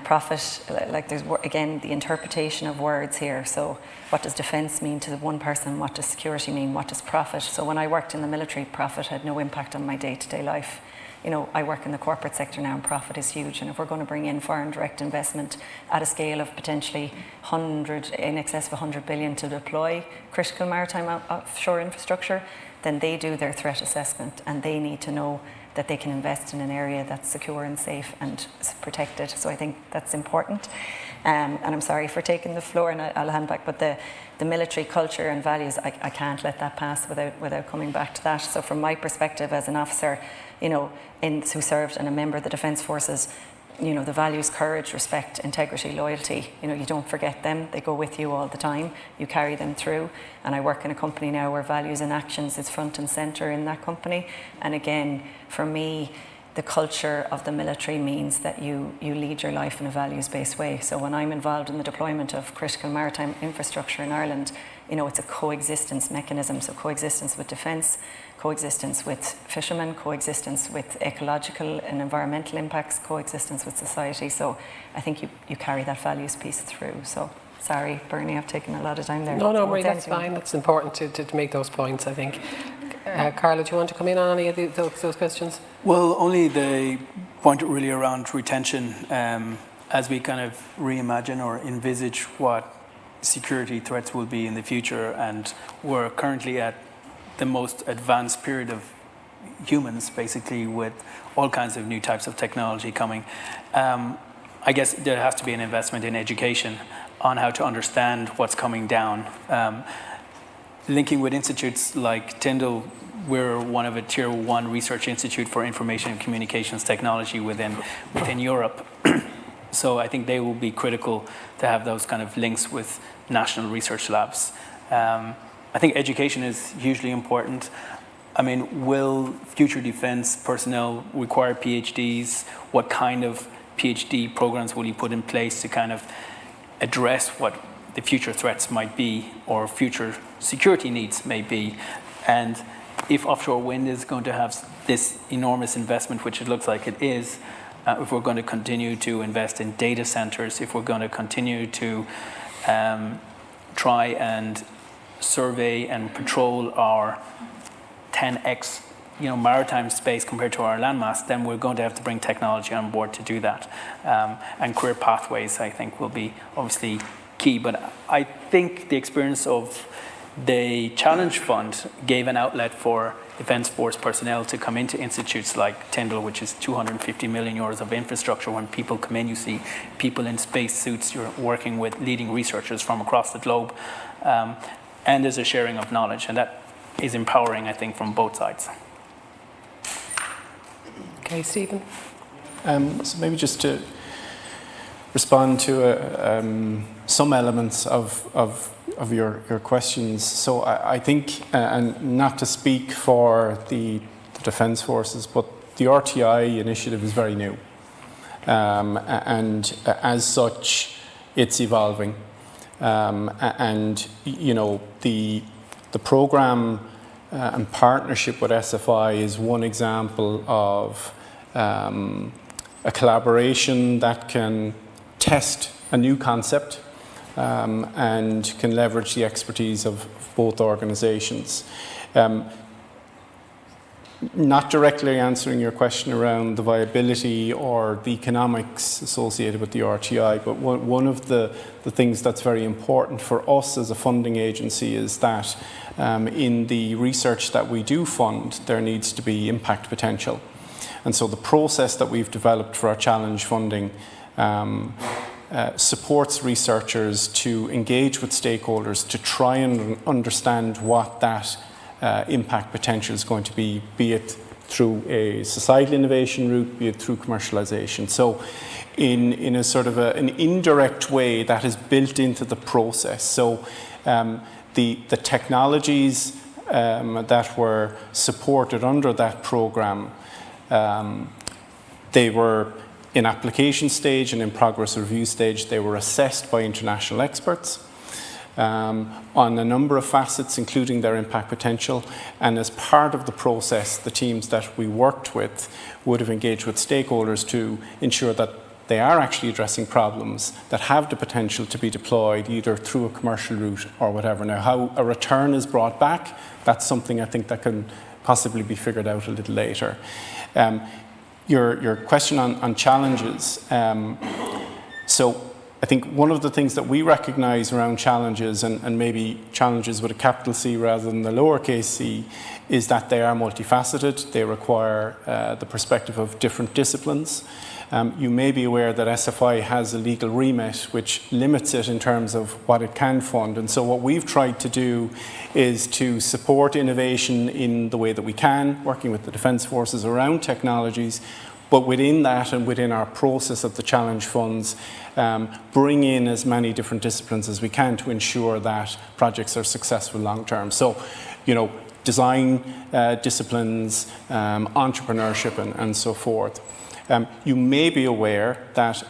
Profit, like there's, again, the interpretation of words here. So what does defence mean to one person? What does security mean? What does profit? So when I worked in the military, profit had no impact on my day-to-day life. You know, I work in the corporate sector now, and profit is huge. And if we're going to bring in foreign direct investment at a scale of potentially in excess of 100 billion to deploy critical maritime offshore infrastructure, then they do their threat assessment, and they need to know that they can invest in an area that's secure and safe and protected. So I think that's important. And I'm sorry for taking the floor, and I'll hand back, but the military culture and values, I can't let that pass without coming back to that. So from my perspective as an officer, you know, who served and a member of the Defence Forces, you know, the values, courage, respect, integrity, loyalty, you know, you don't forget them. They go with you all the time. You carry them through. And I work in a company now where values and actions is front and centre in that company. And again, for me, the culture of the military means that you lead your life in a values-based way. So when I'm involved in the deployment of critical maritime infrastructure in Ireland, you know, it's a coexistence mechanism. So coexistence with defence, coexistence with fishermen, coexistence with ecological and environmental impacts, coexistence with society. So I think you carry that values piece through. So sorry, Bernie, I've taken a lot of time there. No, Marie, that's fine. It's important to make those points, I think. Carla, do you want to come in on any of those questions? Well, only the point really around retention, as we kind of reimagine or envisage what security threats will be in the future, and we're currently at the most advanced period of humans, basically, with all kinds of new types of technology coming. I guess there has to be an investment in education on how to understand what's coming down. Linking with institutes like Tyndall, we're one of a tier 1 research institute for information and communications technology within Europe. So I think they will be critical to have those kind of links with national research labs. I think education is hugely important. I mean, will future defense personnel require PhDs? What kind of PhD programs will you put in place to kind of address what the future threats might be or future security needs may be? And if offshore wind is going to have this enormous investment, which it looks like it is, if we're going to continue to invest in data centers, if we're going to continue to try and survey and patrol our 10x maritime space compared to our landmass, then we're going to have to bring technology on board to do that. And career pathways, I think, will be obviously key. But I think the experience of the Challenge Fund gave an outlet for Defence Force personnel to come into institutes like Tyndall, which is 250 million euros of infrastructure. When people come in, you see people in space suits, you're working with leading researchers from across the globe. And there's a sharing of knowledge, and that is empowering, I think, from both sides. Okay, Stephen. So maybe just to respond to some elements of your questions. So I think, and not to speak for the Defence Forces, but the RTI initiative is very new. And as such, it's evolving. And, the programme and partnership with SFI is one example of a collaboration that can test a new concept and can leverage the expertise of both organisations. Not directly answering your question around the viability or the economics associated with the RTI, but one of the things that's very important for us as a funding agency is that in the research that we do fund, there needs to be impact potential. And so the process that we've developed for our challenge funding supports researchers to engage with stakeholders to try and understand what that impact potential is going to be it through a societal innovation route, be it through commercialization. So in a sort of an indirect way that is built into the process. So the technologies that were supported under that program, they were in application stage and in progress review stage. They were assessed by international experts on a number of facets, including their impact potential. And as part of the process, the teams that we worked with would have engaged with stakeholders to ensure that they are actually addressing problems that have the potential to be deployed either through a commercial route or whatever. Now, how a return is brought back, that's something I think that can possibly be figured out a little later. Your question on challenges. So I think one of the things that we recognise around challenges, and maybe challenges with a capital C rather than the lowercase c, is that they are multifaceted. They require the perspective of different disciplines. You may be aware that SFI has a legal remit which limits it in terms of what it can fund. And so what we've tried to do is to support innovation in the way that we can, working with the Defence Forces around technologies, but within that and within our process of the challenge funds, bring in as many different disciplines as we can to ensure that projects are successful long term. So, design disciplines, entrepreneurship and so forth. You may be aware that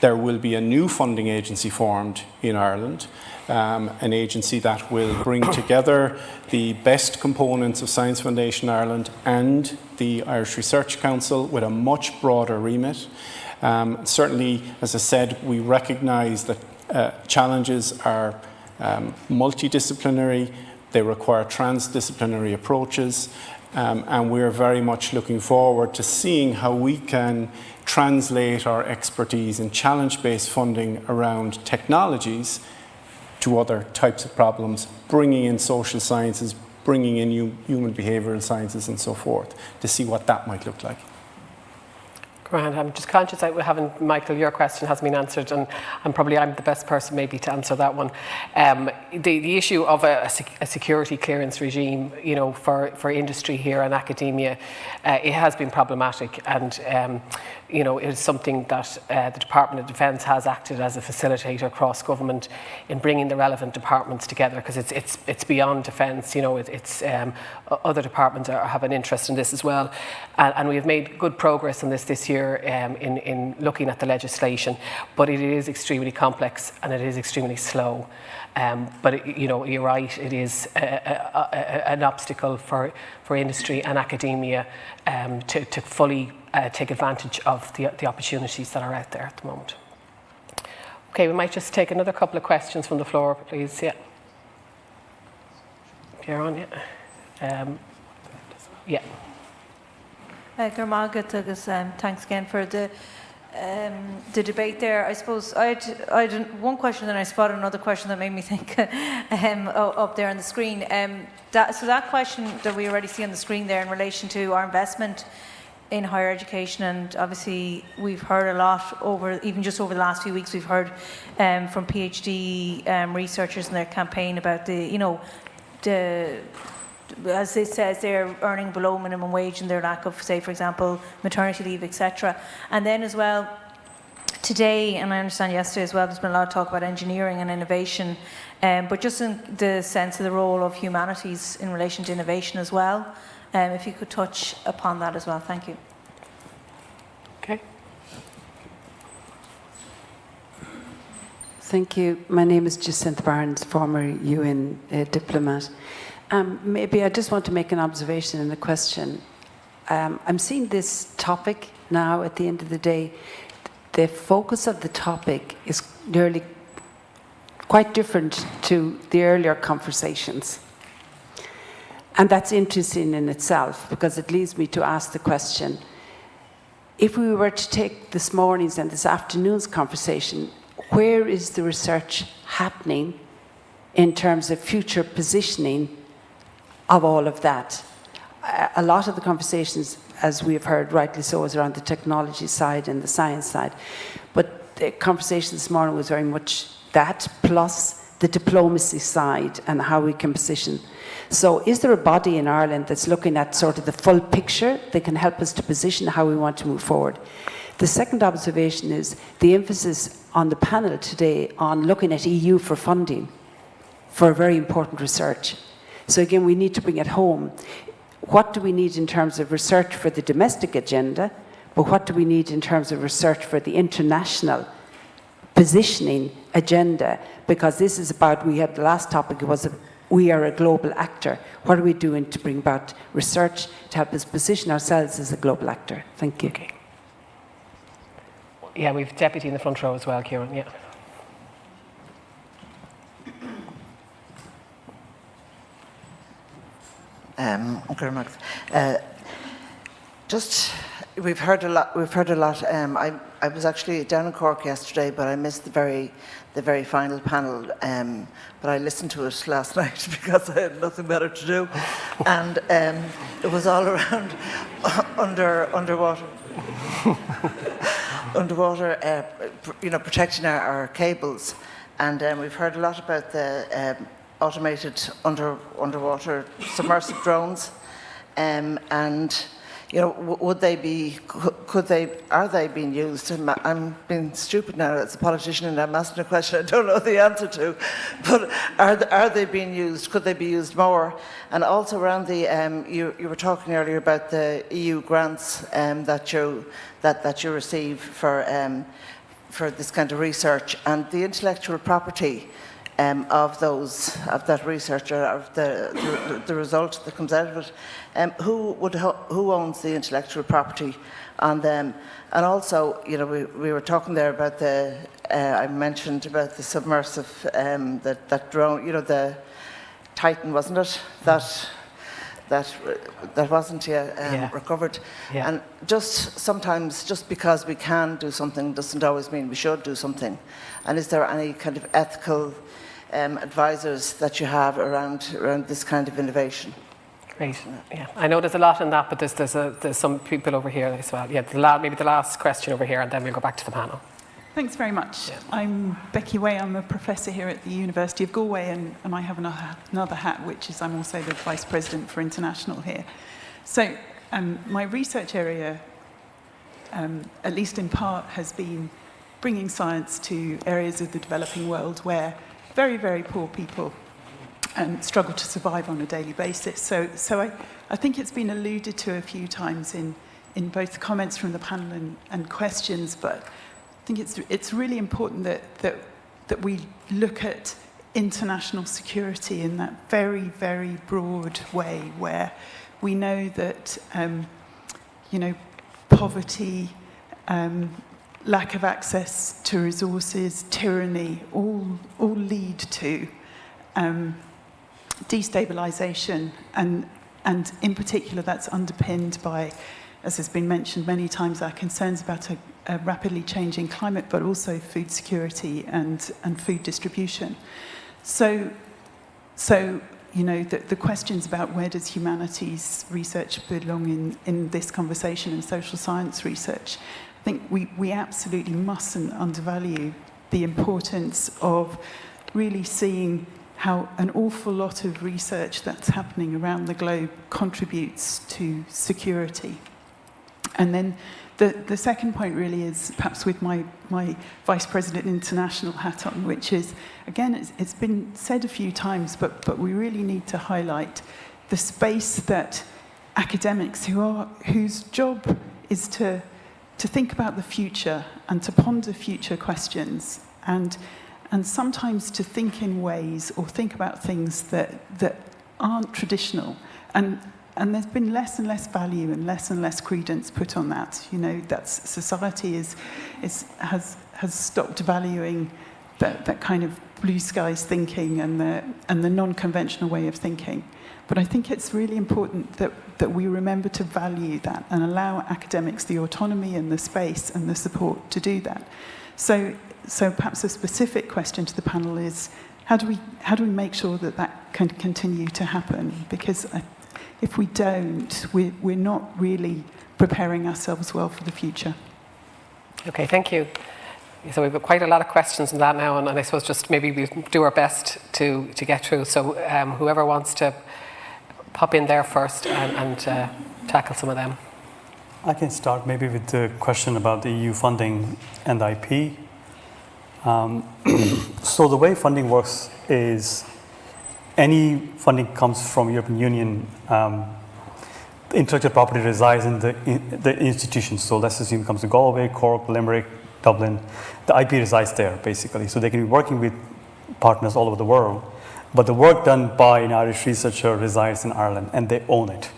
there will be a new funding agency formed in Ireland, an agency that will bring together the best components of Science Foundation Ireland and the Irish Research Council with a much broader remit. Certainly, as I said, we recognise that challenges are multidisciplinary, they require transdisciplinary approaches, and we're very much looking forward to seeing how we can translate our expertise in challenge-based funding around technologies to other types of problems, bringing in social sciences, bringing in human behavioural sciences and so forth, to see what that might look like. Grand. I'm just conscious that we haven't, Michael, your question hasn't been answered, and I'm the best person maybe to answer that one. The issue of a security clearance regime, you know, for industry here and academia, it has been problematic, and you know, it is something that the Department of Defence has acted as a facilitator across government in bringing the relevant departments together, because it's beyond defence. You know, it's other departments have an interest in this as well, and we have made good progress on this year in looking at the legislation, but it is extremely complex and it is extremely slow. But you know, you're right, it is an obstacle for industry and academia to fully take advantage of the opportunities that are out there at the moment. Okay, we might just take another couple of questions from the floor, please. Yeah. You're on, yeah. Yeah. Thanks again for the debate there. I suppose I had one question, then I spotted another question that made me think up there on the screen. So that question that we already see on the screen there in relation to our investment in higher education, and obviously we've heard a lot over the last few weeks, we've heard from PhD researchers in their campaign about as it says, they're earning below minimum wage and their lack of, say, for example, maternity leave, etc. And then as well, today, and I understand yesterday as well, there's been a lot of talk about engineering and innovation, but just in the sense of the role of humanities in relation to innovation as well. If you could touch upon that as well. Thank you. Okay. Thank you. My name is Jacinth Barnes, former UN diplomat. Maybe I just want to make an observation and a question. I'm seeing this topic now, at the end of the day, the focus of the topic is nearly quite different to the earlier conversations. And that's interesting in itself, because it leads me to ask the question, if we were to take this morning's and this afternoon's conversation, where is the research happening in terms of future positioning of all of that? A lot of the conversations, as we've heard rightly so, is around the technology side and the science side. But the conversation this morning was very much that, plus the diplomacy side and how we can position. So is there a body in Ireland that's looking at sort of the full picture that can help us to position how we want to move forward? The second observation is the emphasis on the panel today on looking at EU for funding for very important research. So again, we need to bring it home. What do we need in terms of research for the domestic agenda, but what do we need in terms of research for the international positioning agenda? Because this is about, we had the last topic, it was we are a global actor. What are we doing to bring about research to help us position ourselves as a global actor? Thank you. Okay. Yeah, we've deputy in the front row as well, Kieran. Yeah. Okay, Max. We've heard a lot. I was actually down in Cork yesterday, but I missed the very final panel. But I listened to it last night because I had nothing better to do, and it was all around underwater, protecting our cables, and we've heard a lot about the automated underwater submersive drones, and are they being used? I'm being stupid now as a politician and I'm asking a question I don't know the answer to, but are they being used? Could they be used more? And also around the you were talking earlier about the EU grants that you receive for this kind of research, and the intellectual property of that research, or of the result that comes out of it. Who owns the intellectual property on them? And also, we were talking there about I mentioned about the submersive, that drone, the Titan, wasn't it? That wasn't yet recovered. Yeah. And sometimes, just because we can do something doesn't always mean we should do something. And is there any kind of ethical advisors that you have around this kind of innovation. Great. Yeah, I know there's a lot in that, but there's some people over here as well. Yeah, maybe the last question over here, and then we'll go back to the panel. Thanks very much. Yeah. I'm Becky Way. I'm a professor here at the University of Galway, and I have another hat, which is I'm also the Vice President for International here. So my research area, at least in part, has been bringing science to areas of the developing world where very, very poor people struggle to survive on a daily basis. So I think it's been alluded to a few times in both comments from the panel and questions, but I think it's really important that we look at international security in that very, very broad way, where we know that poverty, lack of access to resources, tyranny, all lead to destabilization, and in particular that's underpinned by, as has been mentioned many times, our concerns about a rapidly changing climate, but also food security and food distribution. So the questions about where does humanities research belong in this conversation and social science research, I think we absolutely mustn't undervalue the importance of really seeing how an awful lot of research that's happening around the globe contributes to security. And then the second point really is perhaps with my Vice President International hat on, which is, again, it's been said a few times, but we really need to highlight the space that academics whose job is to think about the future and to ponder future questions and sometimes to think in ways or think about things that aren't traditional. And there's been less and less value and less credence put on that. That society has stopped valuing that kind of blue skies thinking and the non-conventional way of thinking. But I think it's really important that we remember to value that and allow academics the autonomy and the space and the support to do that. So perhaps a specific question to the panel is, how do we make sure that can continue to happen? Because if we don't, we're not really preparing ourselves well for the future. Okay, thank you. So we've got quite a lot of questions on that now, and I suppose just maybe we'll do our best to get through. So whoever wants to pop in there first and tackle some of them. I can start maybe with the question about the EU funding and IP. So the way funding works is any funding comes from European Union. Intellectual property resides in the institutions. So let's assume it comes to Galway, Cork, Limerick, Dublin. The IP resides there, basically. So they can be working with partners all over the world. But the work done by an Irish researcher resides in Ireland, and they own it.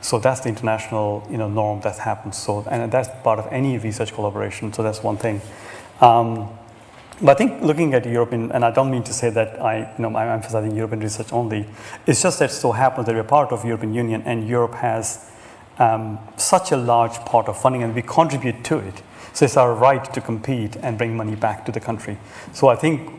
So that's the international norm that happens. So, and that's part of any research collaboration. So that's one thing. But I think looking at European, and I don't mean to say that I'm emphasizing European research only. It's just that it so happens that we're part of the European Union, and Europe has such a large part of funding, and we contribute to it. So it's our right to compete and bring money back to the country. So I think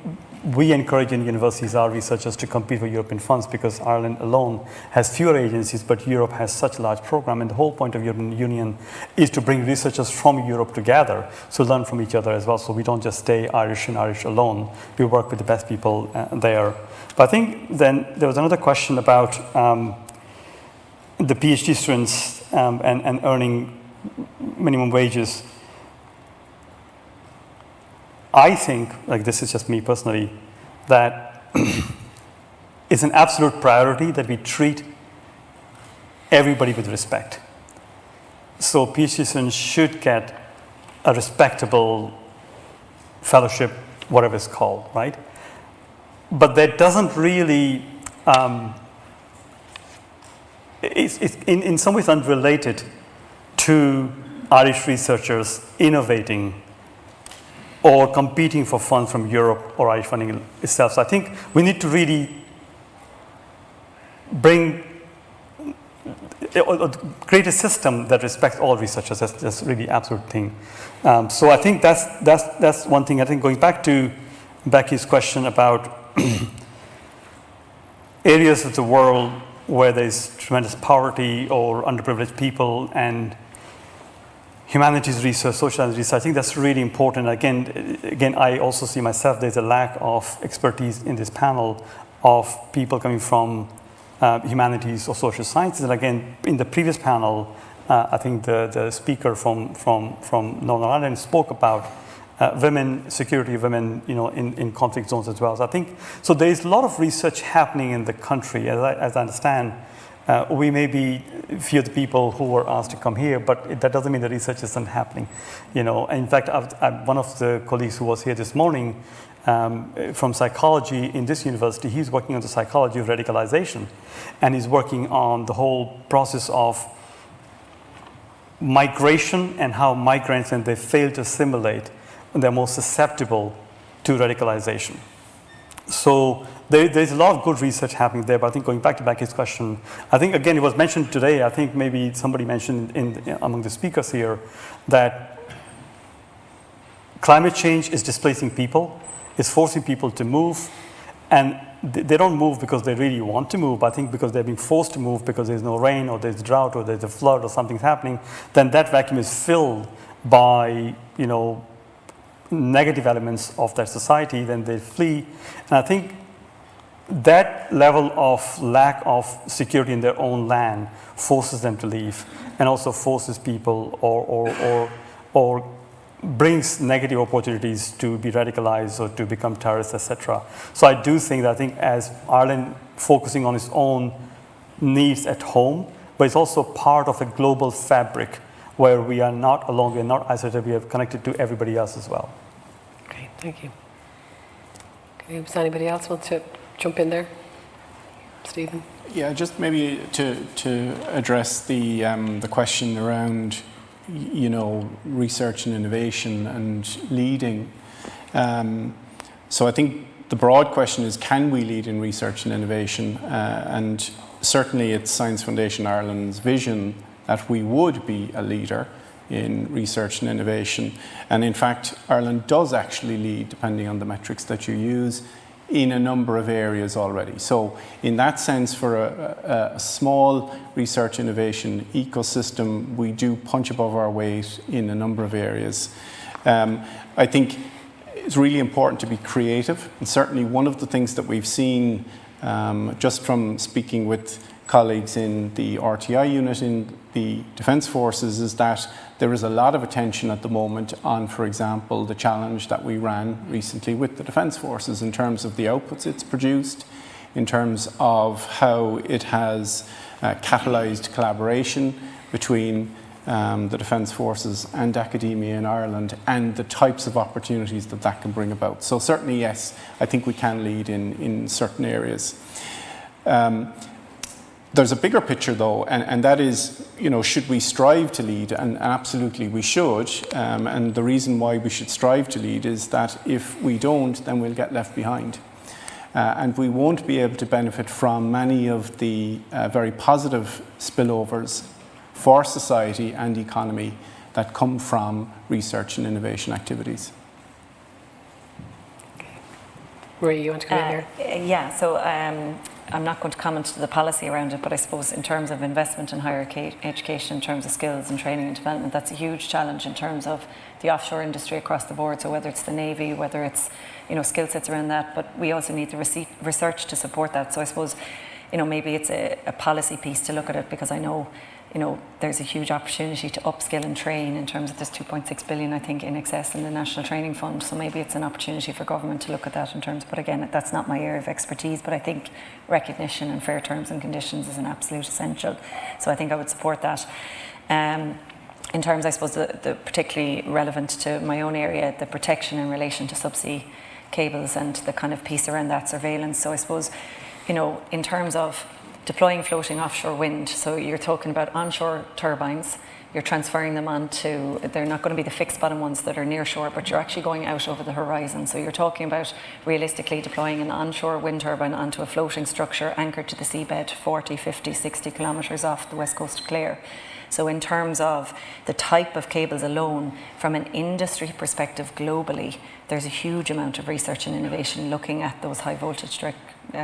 we encourage in universities, our researchers, to compete for European funds, because Ireland alone has fewer agencies, but Europe has such a large program. And the whole point of European Union is to bring researchers from Europe together to learn from each other as well. So we don't just stay Irish and Irish alone. We work with the best people there. But I think then there was another question about the PhD students and earning minimum wages. I think, like this is just me personally, that it's an absolute priority that we treat everybody with respect. So PhD students should get a respectable fellowship, whatever it's called, right? But that doesn't really, it's in some ways unrelated to Irish researchers innovating or competing for funds from Europe or Irish funding itself. So I think we need to really create a system that respects all researchers. That's really absolute thing. So I think that's one thing. I think going back to Becky's question about areas of the world where there's tremendous poverty or underprivileged people and humanities research, social science research. I think that's really important. Again, I also see myself, there's a lack of expertise in this panel of people coming from humanities or social sciences. And again, in the previous panel, I think the speaker from Northern Ireland spoke about women, security of women, in conflict zones as well. So I think, so there is a lot of research happening in the country, as I understand. We may be few of the people who were asked to come here, but that doesn't mean the research isn't happening. In fact, one of the colleagues who was here this morning from psychology in this university, he's working on the psychology of radicalization, and he's working on the whole process of migration and how migrants, when they fail to assimilate, they're more susceptible to radicalization. So there's a lot of good research happening there, but I think going back to Becky's question, I think again it was mentioned today, I think maybe somebody mentioned among the speakers here that climate change is displacing people, it's forcing people to move, and they don't move because they really want to move, but I think because they're being forced to move because there's no rain or there's drought or there's a flood or something's happening, then that vacuum is filled by, negative elements of their society, then they flee. And I think that level of lack of security in their own land forces them to leave, and also forces people or brings negative opportunities to be radicalized or to become terrorists, etc. So I do think that as Ireland focusing on its own needs at home, but it's also part of a global fabric where we are not alone, we are not isolated, we are connected to everybody else as well. Okay, thank you. Okay, does anybody else want to jump in there? Stephen? Yeah, just maybe to address the question around, research and innovation and leading. So I think the broad question is, can we lead in research and innovation? And certainly it's Science Foundation Ireland's vision that we would be a leader in research and innovation. And in fact, Ireland does actually lead, depending on the metrics that you use, in a number of areas already. So in that sense, for a small research innovation ecosystem, we do punch above our weight in a number of areas. I think it's really important to be creative. And certainly one of the things that we've seen just from speaking with colleagues in the RTI unit in the Defence Forces is that there is a lot of attention at the moment on, for example, the challenge that we ran recently with the Defence Forces in terms of the outputs it's produced, in terms of how it has catalysed collaboration between the Defence Forces and academia in Ireland, and the types of opportunities that that can bring about. So certainly, yes, I think we can lead in certain areas. There's a bigger picture, though, and that is, should we strive to lead? And absolutely we should. And the reason why we should strive to lead is that if we don't, then we'll get left behind. And we won't be able to benefit from many of the very positive spillovers for society and economy that come from research and innovation activities. Marie, you want to come in here? Yeah, so I'm not going to comment to the policy around it, but I suppose in terms of investment in higher education, in terms of skills and training and development, that's a huge challenge in terms of the offshore industry across the board. So whether it's the Navy, whether it's skill sets around that, but we also need the research to support that. So I suppose maybe it's a policy piece to look at it, because I know there's a huge opportunity to upskill and train in terms of this 2.6 billion, I think, in excess in the National Training Fund. So maybe it's an opportunity for government to look at that in terms, but again, that's not my area of expertise, but I think recognition and fair terms and conditions is an absolute essential. So I think I would support that. In terms, I suppose, the particularly relevant to my own area, the protection in relation to subsea cables and the kind of piece around that surveillance. So I suppose, in terms of deploying floating offshore wind, so you're talking about onshore turbines you're transferring them onto, they're not going to be the fixed bottom ones that are near shore, but you're actually going out over the horizon. So you're talking about realistically deploying an onshore wind turbine onto a floating structure anchored to the seabed 40, 50, 60 kilometres off the west coast of Clare. So in terms of the type of cables alone, from an industry perspective globally, there's a huge amount of research and innovation looking at those high voltage direct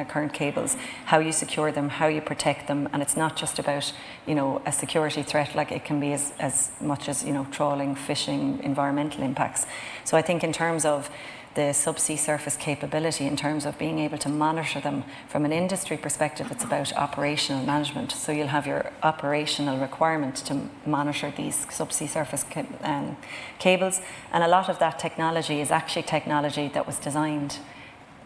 current cables, how you secure them, how you protect them, and it's not just about, you know, a security threat, like it can be as much as, you know, trawling, fishing, environmental impacts. So I think in terms of the subsea surface capability, in terms of being able to monitor them from an industry perspective, it's about operational management. So you'll have your operational requirement to monitor these subsea surface cables, and a lot of that technology is actually technology that was designed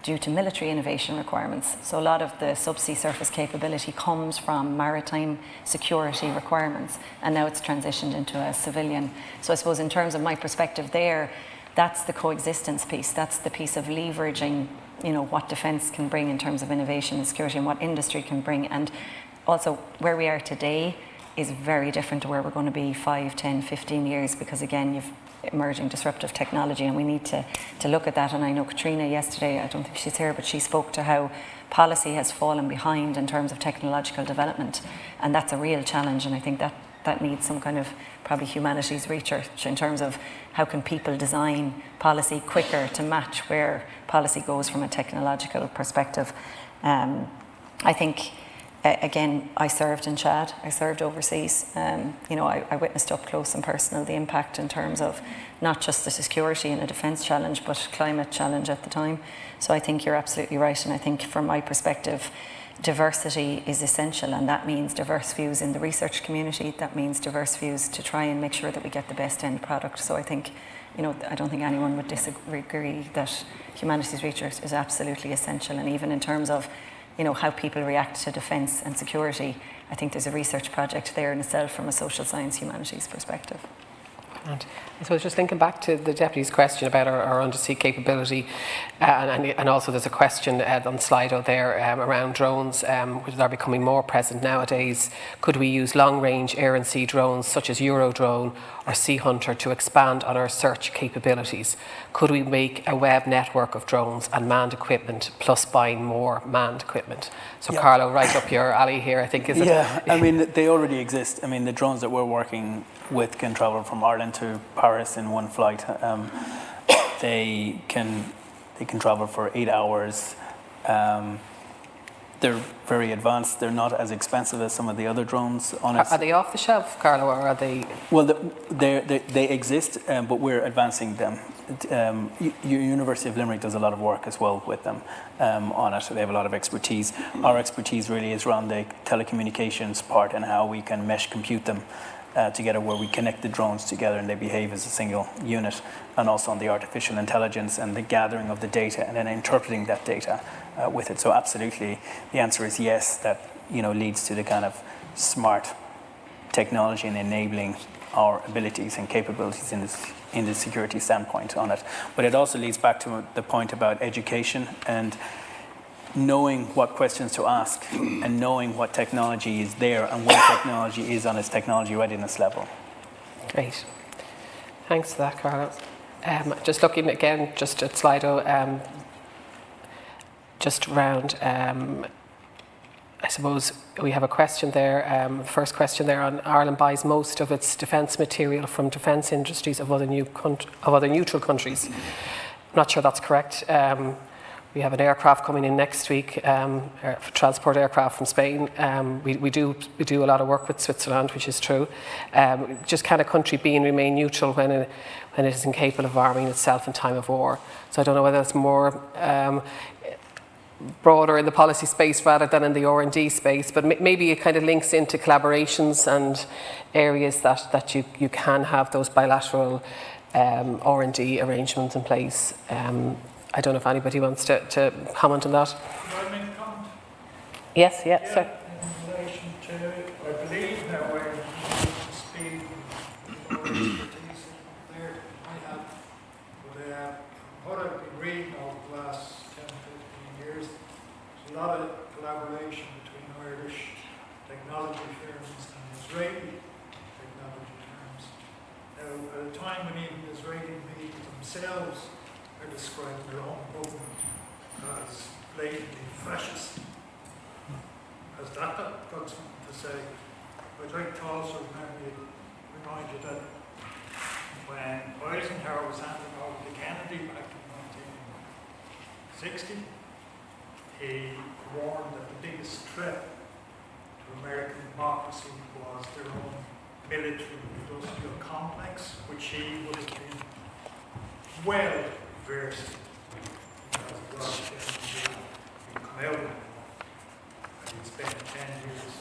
due to military innovation requirements. So a lot of the subsea surface capability comes from maritime security requirements, and now it's transitioned into a civilian. So I suppose in terms of my perspective there, that's the coexistence piece. That's the piece of leveraging, you know, what defence can bring in terms of innovation and security, and what industry can bring. And also where we are today is very different to where we're going to be 5, 10, 15 years, because again, you've emerging disruptive technology, and we need to look at that. And I know Katrina yesterday, I don't think she's here, but she spoke to how policy has fallen behind in terms of technological development, and that's a real challenge. And I think that needs some kind of probably humanities research in terms of how can people design policy quicker to match where policy goes from a technological perspective. I think, again, I served in Chad, I served overseas. You know, I witnessed up close and personal the impact in terms of not just the security and a defence challenge, but climate challenge at the time. So I think you're absolutely right, and I think from my perspective, diversity is essential, and that means diverse views in the research community. That means diverse views to try and make sure that we get the best end product. So I think, you know, I don't think anyone would disagree that humanities research is absolutely essential. And even in terms of, you know, how people react to defence and security, I think there's a research project there in itself from a social science humanities perspective. And so I was just thinking back to the Deputy's question about our undersea capability, and also there's a question on Slido there around drones, which are becoming more present nowadays. Could we use long-range air and sea drones such as Eurodrone or Sea Hunter to expand on our search capabilities? Could we make a web network of drones and manned equipment plus buying more manned equipment? So yeah. Carlo, right up your alley here, I think, is it? Yeah, I mean, they already exist. I mean, the drones that we're working with can travel from Ireland to Paris in one flight. They can travel for 8 hours. They're very advanced. They're not as expensive as some of the other drones on it. Are they off the shelf, Carlo, or are they? Well, they exist, but we're advancing them. University of Limerick does a lot of work as well with them on it. They have a lot of expertise. Our expertise really is around the telecommunications part and how we can mesh compute them together, where we connect the drones together and they behave as a single unit, and also on the artificial intelligence and the gathering of the data and then interpreting that data with it. So absolutely, the answer is yes. That, you know, leads to the kind of smart technology and enabling our abilities and capabilities in the security standpoint on it. But it also leads back to the point about education and knowing what questions to ask and knowing what technology is there and where technology is on its technology readiness level. Great. Thanks for that, Carlo. Just looking again, just at Slido, just around, I suppose we have a question there, first question there on Ireland buys most of its defence material from defence industries of other neutral countries. I'm not sure that's correct. We have an aircraft coming in next week, transport aircraft from Spain. We do a lot of work with Switzerland, which is true. Just can a country remain neutral when it is incapable of arming itself in time of war? So I don't know whether it's more broader in the policy space rather than in the R&D space, but maybe it kind of links into collaborations and areas that you can have those bilateral R&D arrangements in place. I don't know if anybody wants to comment on that. Can I make a comment? Yes, yeah, sir. In relation to, I believe that we're speed or expertise there I have, but what I've been reading over the last 10, 15 years, there's a lot of collaboration between Irish technology firms and Israeli technology firms. Now, at a time when even Israeli media themselves are describing their own government as blatantly fascist, has that got something to say? I'd like to also remind you that when Eisenhower was handing over to Kennedy back in 1960, he warned that the biggest threat to American democracy was their own military-industrial complex, which he would have been well versed in, because it was Kennedy who come out of it. And he spent 10 years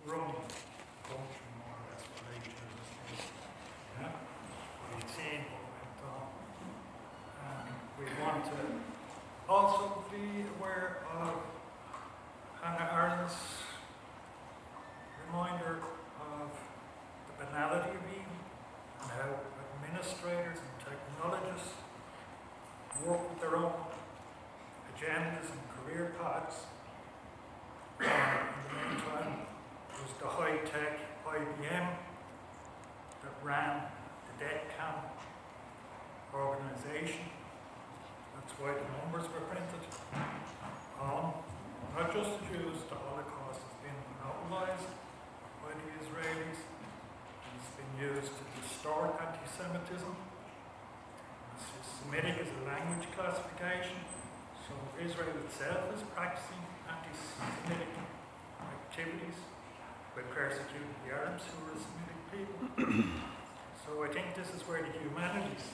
running the country, more or less, for 8 years. Yeah? We've seen what went on. And we want to also be aware of Hannah Arendt's reminder of the banality of evil and how administrators and technologists work with their own agendas and career paths. In the meantime, it was the high-tech IBM that ran the death camp organization. That's why the numbers were printed on not just the Jews. The Holocaust has been monopolized by the Israelis. It's been used to distort anti-Semitism. Semitic is a language classification, so Israel itself is practicing anti-Semitic activities by persecuting the Arabs who are Semitic people. So I think this is where the humanities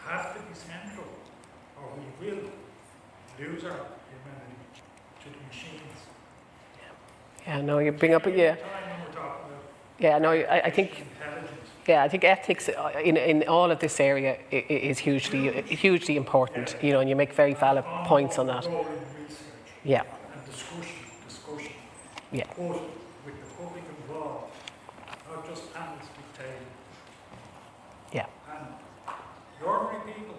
have to be central, or we will lose our humanity to the machines. Yeah, no, you bring up, yeah. Yeah, no, I think, yeah, I think ethics in all of this area is hugely important, you know, and you make very valid points on that. Yeah. And discussion. Yeah. But with the public involved, not just panels dictating. Yeah. And the ordinary people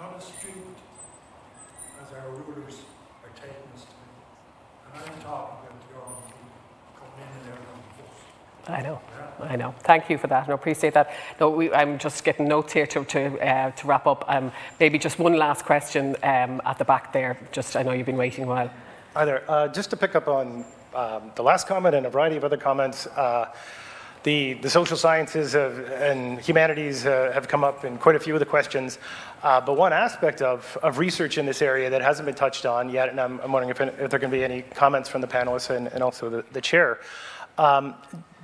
are not as stupid as our rulers are taking us to be. And I'm talking about the ordinary people coming in and out of the bus. I know. Thank you for that. I appreciate that. No, I'm just getting notes here to wrap up. Maybe just one last question at the back there. Just, I know you've been waiting a while. Hi there. Just to pick up on the last comment and a variety of other comments, the social sciences and humanities have come up in quite a few of the questions. But one aspect of research in this area that hasn't been touched on yet, and I'm wondering if there can be any comments from the panelists and also the chair.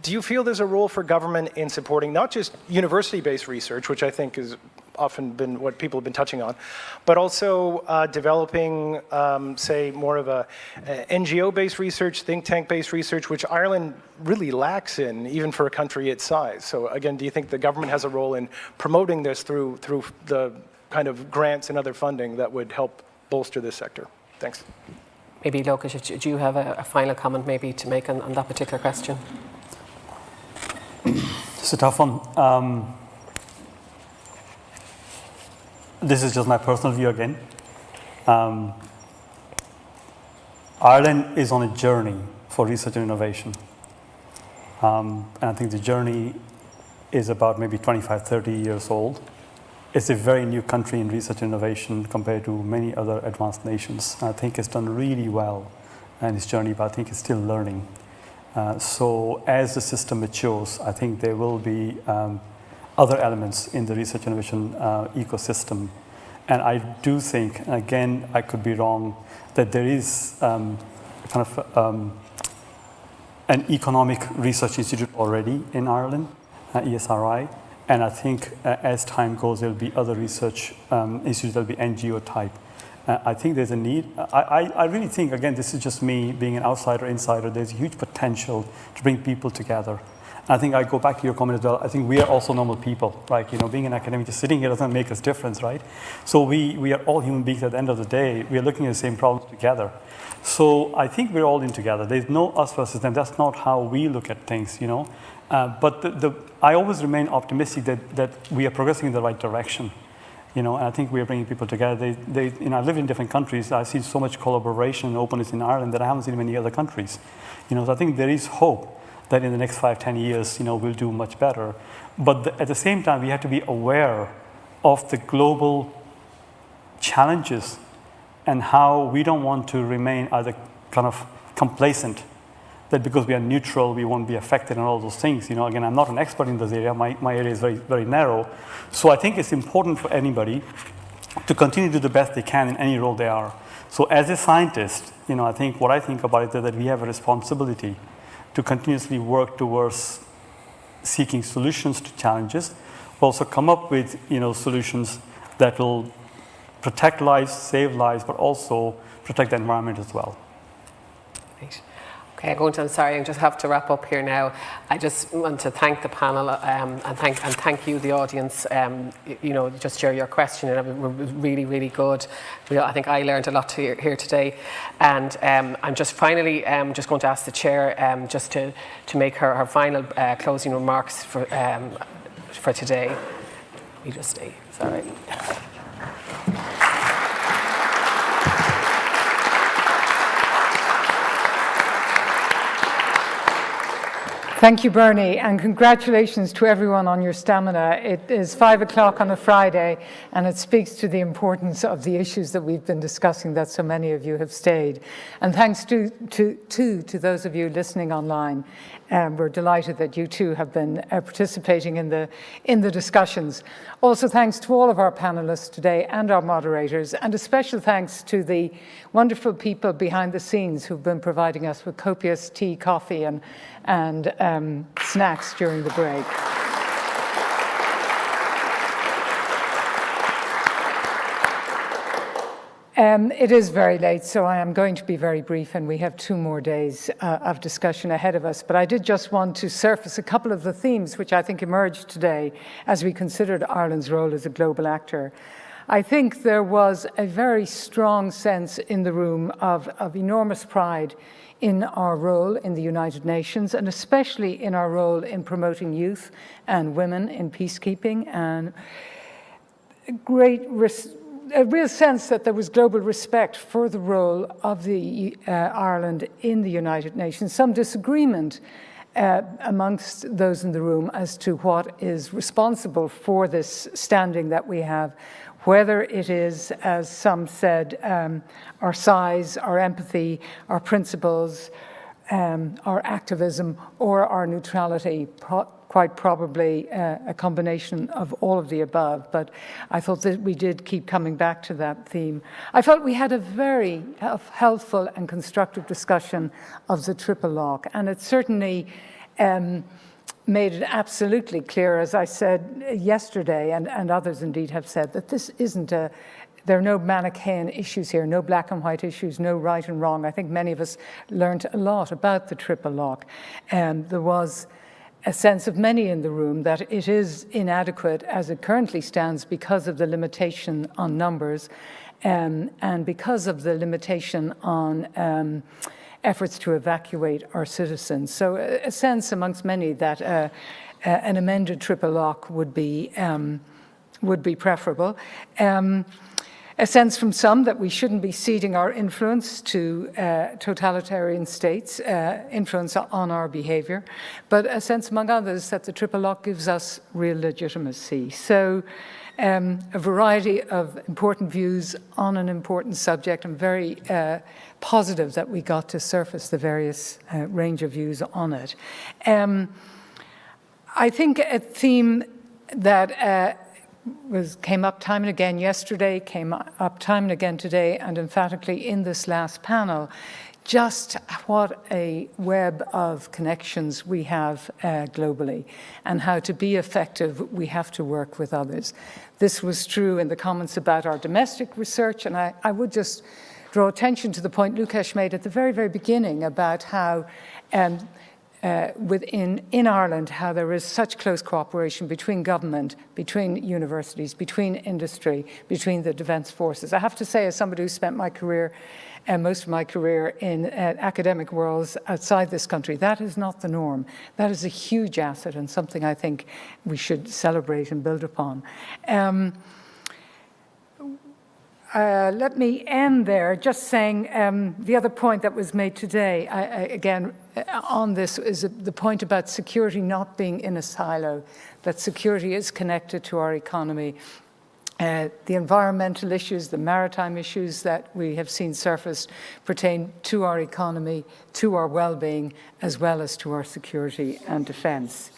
Do you feel there's a role for government in supporting not just university-based research, which I think has often been what people have been touching on, but also developing, say, more of a NGO-based research, think tank-based research, which Ireland really lacks in, even for a country its size? So again, do you think the government has a role in promoting this through the kind of grants and other funding that would help bolster this sector? Thanks. Maybe, Lokesh, do you have a final comment maybe to make on that particular question? It's a tough one. This is just my personal view again. Ireland is on a journey for research and innovation. And I think the journey is about maybe 25, 30 years old. It's a very new country in research and innovation compared to many other advanced nations. I think it's done really well in its journey, but I think it's still learning. So as the system matures, I think there will be other elements in the research innovation ecosystem. And I do think, and again, I could be wrong, that there is kind of an economic research institute already in Ireland, ESRI. And I think as time goes, there will be other research institutes that will be NGO type. I think there's a need. I really think, again, this is just me being an outsider, insider, there's a huge potential to bring people together. And I think I go back to your comment as well. I think we are also normal people, right? You know, being an academic, just sitting here doesn't make us difference, right? So we are all human beings at the end of the day. We are looking at the same problems together. So I think we're all in together. There's no us versus them. That's not how we look at things, you know. But I always remain optimistic that we are progressing in the right direction. You know, and I think we are bringing people together. You know, I live in different countries. I see so much collaboration and openness in Ireland that I haven't seen in many other countries. You know, so I think there is hope that in the next 5-10 years, we'll do much better. But at the same time, we have to be aware of the global challenges and how we don't want to remain either kind of complacent, that because we are neutral, we won't be affected and all those things. Again, I'm not an expert in this area. My area is very, very narrow. So I think it's important for anybody to continue to do the best they can in any role they are. So as a scientist, I think what I think about it is that we have a responsibility to continuously work towards seeking solutions to challenges, but also come up with solutions that will protect lives, save lives, but also protect the environment as well. Right. Okay, I'm sorry, I just have to wrap up here now. I just want to thank the panel and thank you, the audience. Just share your question, and it was really, really good. I think I learned a lot here today. And I'm just finally just going to ask the chair just to make her final closing remarks for today. We just stay. Sorry. Thank you, Bernie, and congratulations to everyone on your stamina. It is 5 o'clock on a Friday, and it speaks to the importance of the issues that we've been discussing, that so many of you have stayed. And thanks to those of you listening online. We're delighted that you too have been participating in the discussions. Also, thanks to all of our panelists today and our moderators, and a special thanks to the wonderful people behind the scenes who've been providing us with copious tea, coffee, and snacks during the break. It is very late, so I am going to be very brief, and we have 2 more days of discussion ahead of us. But I did just want to surface a couple of the themes which I think emerged today as we considered Ireland's role as a global actor. I think there was a very strong sense in the room of enormous pride in our role in the United Nations, and especially in our role in promoting youth and women in peacekeeping, and a real sense that there was global respect for the role of Ireland in the United Nations. Some disagreement amongst those in the room as to what is responsible for this standing that we have, whether it is, as some said, our size, our empathy, our principles, our activism, or our neutrality. Quite probably a combination of all of the above, but I thought that we did keep coming back to that theme. I felt we had a very helpful and constructive discussion of the triple lock, and it certainly made it absolutely clear, as I said yesterday, and others indeed have said, that this isn't there are no Manichaean issues here, no black and white issues, no right and wrong. I think many of us learned a lot about the triple lock. There was a sense of many in the room that it is inadequate as it currently stands because of the limitation on numbers and because of the limitation on efforts to evacuate our citizens. So a sense amongst many that an amended triple lock would be preferable. A sense from some that we shouldn't be ceding our influence to totalitarian states, influence on our behavior, but a sense among others that the triple lock gives us real legitimacy. So a variety of important views on an important subject. I'm very positive that we got to surface the various range of views on it. I think a theme that came up time and again yesterday, came up time and again today, and emphatically in this last panel, just what a web of connections we have globally, and how to be effective we have to work with others. This was true in the comments about our domestic research, and I would just draw attention to the point Lukasz made at the very, very beginning about how in Ireland, how there is such close cooperation between government, between universities, between industry, between the defence forces. I have to say, as somebody who spent my career, most of my career in academic worlds outside this country, that is not the norm. That is a huge asset and something I think we should celebrate and build upon. let me end there just saying the other point that was made today, again, on this is the point about security not being in a silo, that security is connected to our economy. The environmental issues, the maritime issues that we have seen surfaced pertain to our economy, to our well-being, as well as to our security and defence.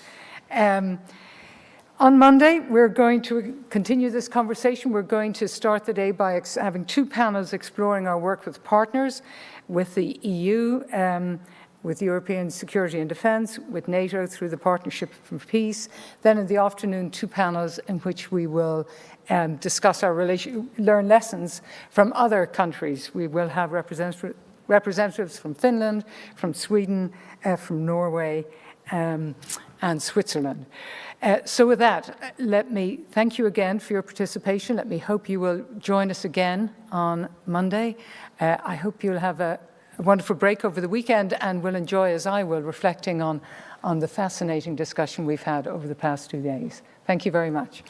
On Monday, we're going to continue this conversation. We're going to start the day by having 2 panels exploring our work with partners, with the EU, with European security and defence, with NATO through the Partnership for Peace. Then in the afternoon, 2 panels in which we will discuss our learn lessons from other countries. We will have representatives from Finland, from Sweden, from Norway, and Switzerland. So with that, let me thank you again for your participation. Let me hope you will join us again on Monday. I hope you'll have a wonderful break over the weekend and will enjoy, as I will, reflecting on the fascinating discussion we've had over the past 2 days. Thank you very much.